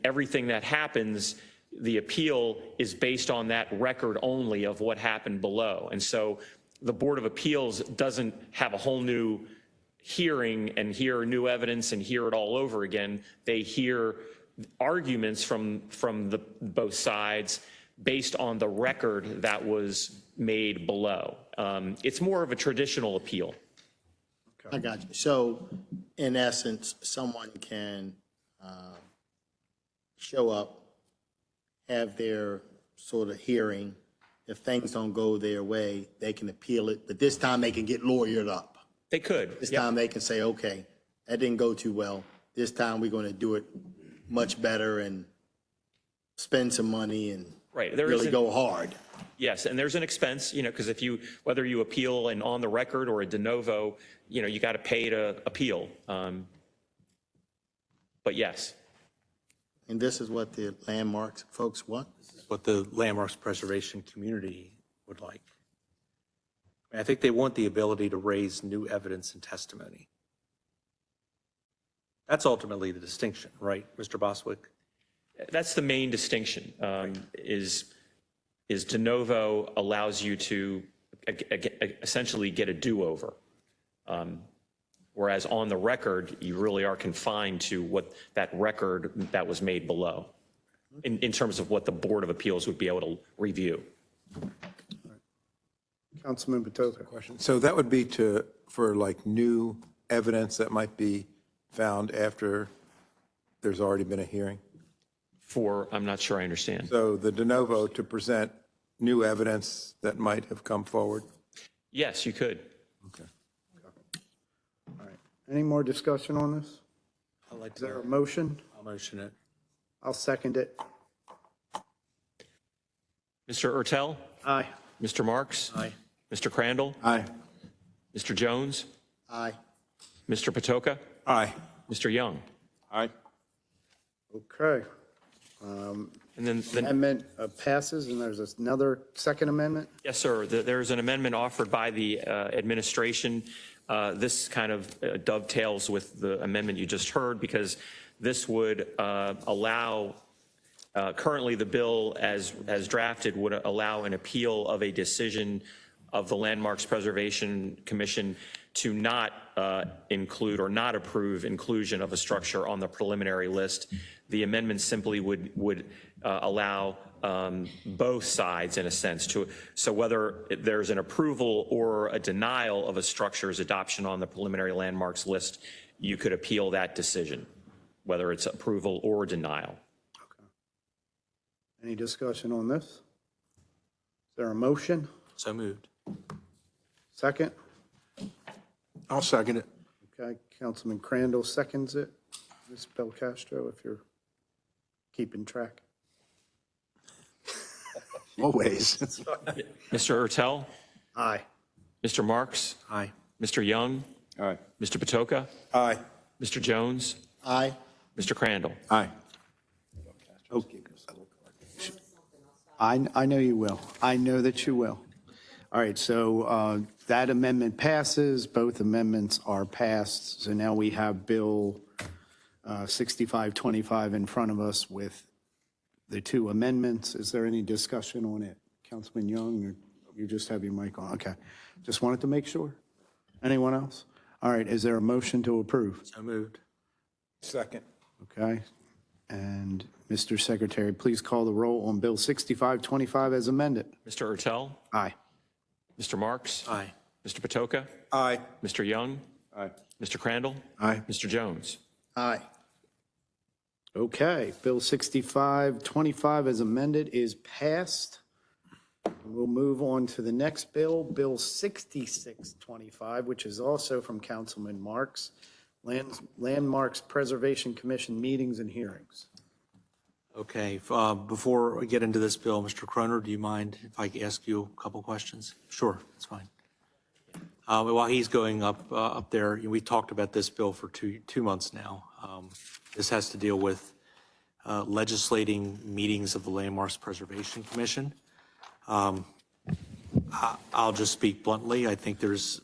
everything that happens, the appeal is based on that record only of what happened below. And so the Board of Appeals doesn't have a whole new hearing and hear new evidence and hear it all over again. They hear arguments from both sides based on the record that was made below. It's more of a traditional appeal. I got you. So in essence, someone can show up, have their sort of hearing. If things don't go their way, they can appeal it, but this time they can get lawyered up. They could. This Yep. time they can say, okay, that didn't go too well. This time we're going to do it much better and spend some money and Right, there really isn't- go hard. Yes, and there's an expense, because if you, whether you appeal and on the record or a de novo, you got to pay to appeal. But yes, And this is what the landmarks folks want. What the landmarks preservation community would like. I think they want the ability to raise new evidence and testimony. That's ultimately the distinction, right, Mr. Boswick? that's the main distinction, is de novo allows you to essentially get a do-over. Whereas on the record, you really are confined to what that record that was made below, in terms of what the Board of Appeals would be able to review. Councilman Patoka. So that would be for like new evidence that might be found after there's already been a hearing? I'm not sure I understand. So the de novo to present new evidence that might have come forward? Yes, you could. Okay. All right. Any more discussion on this? I'd like Is there a motion? I'll motion it. I'll second it. Mr. Ertel? Aye. Mr. Marks? Aye. Mr. Crandall? Aye. Mr. Jones? Aye. Mr. Patoka? Aye. Mr. Young? Aye. Okay. And then, Amendment passes, and there's another second amendment? yes, sir, there's an amendment offered by the administration. This kind of dovetails with the amendment you just heard, because this would allow, currently the bill as drafted would allow an appeal of a decision of the Landmarks Preservation Commission to not include or not approve inclusion of a structure on the preliminary list. The amendment simply would allow both sides, in a sense, so whether there's an approval or a denial of a structure's adoption on the preliminary landmarks list, you could appeal that decision, whether it's approval or denial. Any discussion on this? Is there a motion? So moved. Second? I'll second it. Okay, Councilman Crandall seconds it. Ms. Belcastro, if you're keeping track. Always. Mr. Ertel, Aye. Mr. Marks, Aye. Mr. Young, Aye. Mr. Patoka, Aye. Mr. Jones, Aye. Mr. Crandall. Aye. Okay. I know you will. I know that you will. All right, so that amendment passes. Both amendments are passed. So now we have Bill 6525 in front of us with the two amendments. Is there any discussion on it? Councilman Young, or you just have your mic on? Okay. Just wanted to make sure. Anyone else? All right, is there a motion to approve? So moved. Second. Okay. And Mr. Secretary, please call the roll on Bill 6525 as amended. Mr. Ertel, Aye. Mr. Marks, Aye. Mr. Patoka, Aye. Mr. Young, Aye. Mr. Crandall, Aye. Mr. Jones. Aye. Okay, Bill 6525 as amended is passed. We'll move on to the next bill, Bill 6625, which is also from Councilman Marks, Landmarks Preservation Commission meetings and hearings. Okay, before we get into this bill, Mr. Croner, do you mind if I ask you a couple questions? Sure, that's fine. While he's going up there, we talked about this bill for two months now. This has to deal with legislating meetings of the Landmarks Preservation Commission. I'll just speak bluntly. I think there's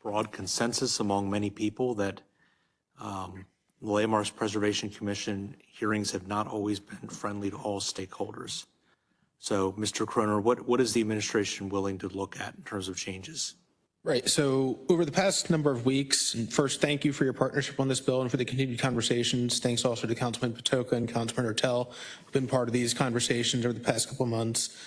broad consensus among many people that the Landmarks Preservation Commission hearings have not always been friendly to all stakeholders. So, Mr. Croner, what is the administration willing to look at in terms of changes? Right. So over the past number of weeks, and first, thank you for your partnership on this bill and for the continued conversations. Thanks also to Councilman Patoka and Councilman Ertel, who've been part of these conversations over the past couple of months.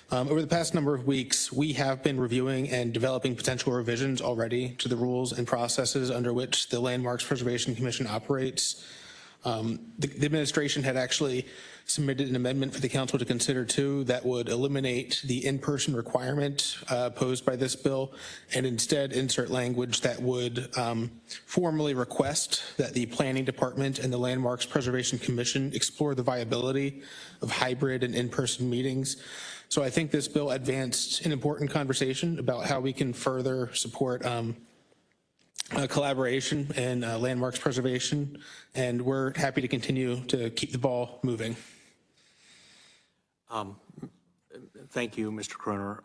Over the past number of weeks, we have been reviewing and developing potential revisions already to the rules and processes under which the Landmarks Preservation Commission operates. The administration had actually submitted an amendment for the council to consider too that would eliminate the in-person requirement posed by this bill and instead insert language that would formally request that the Planning Department and the Landmarks Preservation Commission explore the viability of hybrid and in-person meetings. So I think this bill advanced an important conversation about how we can further support collaboration and landmarks preservation, and we're happy to continue to keep the ball moving. Thank you, Mr. Croner.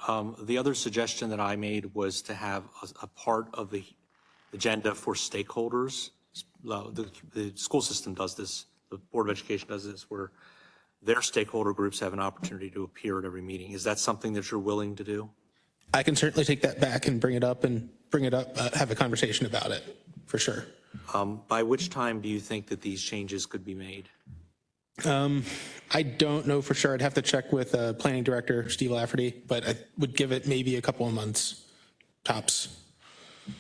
The other suggestion that I made was to have a part of the agenda for stakeholders. The school system does this, the Board of Education does this, where their stakeholder groups have an opportunity to appear at every meeting. Is that something that you're willing to do? I can certainly take that back and bring it up, have a conversation about it, for sure. By which time do you think that these changes could be made? I don't know for sure. I'd have to check with Planning Director Steve Lafferty, but I would give it maybe a couple of months, tops.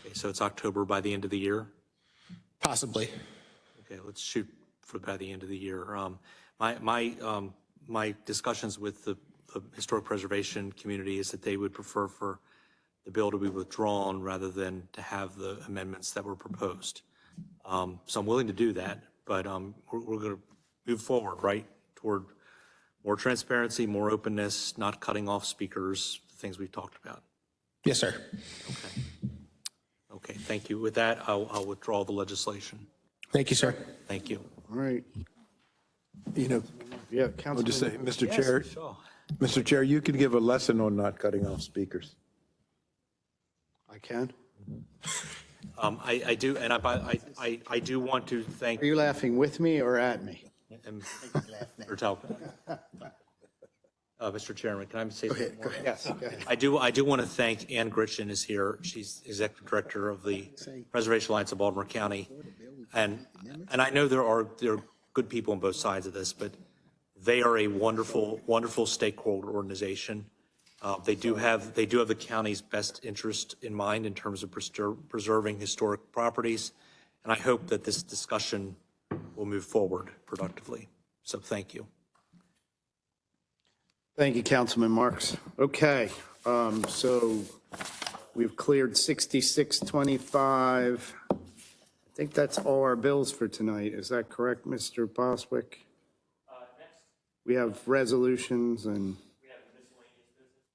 Okay, so it's October by the end of the year? Possibly. Okay, let's shoot for by the end of the year. My discussions with the historic preservation community is that they would prefer for the bill to be withdrawn rather than to have the amendments that were proposed. So I'm willing to do that, but we're going to move forward, right, toward more transparency, more openness, not cutting off speakers, the things we've talked about. Yes, sir. Okay. Okay, thank you. With that, I'll withdraw the legislation. Thank you, sir. Thank you. All right. You know, Yeah, I'll just say, Councilman. Mr. Chair, Mr. Chair, you can give a lesson on not cutting off speakers. I can. I do, and I do want to thank Are you laughing with me or at me? Mr. Chairman, can I say something more? Yes. Go ahead. I do want to thank Ann Gritchen is here. She's Executive Director of the Preservation Alliance of Baltimore County. And I know there are good people on both sides of this, but they are a wonderful, wonderful stakeholder organization. They do have the county's best interest in mind in terms of preserving historic properties. And I hope that this discussion will move forward productively. So thank you. Thank you, Councilman Marks. Okay, so we've cleared 6625. I think that's all our bills for tonight. Is that correct, Mr. Boswick? We have resolutions and.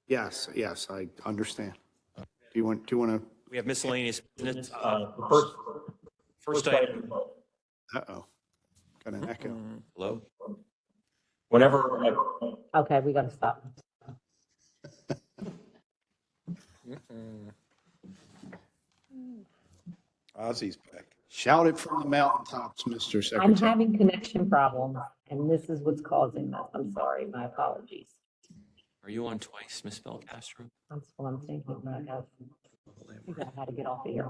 Yes, I understand. Do you want to? We have miscellaneous business. First item. Uh-oh, got an echo. Hello? Okay, we gotta stop. Ozzy's back. Shout it from the mountaintops, Mr. I'm Secretary. having connection problems, and this is what's causing this. I'm sorry, my apologies. Are you on twice, Ms. Belcastro? That's what I'm thinking. I gotta figure out how to get off of here.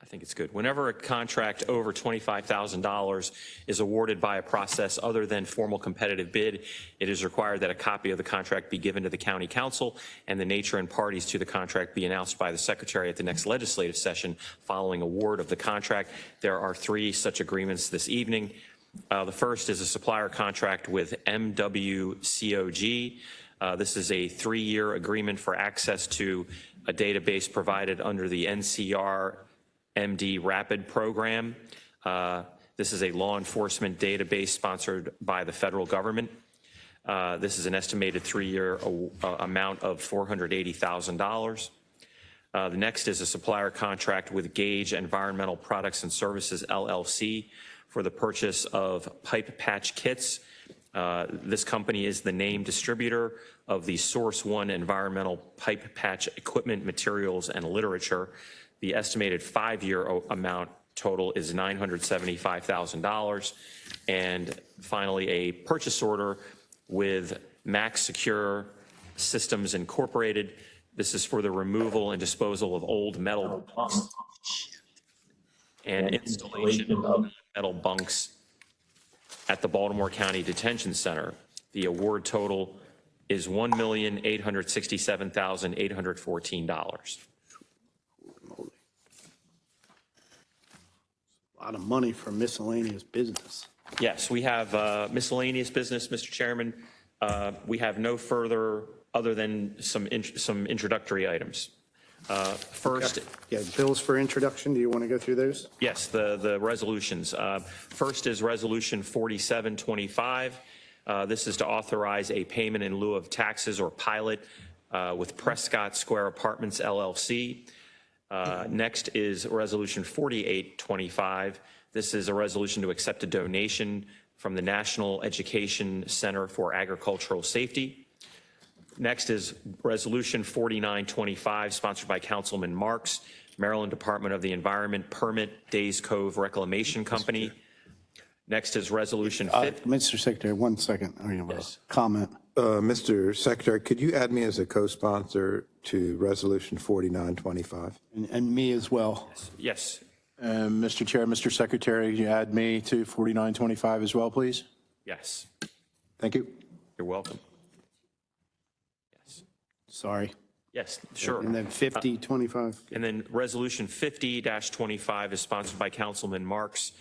I think it's good. Whenever a contract over $25,000 is awarded by a process other than formal competitive bid, it is required that a copy of the contract be given to the county council and the nature and parties to the contract be announced by the secretary at the next legislative session following award of the contract. There are 3 such agreements this evening. The first is a supplier contract with MWCOG. This is a 3-year agreement for access to a database provided under the NCR MD Rapid program. This is a law enforcement database sponsored by the federal government. This is an estimated 3-year amount of $480,000. The next is a supplier contract with Gage Environmental Products and Services, LLC, for the purchase of pipe patch kits. This company is the named distributor of the Source One environmental pipe patch equipment, materials, and literature. The estimated 5-year amount total is $975,000. And finally, a purchase order with Max Secure Systems Incorporated. This is for the removal and disposal of old metal and installation of metal bunks at the Baltimore County Detention Center. The award total is $1,867,814. A lot of money for miscellaneous business. Yes, we have miscellaneous business, Mr. Chairman. We have no further other than some introductory items. First, Yeah, bills for introduction. Do you want to go through those? yes, the resolutions. First is Resolution 4725. This is to authorize a payment in lieu of taxes or pilot with Prescott Square Apartments LLC. Next is Resolution 4825. This is a resolution to accept a donation from the National Education Center for Agricultural Safety. Next is Resolution 4925, sponsored by Councilman Marks, Maryland Department of the Environment Permit Days Cove Reclamation Company. Next is Resolution 50. Mr. Secretary, 1 second. I have a comment. Mr. Secretary, could you add me as a co-sponsor to Resolution 4925? And me as well. Yes, Mr. Chair, Mr. Secretary, can you add me to 4925 as well, please? yes, Thank you. you're welcome. Yes, Sorry. yes, sure. And then 5025. And then Resolution 50-25 is sponsored by Councilman Marks.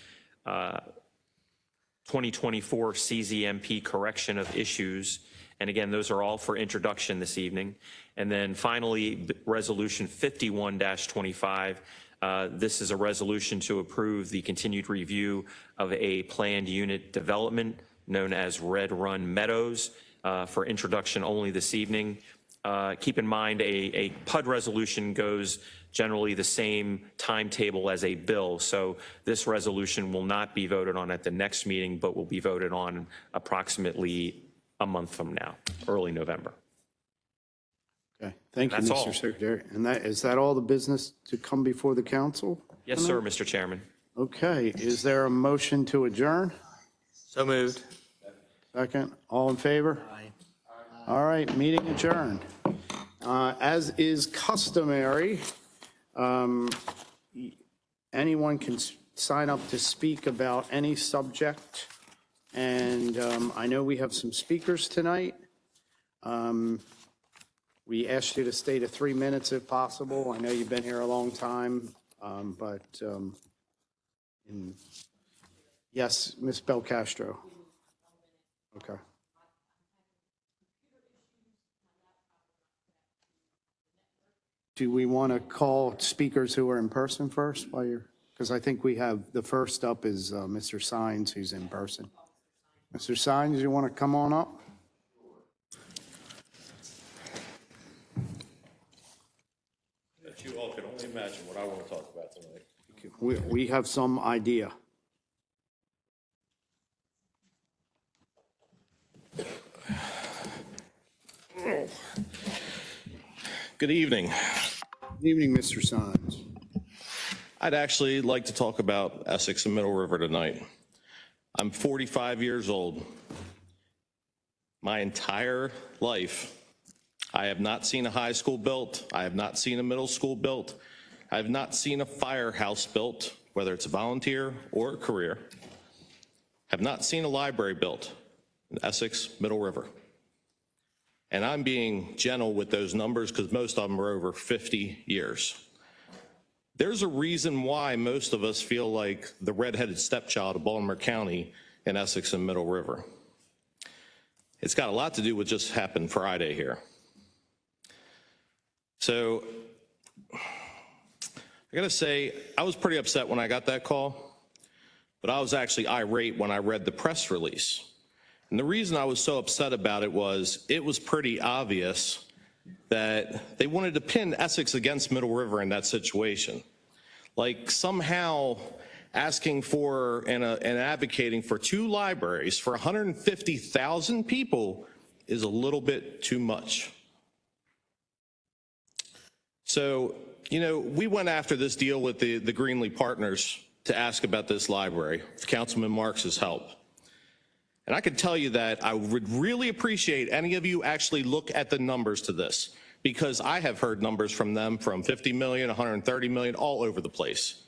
2024 CZMP correction of issues. And again, those are all for introduction this evening. And then finally, Resolution 51-25. This is a resolution to approve the continued review of a planned unit development known as Red Run Meadows for introduction only this evening. Keep in mind, a PUD resolution goes generally the same timetable as a bill. So this resolution will not be voted on at the next meeting, but will be voted on approximately a month from now, early November. Okay, thank you, That's Mr. all. Secretary. And is that all the business to come before the council? Yes, sir, Mr. Chairman. Okay, is there a motion to adjourn? So moved. Second, all in favor? Aye. All right, meeting adjourned. As is customary, anyone can sign up to speak about any subject. And I know we have some speakers tonight. We asked you to stay to 3 minutes if possible. I know you've been here a long time, yes, Ms. Belcastro. Okay. Do we want to call speakers who are in person first while you're, because I think we have, the first up is Mr. Sines, who's in person. Mr. Sines, you want to come on up? You all can only imagine what I want to talk about tonight. We have some idea. Good evening. Good evening, Mr. Sines. I'd actually like to talk about Essex and Middle River tonight. I'm 45 years old. My entire life, I have not seen a high school built. I have not seen a middle school built. I have not seen a firehouse built, whether it's a volunteer or a career. Have not seen a library built in Essex, Middle River. And I'm being gentle with those numbers because most of them are over 50 years. There's a reason why most of us feel like the redheaded stepchild of Baltimore County in Essex and Middle River. It's got a lot to do with just happened Friday here. So I gotta say, I was pretty upset when I got that call, but I was actually irate when I read the press release. And the reason I was so upset about it was pretty obvious that they wanted to pin Essex against Middle River in that situation. Like somehow asking for and advocating for 2 libraries for 150,000 people is a little bit too much. So, you know, we went after this deal with the Greenlee Partners to ask about this library, with Councilman Marks's help. And I can tell you that I would really appreciate any of you actually look at the numbers to this, because I have heard numbers from them from 50 million, 130 million, all over the place.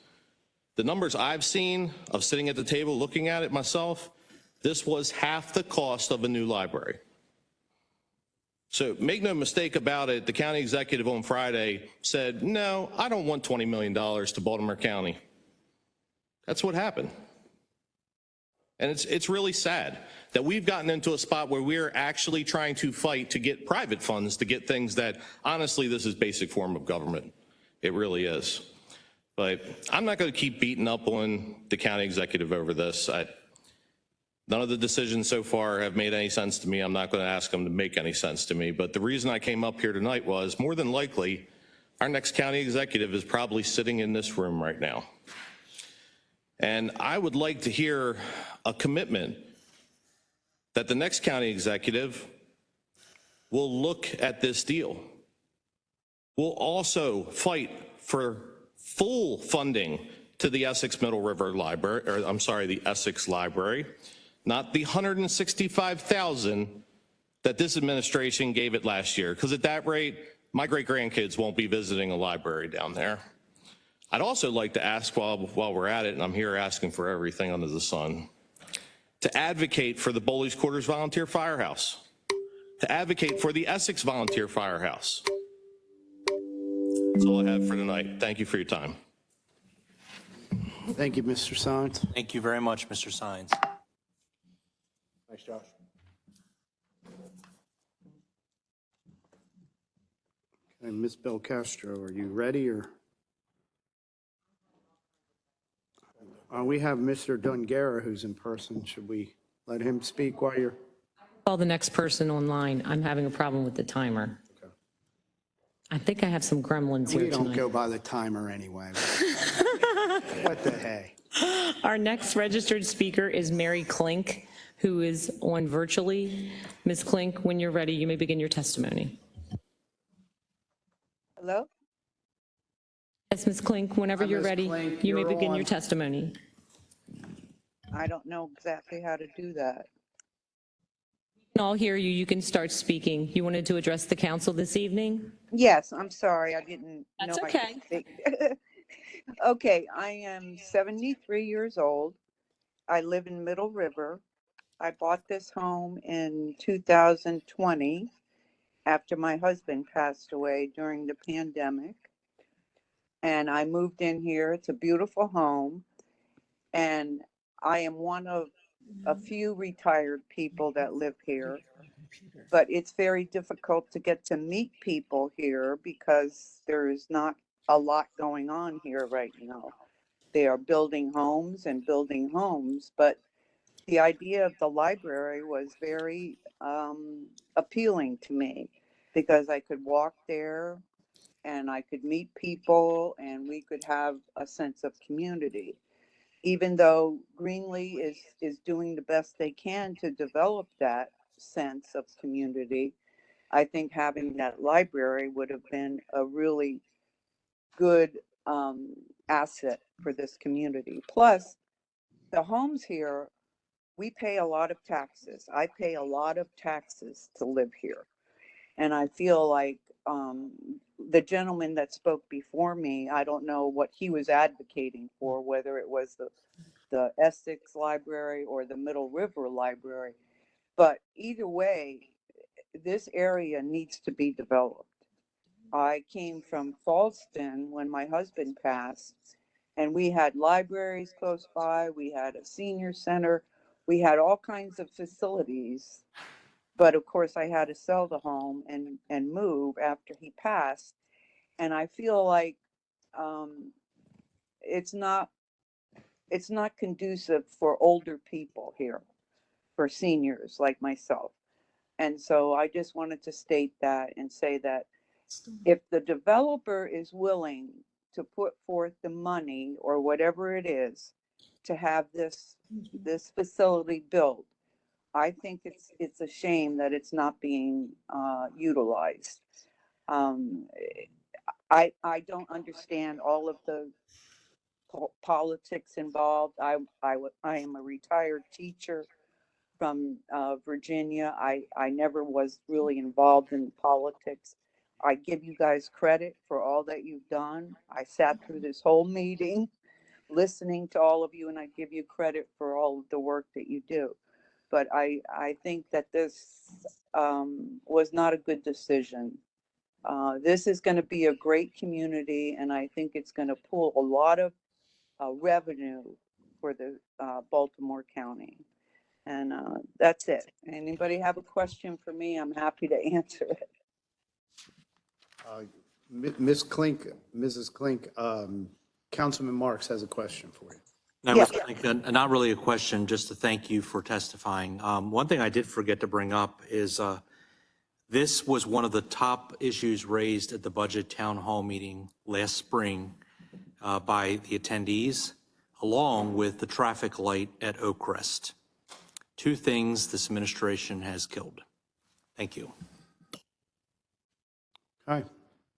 The numbers I've seen of sitting at the table looking at it myself, this was half the cost of a new library. So make no mistake about it, the county executive on Friday said, no, I don't want $20 million to Baltimore County. That's what happened. And it's really sad that we've gotten into a spot where we're actually trying to fight to get private funds to get things that, honestly, this is basic form of government. It really is. But I'm not going to keep beating up on the county executive over this. None of the decisions so far have made any sense to me. I'm not going to ask them to make any sense to me. But the reason I came up here tonight was, more than likely, our next county executive is probably sitting in this room right now. And I would like to hear a commitment that the next county executive will look at this deal. We'll also fight for full funding to the Essex Middle River Library, or I'm sorry, the Essex Library, not the $165,000 that this administration gave it last year, because at that rate, my great-grandkids won't be visiting a library down there. I'd also like to ask, while we're at it, and I'm here asking for everything under the sun, to advocate for the Bowley's Quarters Volunteer Firehouse, to advocate for the Essex Volunteer Firehouse. That's all I have for tonight. Thank you for your time. Thank you, Mr. Sines. Thank you very much, Mr. Sines. Thanks, Josh. Okay, Ms. Belcastro, are you ready, or? We have Mr. Dungara who's in person. Should we let him speak while you're? Call the next person online. I'm having a problem with the timer. Okay. I think I have some gremlins here We don't tonight. go by the timer anyway. What the hey? Our next registered speaker is Mary Klink, who is on virtually. Ms. Klink, when you're ready, you may begin your testimony. Hello? Yes, Ms. Klink, whenever Hi, you're Ms. ready, Klink, you may you're begin on. your testimony. I don't know exactly how to do that. I'll hear you. You can start speaking. You wanted to address the council this evening? Yes, I'm sorry. I didn't That's know I okay. could speak. Okay, I am 73 years old. I live in Middle River. I bought this home in 2020 after my husband passed away during the pandemic. And I moved in here. It's a beautiful home. And I am one of a few retired people that live here. But it's very difficult to get to meet people here because there is not a lot going on here right now. They are building homes and building homes, but the idea of the library was very appealing to me because I could walk there and I could meet people and we could have a sense of community. Even though Greenlee is doing the best they can to develop that sense of community, I think having that library would have been a really good asset for this community. Plus, the homes here, we pay a lot of taxes. I pay a lot of taxes to live here. And I feel like the gentleman that spoke before me, I don't know what he was advocating for, whether it was the Essex Library or the Middle River Library. But either way, this area needs to be developed. I came from Fallston when my husband passed, and we had libraries close by, we had a senior center, we had all kinds of facilities. But of course, I had to sell the home and move after he passed. And I feel like it's not conducive for older people here, for seniors like myself. And so I just wanted to state that and say that if the developer is willing to put forth the money or whatever it is to have this facility built, I think it's a shame that it's not being utilized. I don't understand all of the politics involved. I am a retired teacher from Virginia. I never was really involved in politics. I give you guys credit for all that you've done. I sat through this whole meeting listening to all of you, and I give you credit for all of the work that you do. But I think that this was not a good decision. This is going to be a great community, and I think it's going to pull a lot of revenue for the Baltimore County. And that's it. Anybody have a question for me? I'm happy to answer it. Mrs. Klink, Councilman Marks has a question for you. No, Mr. Klink, not really a question, just to thank you for testifying. One thing I did forget to bring up is this was one of the top issues raised at the budget town hall meeting last spring by the attendees, along with the traffic light at Oakcrest. Two things this administration has killed. Thank you. All right,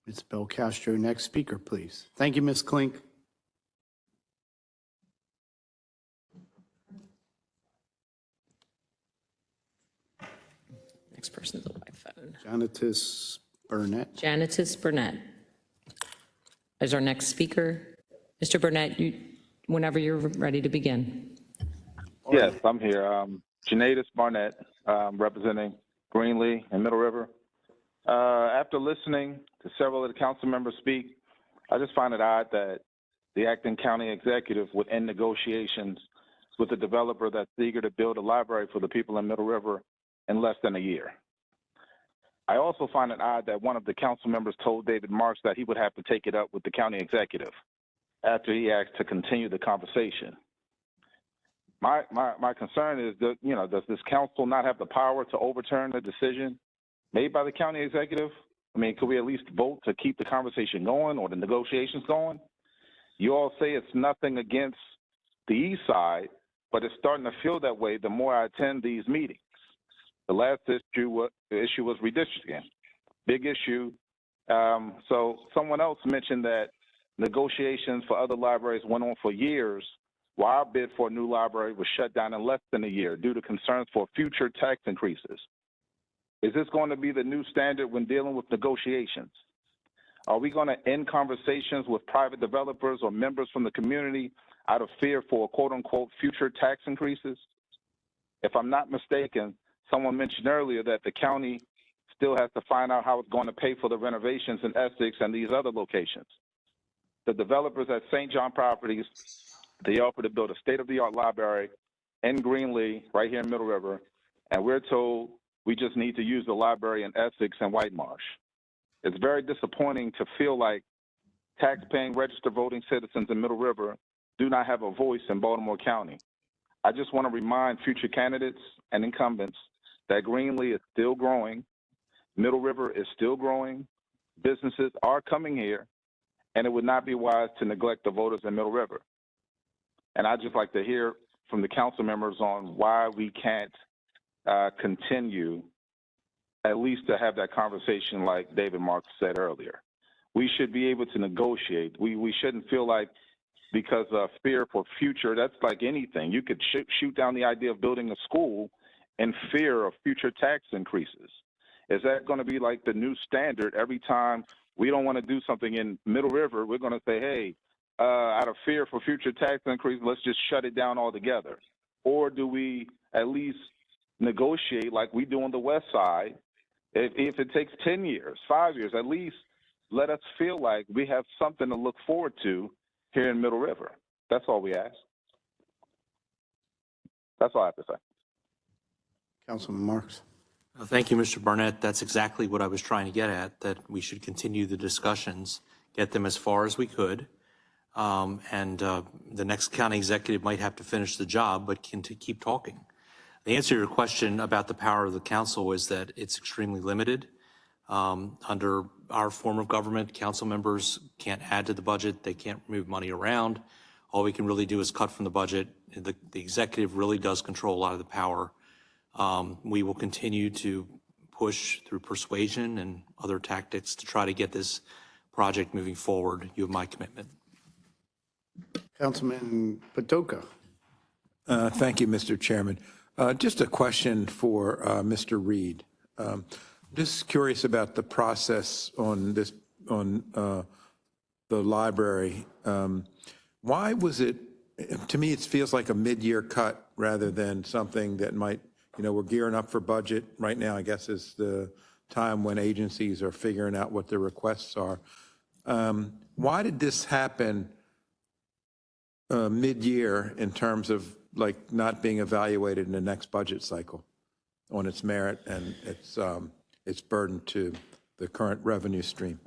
Ms. Bel Castro, next speaker, please. Thank you, Ms. Klink. Next person's on my phone. Janitus Burnett. Janitus Burnett is our next speaker. Mr. Burnett, whenever you're ready to begin. Yes, I'm here. Janitus Barnett, representing Greenlee and Middle River. After listening to several of the council members speak, I just find it odd that the acting county executive would end negotiations with a developer that's eager to build a library for the people in Middle River in less than a year. I also find it odd that one of the council members told David Marks that he would have to take it up with the county executive after he asked to continue the conversation. My concern is that, does this council not have the power to overturn the decision made by the county executive? I mean, could we at least vote to keep the conversation going or the negotiations going? You all say it's nothing against the east side, but it's starting to feel that way the more I attend these meetings. The last issue was redistricting, big issue. So someone else mentioned that negotiations for other libraries went on for years, while our bid for a new library was shut down in less than a year due to concerns for future tax increases. Is this going to be the new standard when dealing with negotiations? Are we going to end conversations with private developers or members from the community out of fear for quote unquote future tax increases? If I'm not mistaken, someone mentioned earlier that the county still has to find out how it's going to pay for the renovations in Essex and these other locations. The developers at St. John Properties, they offer to build a state-of-the-art library in Greenlee, right here in Middle River, and we're told we just need to use the library in Essex and White Marsh. It's very disappointing to feel like tax-paying registered voting citizens in Middle River do not have a voice in Baltimore County. I just want to remind future candidates and incumbents that Greenlee is still growing, Middle River is still growing, businesses are coming here, and it would not be wise to neglect the voters in Middle River. And I'd just like to hear from the council members on why we can't continue at least to have that conversation like David Marks said earlier. We should be able to negotiate. We shouldn't feel like because of fear for future, that's like anything. You could shoot down the idea of building a school in fear of future tax increases. Is that going to be like the new standard every time we don't want to do something in Middle River? We're going to say, hey, out of fear for future tax increases, let's just shut it down altogether. Or do we at least negotiate like we do on the west side? If it takes 10 years, 5 years, at least let us feel like we have something to look forward to here in Middle River. That's all we ask. That's all I have to say. Councilman Marks. Thank you, Mr. Barnett. That's exactly what I was trying to get at, that we should continue the discussions, get them as far as we could. The next county executive might have to finish the job, but can keep talking. The answer to your question about the power of the council is that it's extremely limited. Under our form of government, council members can't add to the budget. They can't move money around. All we can really do is cut from the budget. The executive really does control a lot of the power. We will continue to push through persuasion and other tactics to try to get this project moving forward. You have my commitment. Councilman Patoka. Thank you, Mr. Chairman. Just a question for Mr. Reed. Just curious about the process on this, on the library. why was it, to me, it feels like a mid-year cut rather than something that might, we're gearing up for budget. Right now, I guess, is the time when agencies are figuring out what their requests are. Why did this happen mid-year in terms of like not being evaluated in the next budget cycle on its merit and its burden to the current revenue stream?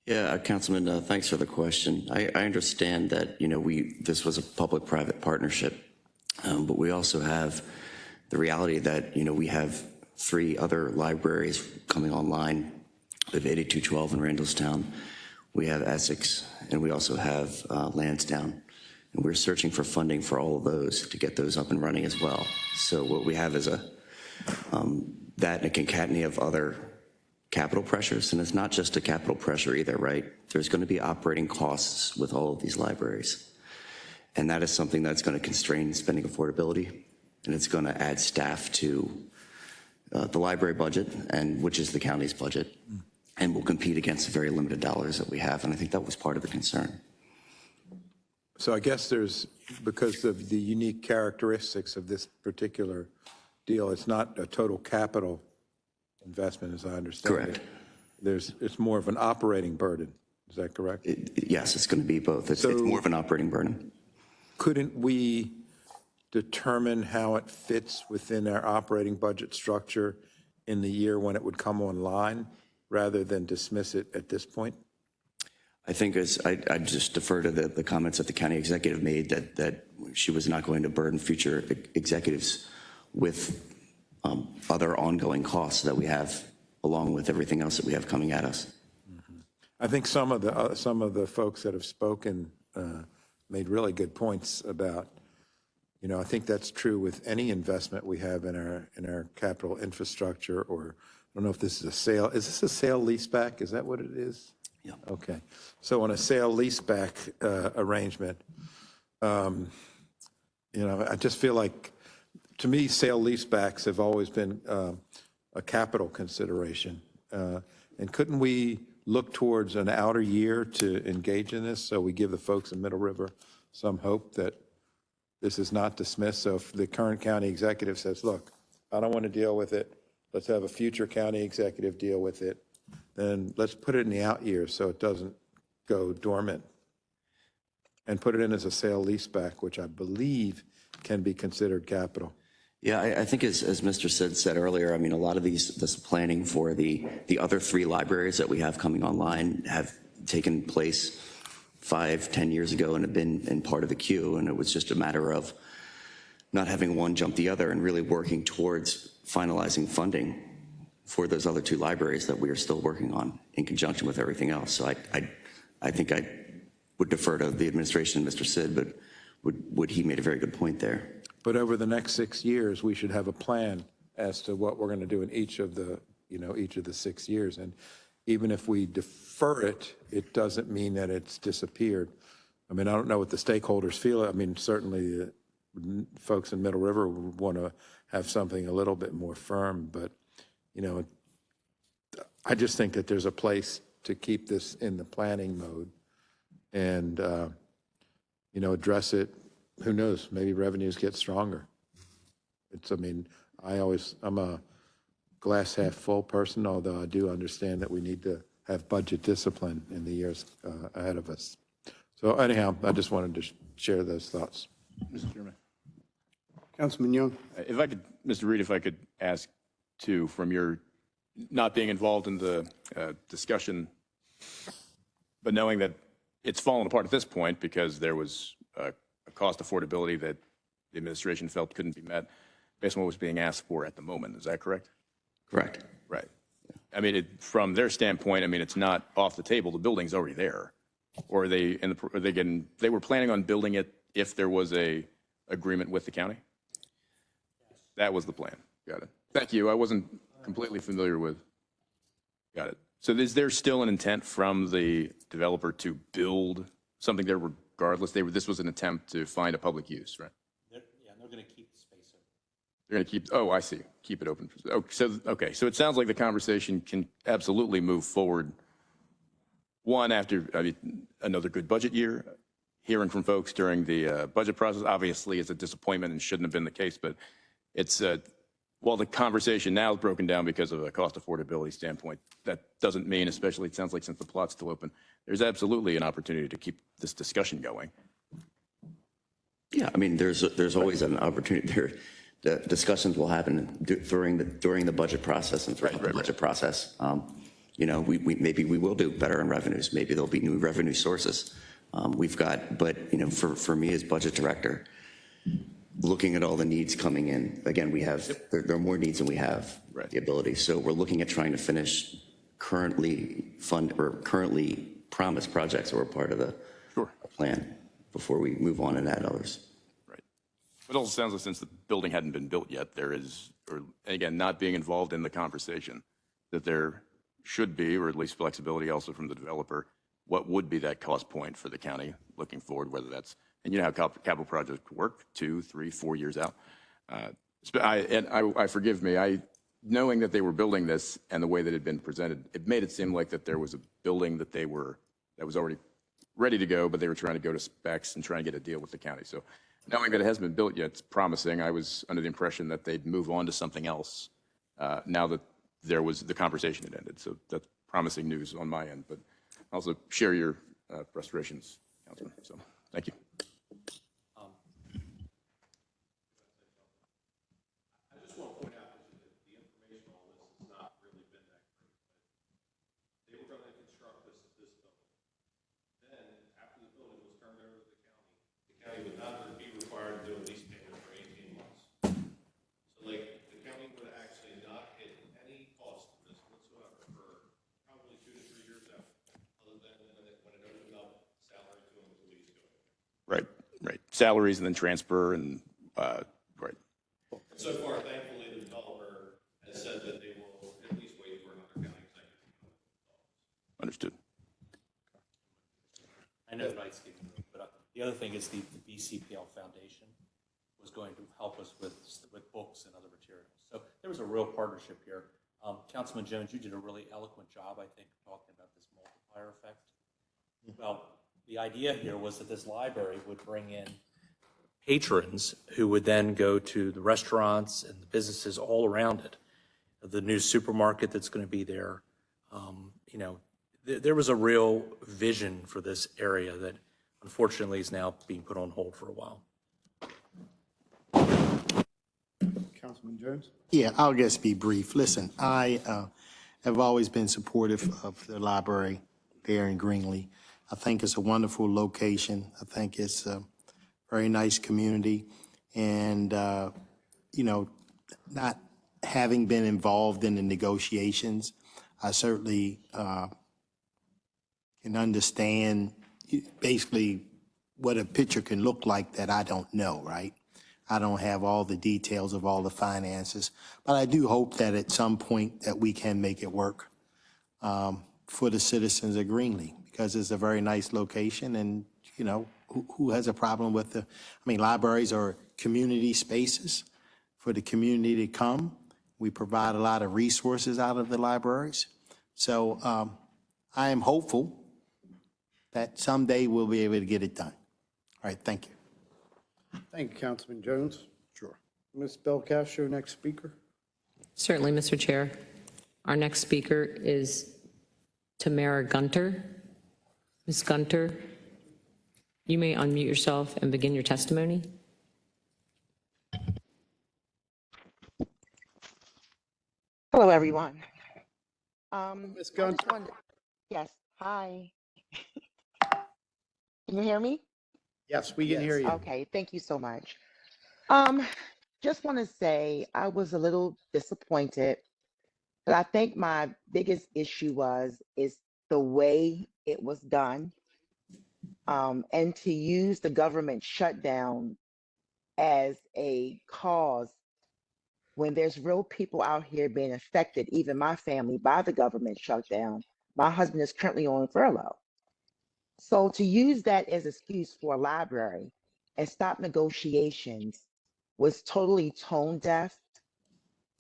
Yeah, Councilman, thanks for the question. I understand that, this was a public-private partnership, but we also have the reality that, we have 3 other libraries coming online. We have 8212 in Randallstown, we have Essex, and we also have Lansdowne. And we're searching for funding for all of those to get those up and running as well. So what we have is that and a concatenacy of other capital pressures, and it's not just a capital pressure either, right? There's going to be operating costs with all of these libraries. And that is something that's going to constrain spending affordability, and it's going to add staff to the library budget, and which is the county's budget, and will compete against the very limited dollars that we have. And I think that was part of the concern. So I guess because of the unique characteristics of this particular deal, it's not a total capital investment, as I understand it. Correct. It's more of an operating burden. Is that correct? Yes, it's going to be both. It's more of an operating burden. Couldn't we determine how it fits within our operating budget structure in the year when it would come online, rather than dismiss it at this point? I think I just defer to the comments that the county executive made that she was not going to burden future executives with other ongoing costs that we have, along with everything else that we have coming at us. I think some of the folks that have spoken made really good points about, I think that's true with any investment we have in our capital infrastructure, or I don't know if this is a sale. Is this a sale leaseback? Is that what it is? Yeah. Okay. So on a sale leaseback arrangement, I just feel like, to me, sale leasebacks have always been a capital consideration. And couldn't we look towards an outer year to engage in this, so we give the folks in Middle River some hope that this is not dismissed? So if the current county executive says, look, I don't want to deal with it, let's have a future county executive deal with it, then let's put it in the out years so it doesn't go dormant, and put it in as a sale leaseback, which I believe can be considered capital. Yeah, I think as Mr. Sid said earlier, I mean, a lot of this planning for the other 3 libraries that we have coming online have taken place 5-10 years ago and have been in part of the queue. And it was just a matter of not having one jump the other and really working towards finalizing funding for those other 2 libraries that we are still working on in conjunction with everything else. So I think I would defer to the administration, Mr. Sid, but he made a very good point there. But over the next 6 years, we should have a plan as to what we're going to do in each of the 6 years. And even if we defer it, it doesn't mean that it's disappeared. I mean, I don't know what the stakeholders feel. I mean, certainly folks in Middle River would want to have something a little bit more firm, but, I just think that there's a place to keep this in the planning mode and, address it. Who knows, maybe revenues get stronger. I'm a glass half full person, although I do understand that we need to have budget discipline in the years ahead of us. So anyhow, I just wanted to share those thoughts. Mr. Chairman. Councilman Young. If I could, Mr. Reed, if I could ask too, from your not being involved in the discussion, but knowing that it's fallen apart at this point because there was a cost affordability that the administration felt couldn't be met based on what was being asked for at the moment. Is that correct? Correct. Right. I mean, from their standpoint, I mean, it's not off the table. The building's already there. Or are they were planning on building it if there was a agreement with the county? That was the plan. Got it. Thank you. I wasn't completely familiar with. Got it. So is there still an intent from the developer to build something there regardless? This was an attempt to find a public use, right? They're going to keep the space open. They're going to keep, oh, I see. Keep it open. Okay. So it sounds like the conversation can absolutely move forward. One, after another good budget year hearing from folks during the budget process. Obviously, it's a disappointment and shouldn't have been the case, but it's, while the conversation now is broken down because of a cost affordability standpoint, that doesn't mean, especially it sounds like since the plot's still open, there's absolutely an opportunity to keep this discussion going. Yeah, I mean, there's always an opportunity there. The discussions will happen during the budget process and throughout the budget process. You know, maybe we will do better in revenues. Maybe there'll be new revenue sources. But you know, for me as budget director, looking at all the needs coming in, again, there are more needs than we have the ability. So we're looking at trying to finish currently promised projects that were part of the plan before we move on and add others. Right. It also sounds like since the building hadn't been built yet, there is, or again, not being involved in the conversation, that there should be, or at least flexibility also from the developer, what would be that cost point for the county looking forward, whether that's, and you know how capital projects work, 2, 3, 4 years out. I forgive me, knowing that they were building this and the way that it had been presented, it made it seem like that there was a building that was already ready to go, but they were trying to go to specs and trying to get a deal with the county. So knowing that it hasn't been built yet, it's promising. I was under the impression that they'd move on to something else now that the conversation had ended. So that's promising news on my end, but I also share your frustrations, Councilman. So thank you. I just want to point out that the information on this has not really been that great. They were going to construct this building. Then, after the building was turned over to the county would not be required to do a lease payment for 18 months. So, like, the county would actually not hit any cost of this whatsoever for probably 2 to 3 years out, other than when it opened up salary to them with the lease going. Right. Salaries and then transfer and, right. And so far, thankfully, the developer has said that they will at least wait for another county executive. Understood. I know Mike's giving me, but the other thing is the BCPL Foundation was going to help us with books and other materials. So there was a real partnership here. Councilman Jones, you did a really eloquent job, I think, talking about this multiplier effect. Well, the idea here was that this library would bring in patrons who would then go to the restaurants and the businesses all around it. The new supermarket that's going to be there. You know, there was a real vision for this area that unfortunately is now being put on hold for a while. Councilman Jones? Yeah, I'll just be brief. Listen, I have always been supportive of the library there in Greenlee. I think it's a wonderful location. I think it's a very nice community. And, you know, not having been involved in the negotiations, I certainly can understand basically what a picture can look like that I don't know, right? I don't have all the details of all the finances, but I do hope that at some point that we can make it work for the citizens of Greenlee, because it's a very nice location, and, you know, who has a problem with libraries are community spaces for the community to come. We provide a lot of resources out of the libraries. So I am hopeful that someday we'll be able to get it done. All right, thank you. Thank you, Councilman Jones. Sure. Ms. Belcastro, next speaker. Certainly, Mr. Chair. Our next speaker is Tamara Gunter. Ms. Gunter, you may unmute yourself and begin your testimony. Hello, everyone. Ms. Gunter. Yes, hi. Can you hear me? Yes, we can hear you. Okay, thank you so much. Just want to say I was a little disappointed, but I think my biggest issue is the way it was done, and to use the government shutdown as a cause when there's real people out here being affected, even my family, by the government shutdown. My husband is currently on furlough. So to use that as excuse for a library and stop negotiations was totally tone deaf.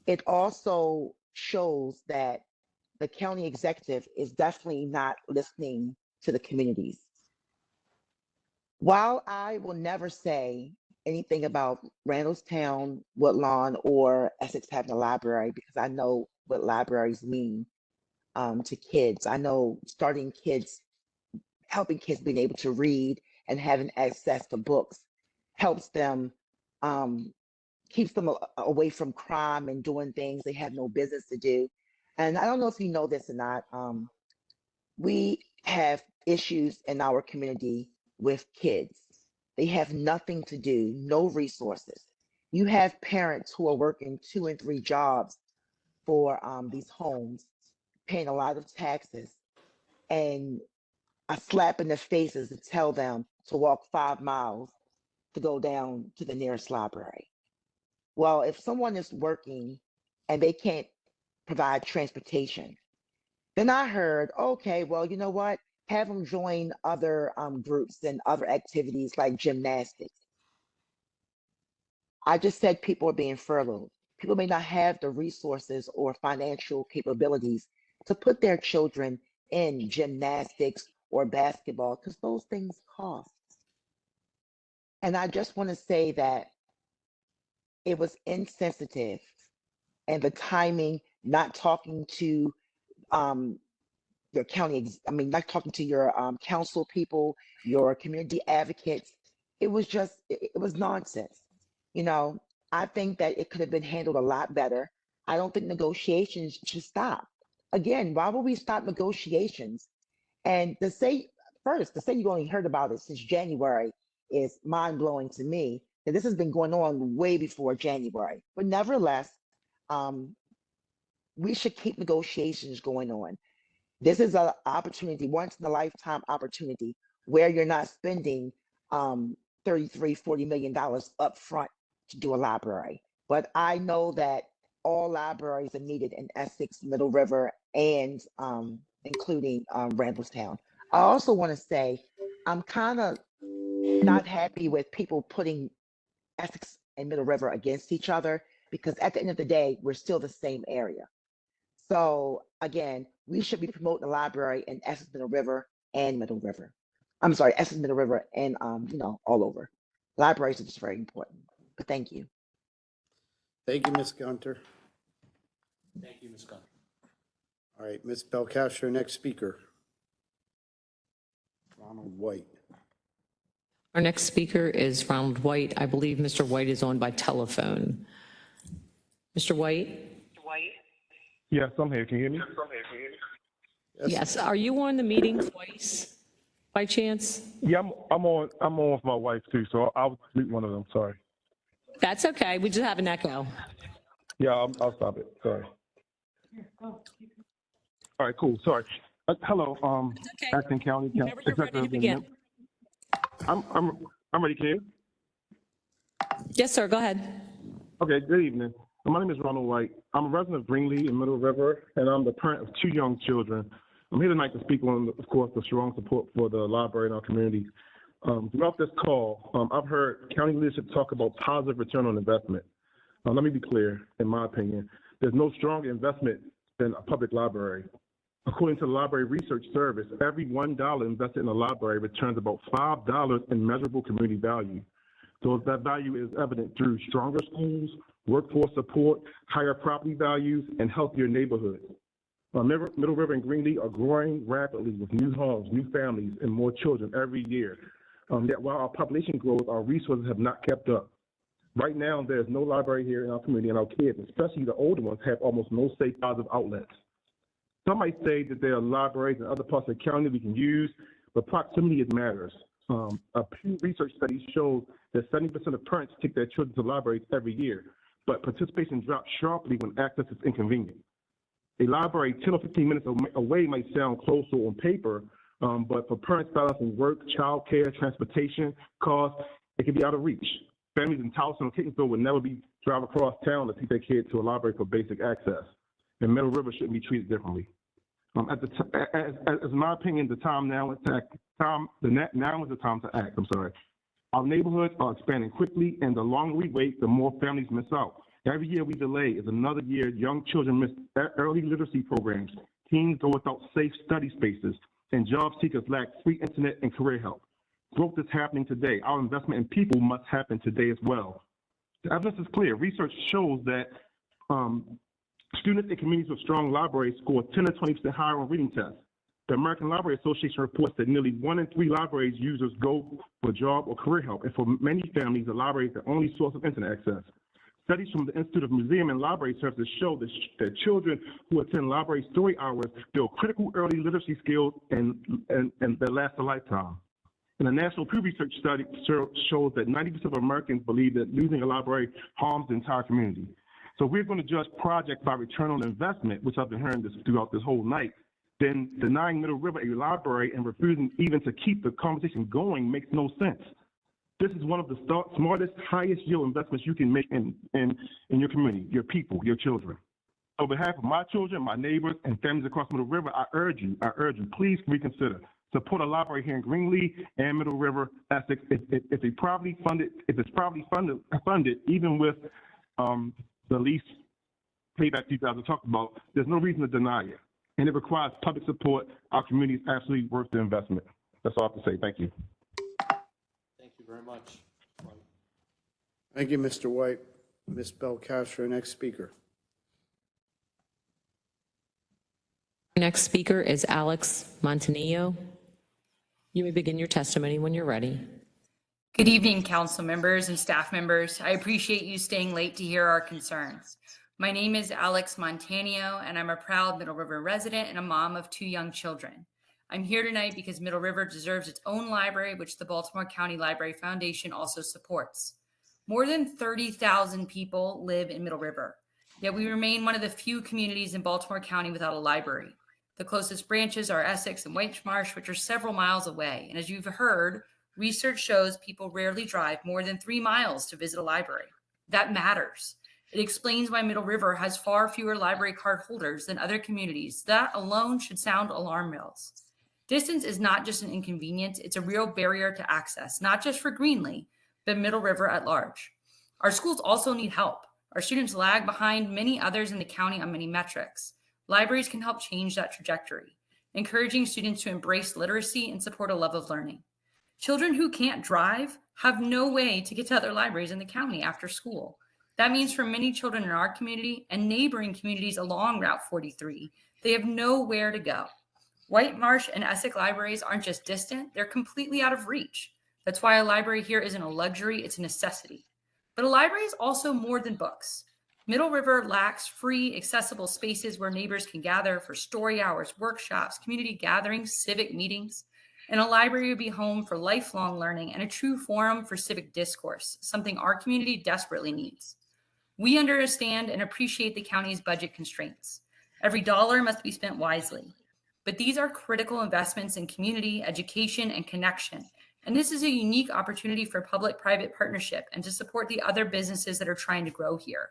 It also shows that the county executive is definitely not listening to the communities. While I will never say anything about Randallstown, Woodlawn, or Essex having a library, because I know what libraries mean to kids. I know starting kids, helping kids being able to read and having access to books helps them, keeps them away from crime and doing things they have no business to do. And I don't know if you know this or not. We have issues in our community with kids. They have nothing to do, no resources. You have parents who are working 2 and 3 jobs for these homes, paying a lot of taxes, and a slap in the faces to tell them to walk 5 miles to go down to the nearest library. Well, if someone is working and they can't provide transportation, then I heard, okay, well, you know what? Have them join other groups and other activities like gymnastics. I just said people are being furloughed. People may not have the resources or financial capabilities to put their children in gymnastics or basketball because those things cost. And I just want to say that it was insensitive and the timing, not talking to your county, not talking to your council people, your community advocates. It was just, it was nonsense. You know, I think that it could have been handled a lot better. I don't think negotiations should stop. Again, why would we stop negotiations? And to say you only heard about it since January is mind blowing to me. And this has been going on way before January. But nevertheless, we should keep negotiations going on. This is an opportunity, once in a lifetime opportunity, where you're not spending $40 million up front to do a library. But I know that all libraries are needed in Essex, Middle River, and including Randallstown. I also want to say I'm kind of not happy with people putting Essex and Middle River against each other, because at the end of the day, we're still the same area. So again, we should be promoting the library in Essex, Middle River, and Middle River. I'm sorry, Essex, Middle River, and all over. Libraries are just very important. But thank you. Thank you, Ms. Gunter. Thank you, Ms. Gunter. All right, Ms. Belcastro, next speaker. Ronald White. Our next speaker is Ronald White. I believe Mr. White is on by telephone. Mr. White? Yes, I'm here. Can you hear me? Yes. Are you on the meeting twice by chance? Yeah, I'm on with my wife too, so I'll mute one of them. Sorry. That's okay. We just have an echo. Yeah, I'll stop it. Sorry. All right, cool. Sorry. Hello, okay. Acton County Whenever you're ready to begin. I'm ready. Can you? Yes, sir. Go ahead. Okay. Good evening. My name is Ronald White. I'm a resident of Greenlee in Middle River, and I'm the parent of 2 young children. I'm here tonight to speak on, of course, the strong support for the library in our community. Throughout this call, I've heard county leadership talk about positive return on investment. Let me be clear, in my opinion, there's no stronger investment than a public library. According to the Library Research Service, every $1 invested in a library returns about $5 in measurable community value. So that value is evident through stronger schools, workforce support, higher property values, and healthier neighborhoods. Middle River and Greenlee are growing rapidly with new homes, new families, and more children every year. Yet while our population grows, our resources have not kept up. Right now, there's no library here in our community, and our kids, especially the older ones, have almost no safe positive outlets. Some might say that there are libraries in other parts of the county we can use, but proximity matters. A Pew Research study shows that 70% of parents take their children to libraries every year, but participation drops sharply when access is inconvenient. A library 10 or 15 minutes away might sound closer on paper, but for parents balancing work, childcare, transportation costs, it can be out of reach. Families in Towson or Kingsville would never be drive across town to take their kids to a library for basic access. And Middle River shouldn't be treated differently. As my opinion, the time now is to act. Now is the time to act. I'm sorry. Our neighborhoods are expanding quickly, and the longer we wait, the more families miss out. Every year we delay is another year young children miss early literacy programs, teens go without safe study spaces, and job seekers lack free internet and career help. growth is happening today. Our investment in people must happen today as well. The evidence is clear. Research shows that students in communities with strong libraries score 10 to 20% higher on reading tests. The American Library Association reports that nearly 1 in 3 libraries users go for job or career help, and for many families, the library is the only source of internet access. Studies from the Institute of Museum and Library Services show that children who attend library story hours build critical early literacy skills and that last a lifetime. And a National Pew Research study shows that 90% of Americans believe that losing a library harms the entire community. So we're going to judge projects by return on investment, which I've been hearing this throughout this whole night. Then denying Middle River a library and refusing even to keep the conversation going makes no sense. This is one of the smartest, highest yield investments you can make in your community, your people, your children. On behalf of my children, my neighbors, and families across Middle River, I urge you, please reconsider. Support a library here in Greenlee and Middle River, Essex. If it's privately funded, even with the lease payback you guys have talked about, there's no reason to deny it. And it requires public support. Our community is absolutely worth the investment. That's all I have to say. Thank you. Thank you very much. Thank you, Mr. White. Ms. Belcastro, next speaker. Next speaker is Alex Montanillo. You may begin your testimony when you're ready. Good evening, council members and staff members. I appreciate you staying late to hear our concerns. My name is Alex Montanillo, and I'm a proud Middle River resident and a mom of 2 young children. I'm here tonight because Middle River deserves its own library, which the Baltimore County Library Foundation also supports. More than 30,000 people live in Middle River, yet we remain one of the few communities in Baltimore County without a library. The closest branches are Essex and White Marsh, which are several miles away. And as you've heard, research shows people rarely drive more than 3 miles to visit a library. That matters. It explains why Middle River has far fewer library card holders than other communities. That alone should sound alarm bells. Distance is not just an inconvenience, it's a real barrier to access, not just for Greenlee, but Middle River at large. Our schools also need help. Our students lag behind many others in the county on many metrics. Libraries can help change that trajectory, encouraging students to embrace literacy and support a love of learning. Children who can't drive have no way to get to other libraries in the county after school. That means for many children in our community and neighboring communities along Route 43, they have nowhere to go. White Marsh and Essex libraries aren't just distant, they're completely out of reach. That's why a library here isn't a luxury, it's a necessity. But a library is also more than books. Middle River lacks free, accessible spaces where neighbors can gather for story hours, workshops, community gatherings, civic meetings. And a library would be home for lifelong learning and a true forum for civic discourse, something our community desperately needs. We understand and appreciate the county's budget constraints. Every dollar must be spent wisely. But these are critical investments in community, education, and connection. And this is a unique opportunity for public-private partnership and to support the other businesses that are trying to grow here.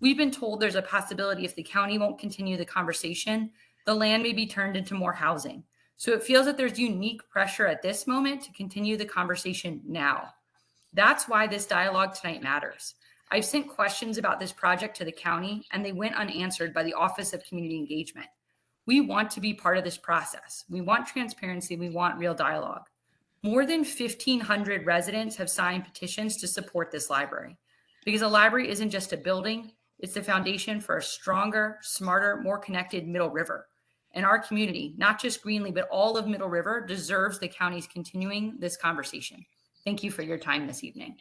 We've been told there's a possibility if the county won't continue the conversation, the land may be turned into more housing. So it feels that there's unique pressure at this moment to continue the conversation now. That's why this dialogue tonight matters. I've sent questions about this project to the county and they went unanswered by the Office of Community Engagement. We want to be part of this process. We want transparency. We want real dialogue. More than 1,500 residents have signed petitions to support this library because a library isn't just a building. It's the foundation for a stronger, smarter, more connected Middle River. And our community, not just Greenlee, but all of Middle River deserves the county's continuing this conversation. Thank you for your time this evening.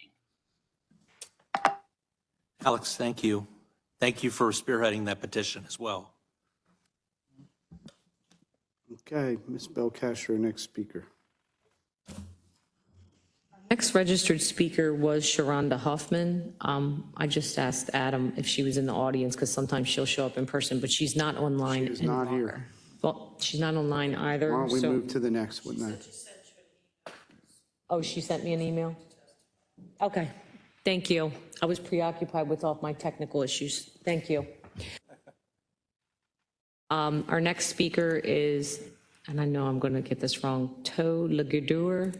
Alex, thank you. Thank you for spearheading that petition as well. Okay, Ms. Belcastro, next speaker. Next registered speaker was Sharonda Huffman. I just asked Adam if she was in the audience because sometimes she'll show up in person, but she's not online. She is not here. Well, she's not online either. Why don't we so- move to the next one then? Oh, she sent me an email? Okay, thank you. I was preoccupied with all my technical issues. Thank you. Our next speaker is, and I know I'm going to get this wrong, Toe Lagadur.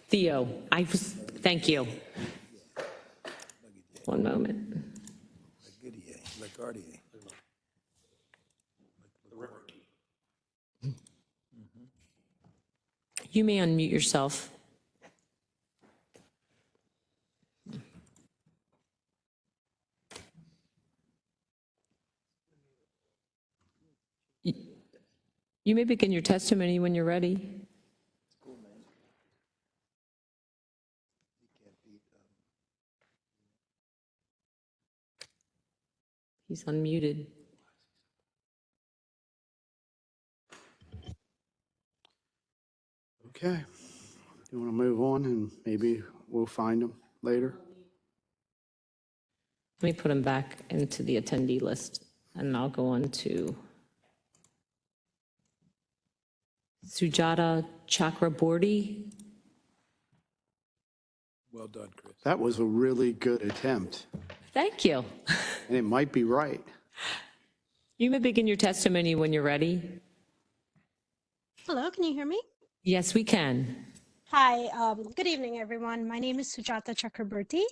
Theo. Thank you. One moment. You may unmute yourself. You may begin your testimony when you're ready. He's unmuted. Okay. You want to move on and maybe we'll find them later? Let me put him back into the attendee list, and I'll go on to Sujata Chakraborty. Well done, Chris. That was a really good attempt. Thank you. And it might be right. You may begin your testimony when you're ready. Hello, can you hear me? Yes, we can. Hi, good evening, everyone. My name is Sujata Chakraborty,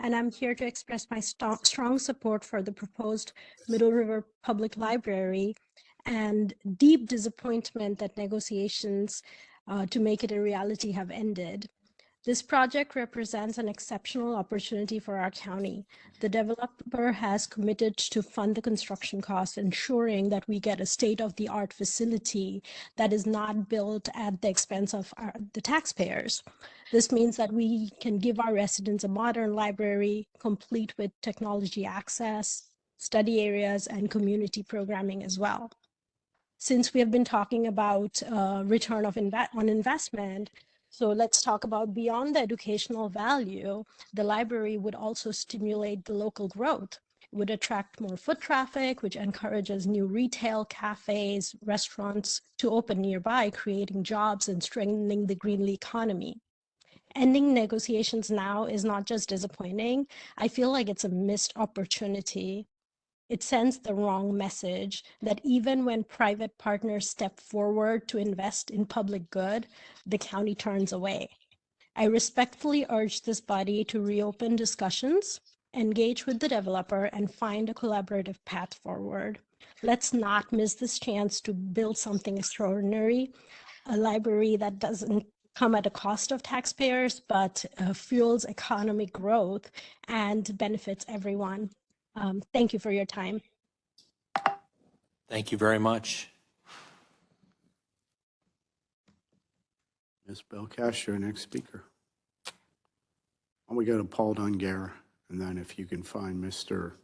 and I'm here to express my strong support for the proposed Middle River Public Library and deep disappointment that negotiations to make it a reality have ended. This project represents an exceptional opportunity for our county. The developer has committed to fund the construction costs, ensuring that we get a state-of-the-art facility that is not built at the expense of the taxpayers. This means that we can give our residents a modern library, complete with technology access, study areas, and community programming as well. Since we have been talking about return on investment, so let's talk about beyond the educational value, the library would also stimulate the local growth. It would attract more foot traffic, which encourages new retail, cafes, restaurants to open nearby, creating jobs and strengthening the Greenlee economy. Ending negotiations now is not just disappointing. I feel like it's a missed opportunity. It sends the wrong message that even when private partners step forward to invest in public good, the county turns away. I respectfully urge this body to reopen discussions, engage with the developer, and find a collaborative path forward. Let's not miss this chance to build something extraordinary, a library that doesn't come at a cost of taxpayers, but fuels economic growth and benefits everyone. Thank you for your time. Thank you very much. Ms. Belkash, your next speaker. Why don't we go to Paul Dungara, and then if you can find Mr.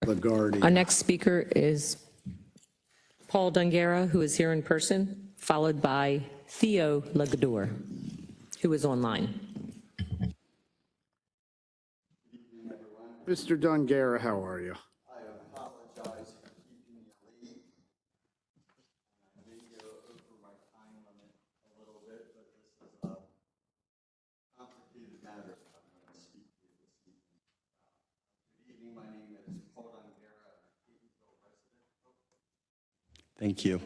Lagarde. Our next speaker is Paul Dungara, who is here in person, followed by Theo Lagador, who is online. Mr. Dungara, how are you? I apologize for keeping you late. I may go over my time limit a little bit, but this is a complicated matter I'm going to speak to you this evening. Good evening. My name is Paul Dungara. I'm a Catonsville resident. Thank you.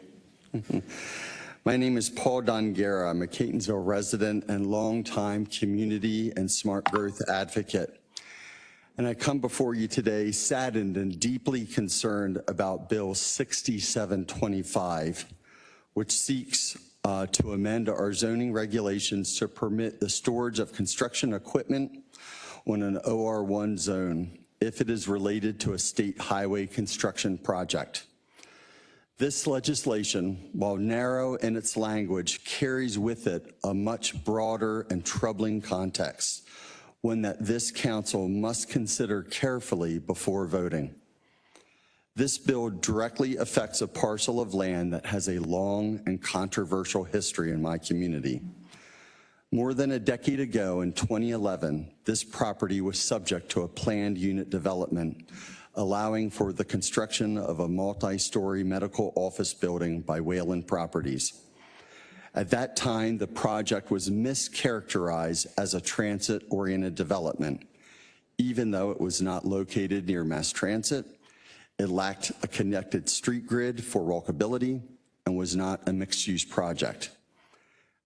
My name is Paul Dungara. I'm a Catonsville resident and longtime community and smart growth advocate. And I come before you today saddened and deeply concerned about Bill 6725, which seeks to amend our zoning regulations to permit the storage of construction equipment on an OR1 zone if it is related to a state highway construction project. This legislation, while narrow in its language, carries with it a much broader and troubling context, one that this council must consider carefully before voting. This bill directly affects a parcel of land that has a long and controversial history in my community. More than a decade ago, in 2011, this property was subject to a planned unit development, allowing for the construction of a multi-story medical office building by Wayland Properties. At that time, the project was mischaracterized as a transit-oriented development. Even though it was not located near mass transit, it lacked a connected street grid for walkability and was not a mixed-use project.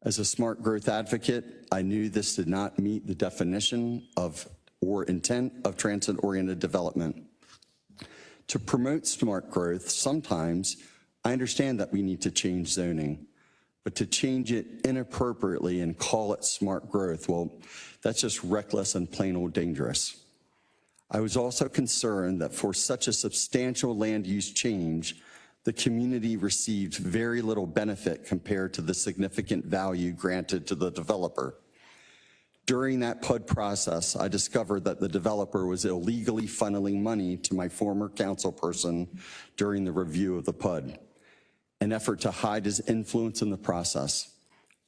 As a smart growth advocate, I knew this did not meet the definition of or intent of transit-oriented development. To promote smart growth, sometimes I understand that we need to change zoning. But to change it inappropriately and call it smart growth, well, that's just reckless and plain old dangerous. I was also concerned that for such a substantial land use change, the community received very little benefit compared to the significant value granted to the developer. During that PUD process, I discovered that the developer was illegally funneling money to my former councilperson during the review of the PUD. An effort to hide his influence in the process.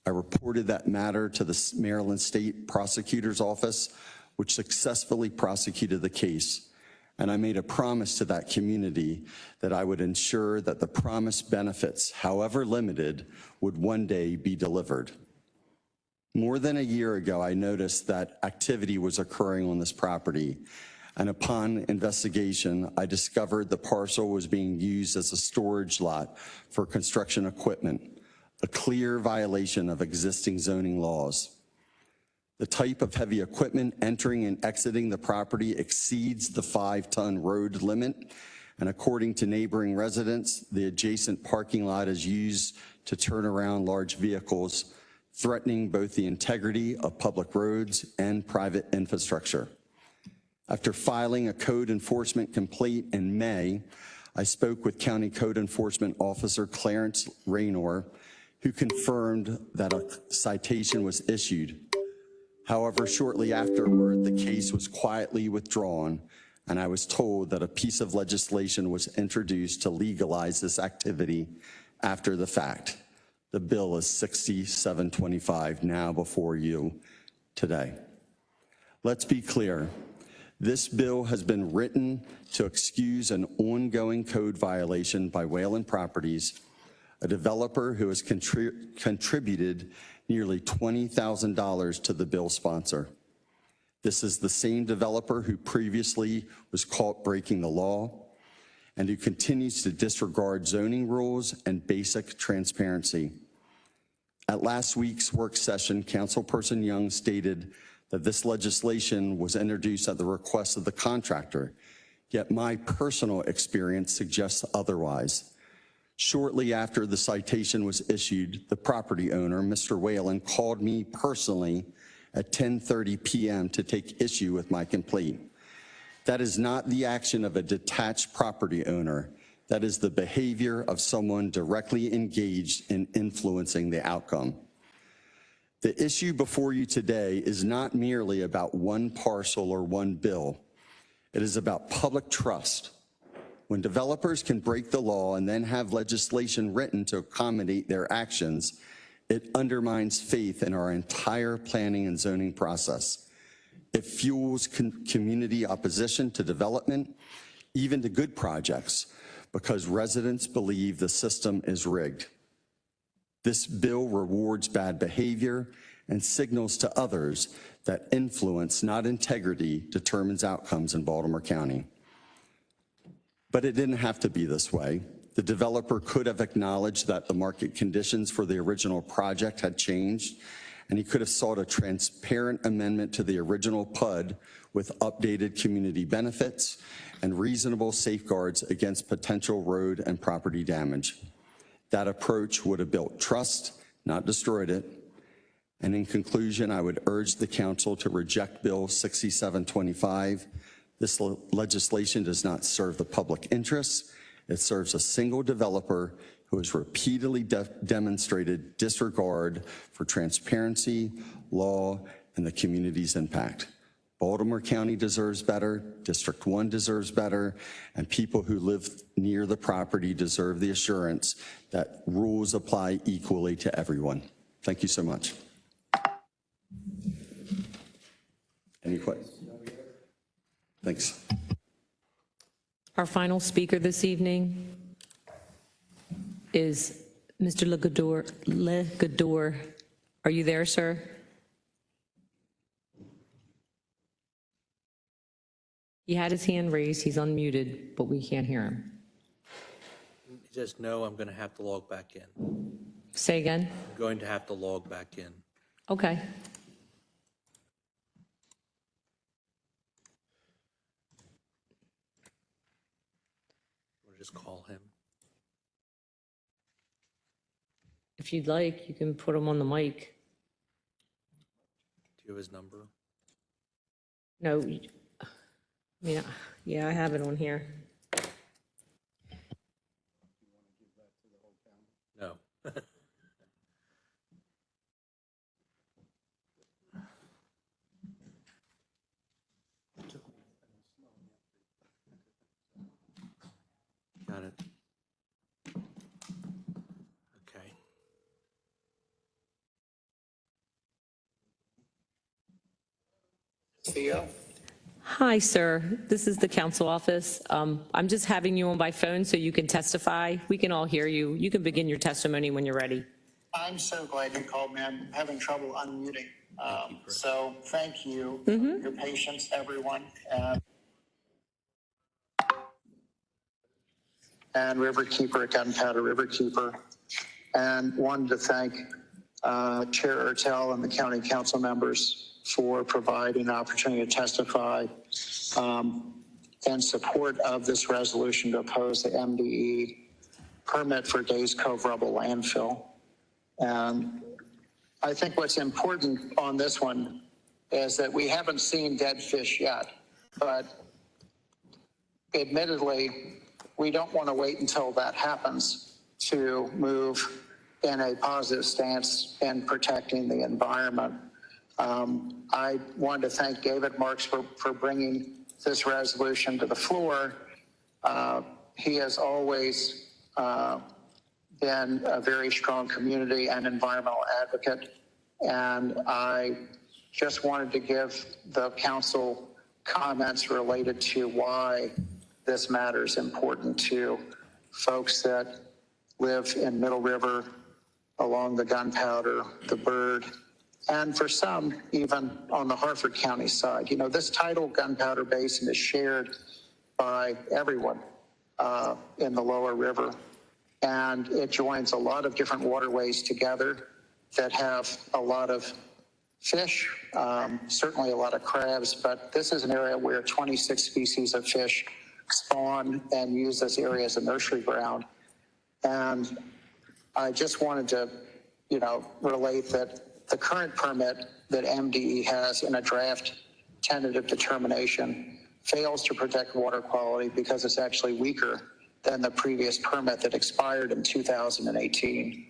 I reported that matter to the Maryland State Prosecutor's Office, which successfully prosecuted the case. And I made a promise to that community that I would ensure that the promised benefits, however limited, would one day be delivered. More than a year ago, I noticed that activity was occurring on this property. And upon investigation, I discovered the parcel was being used as a storage lot for construction equipment, a clear violation of existing zoning laws. The type of heavy equipment entering and exiting the property exceeds the 5-ton road limit, and according to neighboring residents, the adjacent parking lot is used to turn around large vehicles, threatening both the integrity of public roads and private infrastructure. After filing a code enforcement complaint in May, I spoke with County Code Enforcement Officer Clarence Raynor, who confirmed that a citation was issued. However, shortly afterward, the case was quietly withdrawn, and I was told that a piece of legislation was introduced to legalize this activity after the fact. The bill is 6725 now before you today. Let's be clear. This bill has been written to excuse an ongoing code violation by Whalen Properties, a developer who has contributed nearly $20,000 to the bill sponsor. This is the same developer who previously was caught breaking the law and who continues to disregard zoning rules and basic transparency. At last week's work session, Councilperson Young stated that this legislation was introduced at the request of the contractor, yet my personal experience suggests otherwise. Shortly after the citation was issued, the property owner, Mr. Whalen, called me personally at 10:30 p.m. to take issue with my complaint. That is not the action of a detached property owner. That is the behavior of someone directly engaged in influencing the outcome. The issue before you today is not merely about one parcel or one bill. It is about public trust. When developers can break the law and then have legislation written to accommodate their actions, it undermines faith in our entire planning and zoning process. It fuels community opposition to development, even to good projects, because residents believe the system is rigged. This bill rewards bad behavior and signals to others that influence, not integrity, determines outcomes in Baltimore County. But it didn't have to be this way. The developer could have acknowledged that the market conditions for the original project had changed, and he could have sought a transparent amendment to the original PUD with updated community benefits and reasonable safeguards against potential road and property damage. That approach would have built trust, not destroyed it. And in conclusion, I would urge the council to reject Bill 6725. This legislation does not serve the public interest. It serves a single developer who has repeatedly demonstrated disregard for transparency, law, and the community's impact. Baltimore County deserves better, District 1 deserves better, and people who live near the property deserve the assurance that rules apply equally to everyone. Thank you so much. Any questions? Thanks. Our final speaker this evening is Mr. Legador. Are you there, sir? He had his hand raised. He's unmuted, but we can't hear him. Just know I'm going to have to log back in. Say again? I'm going to have to log back in. Okay. We'll just call him. If you'd like, you can put him on the mic. Do you have his number? No, I mean, yeah, I have it on here. No. Got it. Okay. Theo? Hi, sir. This is the council office. I'm just having you on by phone so you can testify. We can all hear you. You can begin your testimony when you're ready. I'm so glad you called me. I'm having trouble unmuting. So thank you for your patience, everyone. And Riverkeeper at Gunpowder Riverkeeper. And wanted to thank Chair Ertel and the county council members for providing an opportunity to testify in support of this resolution to oppose the MDE permit for Days Cove rubble landfill. And I think what's important on this one is that we haven't seen dead fish yet, but admittedly, we don't want to wait until that happens to move in a positive stance in protecting the environment. I wanted to thank David Marks for bringing this resolution to the floor. He has always been a very strong community and environmental advocate, and I just wanted to give the council comments related to why this matter is important to folks that live in Middle River, along the Gunpowder, the Bird, and for some, even on the Harford County side. You know, this tidal Gunpowder Basin is shared by everyone in the lower river, and it joins a lot of different waterways together that have a lot of fish, certainly a lot of crabs, but this is an area where 26 species of fish spawn and use this area as a nursery ground. And I just wanted to, relate that the current permit that MDE has in a draft tentative determination fails to protect water quality because it's actually weaker than the previous permit that expired in 2018.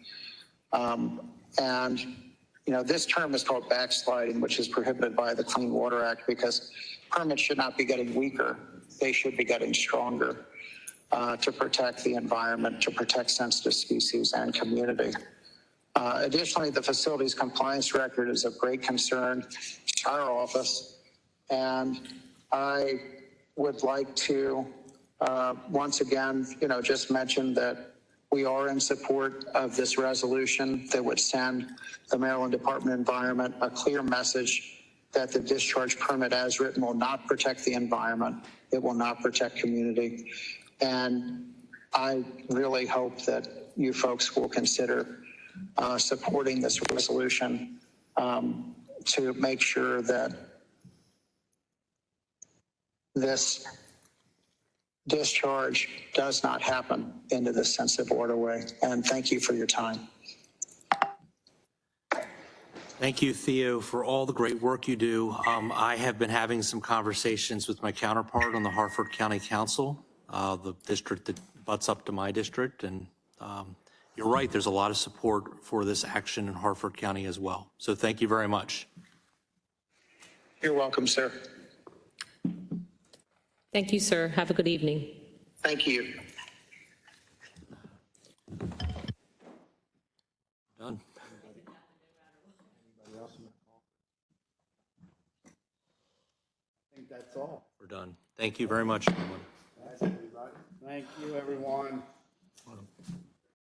This term is called backsliding, which is prohibited by the Clean Water Act because permits should not be getting weaker. They should be getting stronger to protect the environment, to protect sensitive species and community. Additionally, the facilities compliance record is of great concern to our office, and I would like to once again, just mention that we are in support of this resolution that would send the Maryland Department of Environment a clear message that the discharge permit as written will not protect the environment. It will not protect community. And I really hope that you folks will consider supporting this resolution to make sure that this discharge does not happen into this sensitive waterway. And thank you for your time. Thank you, Theo, for all the great work you do. I have been having some conversations with my counterpart on the Harford County Council, the district that butts up to my district. And you're right, there's a lot of support for this action in Harford County as well. So thank you very much. You're welcome, sir. Thank you, sir. Have a good evening. Thank you. Done. I think that's all. We're done. Thank you very much, everyone. Thank you, everyone.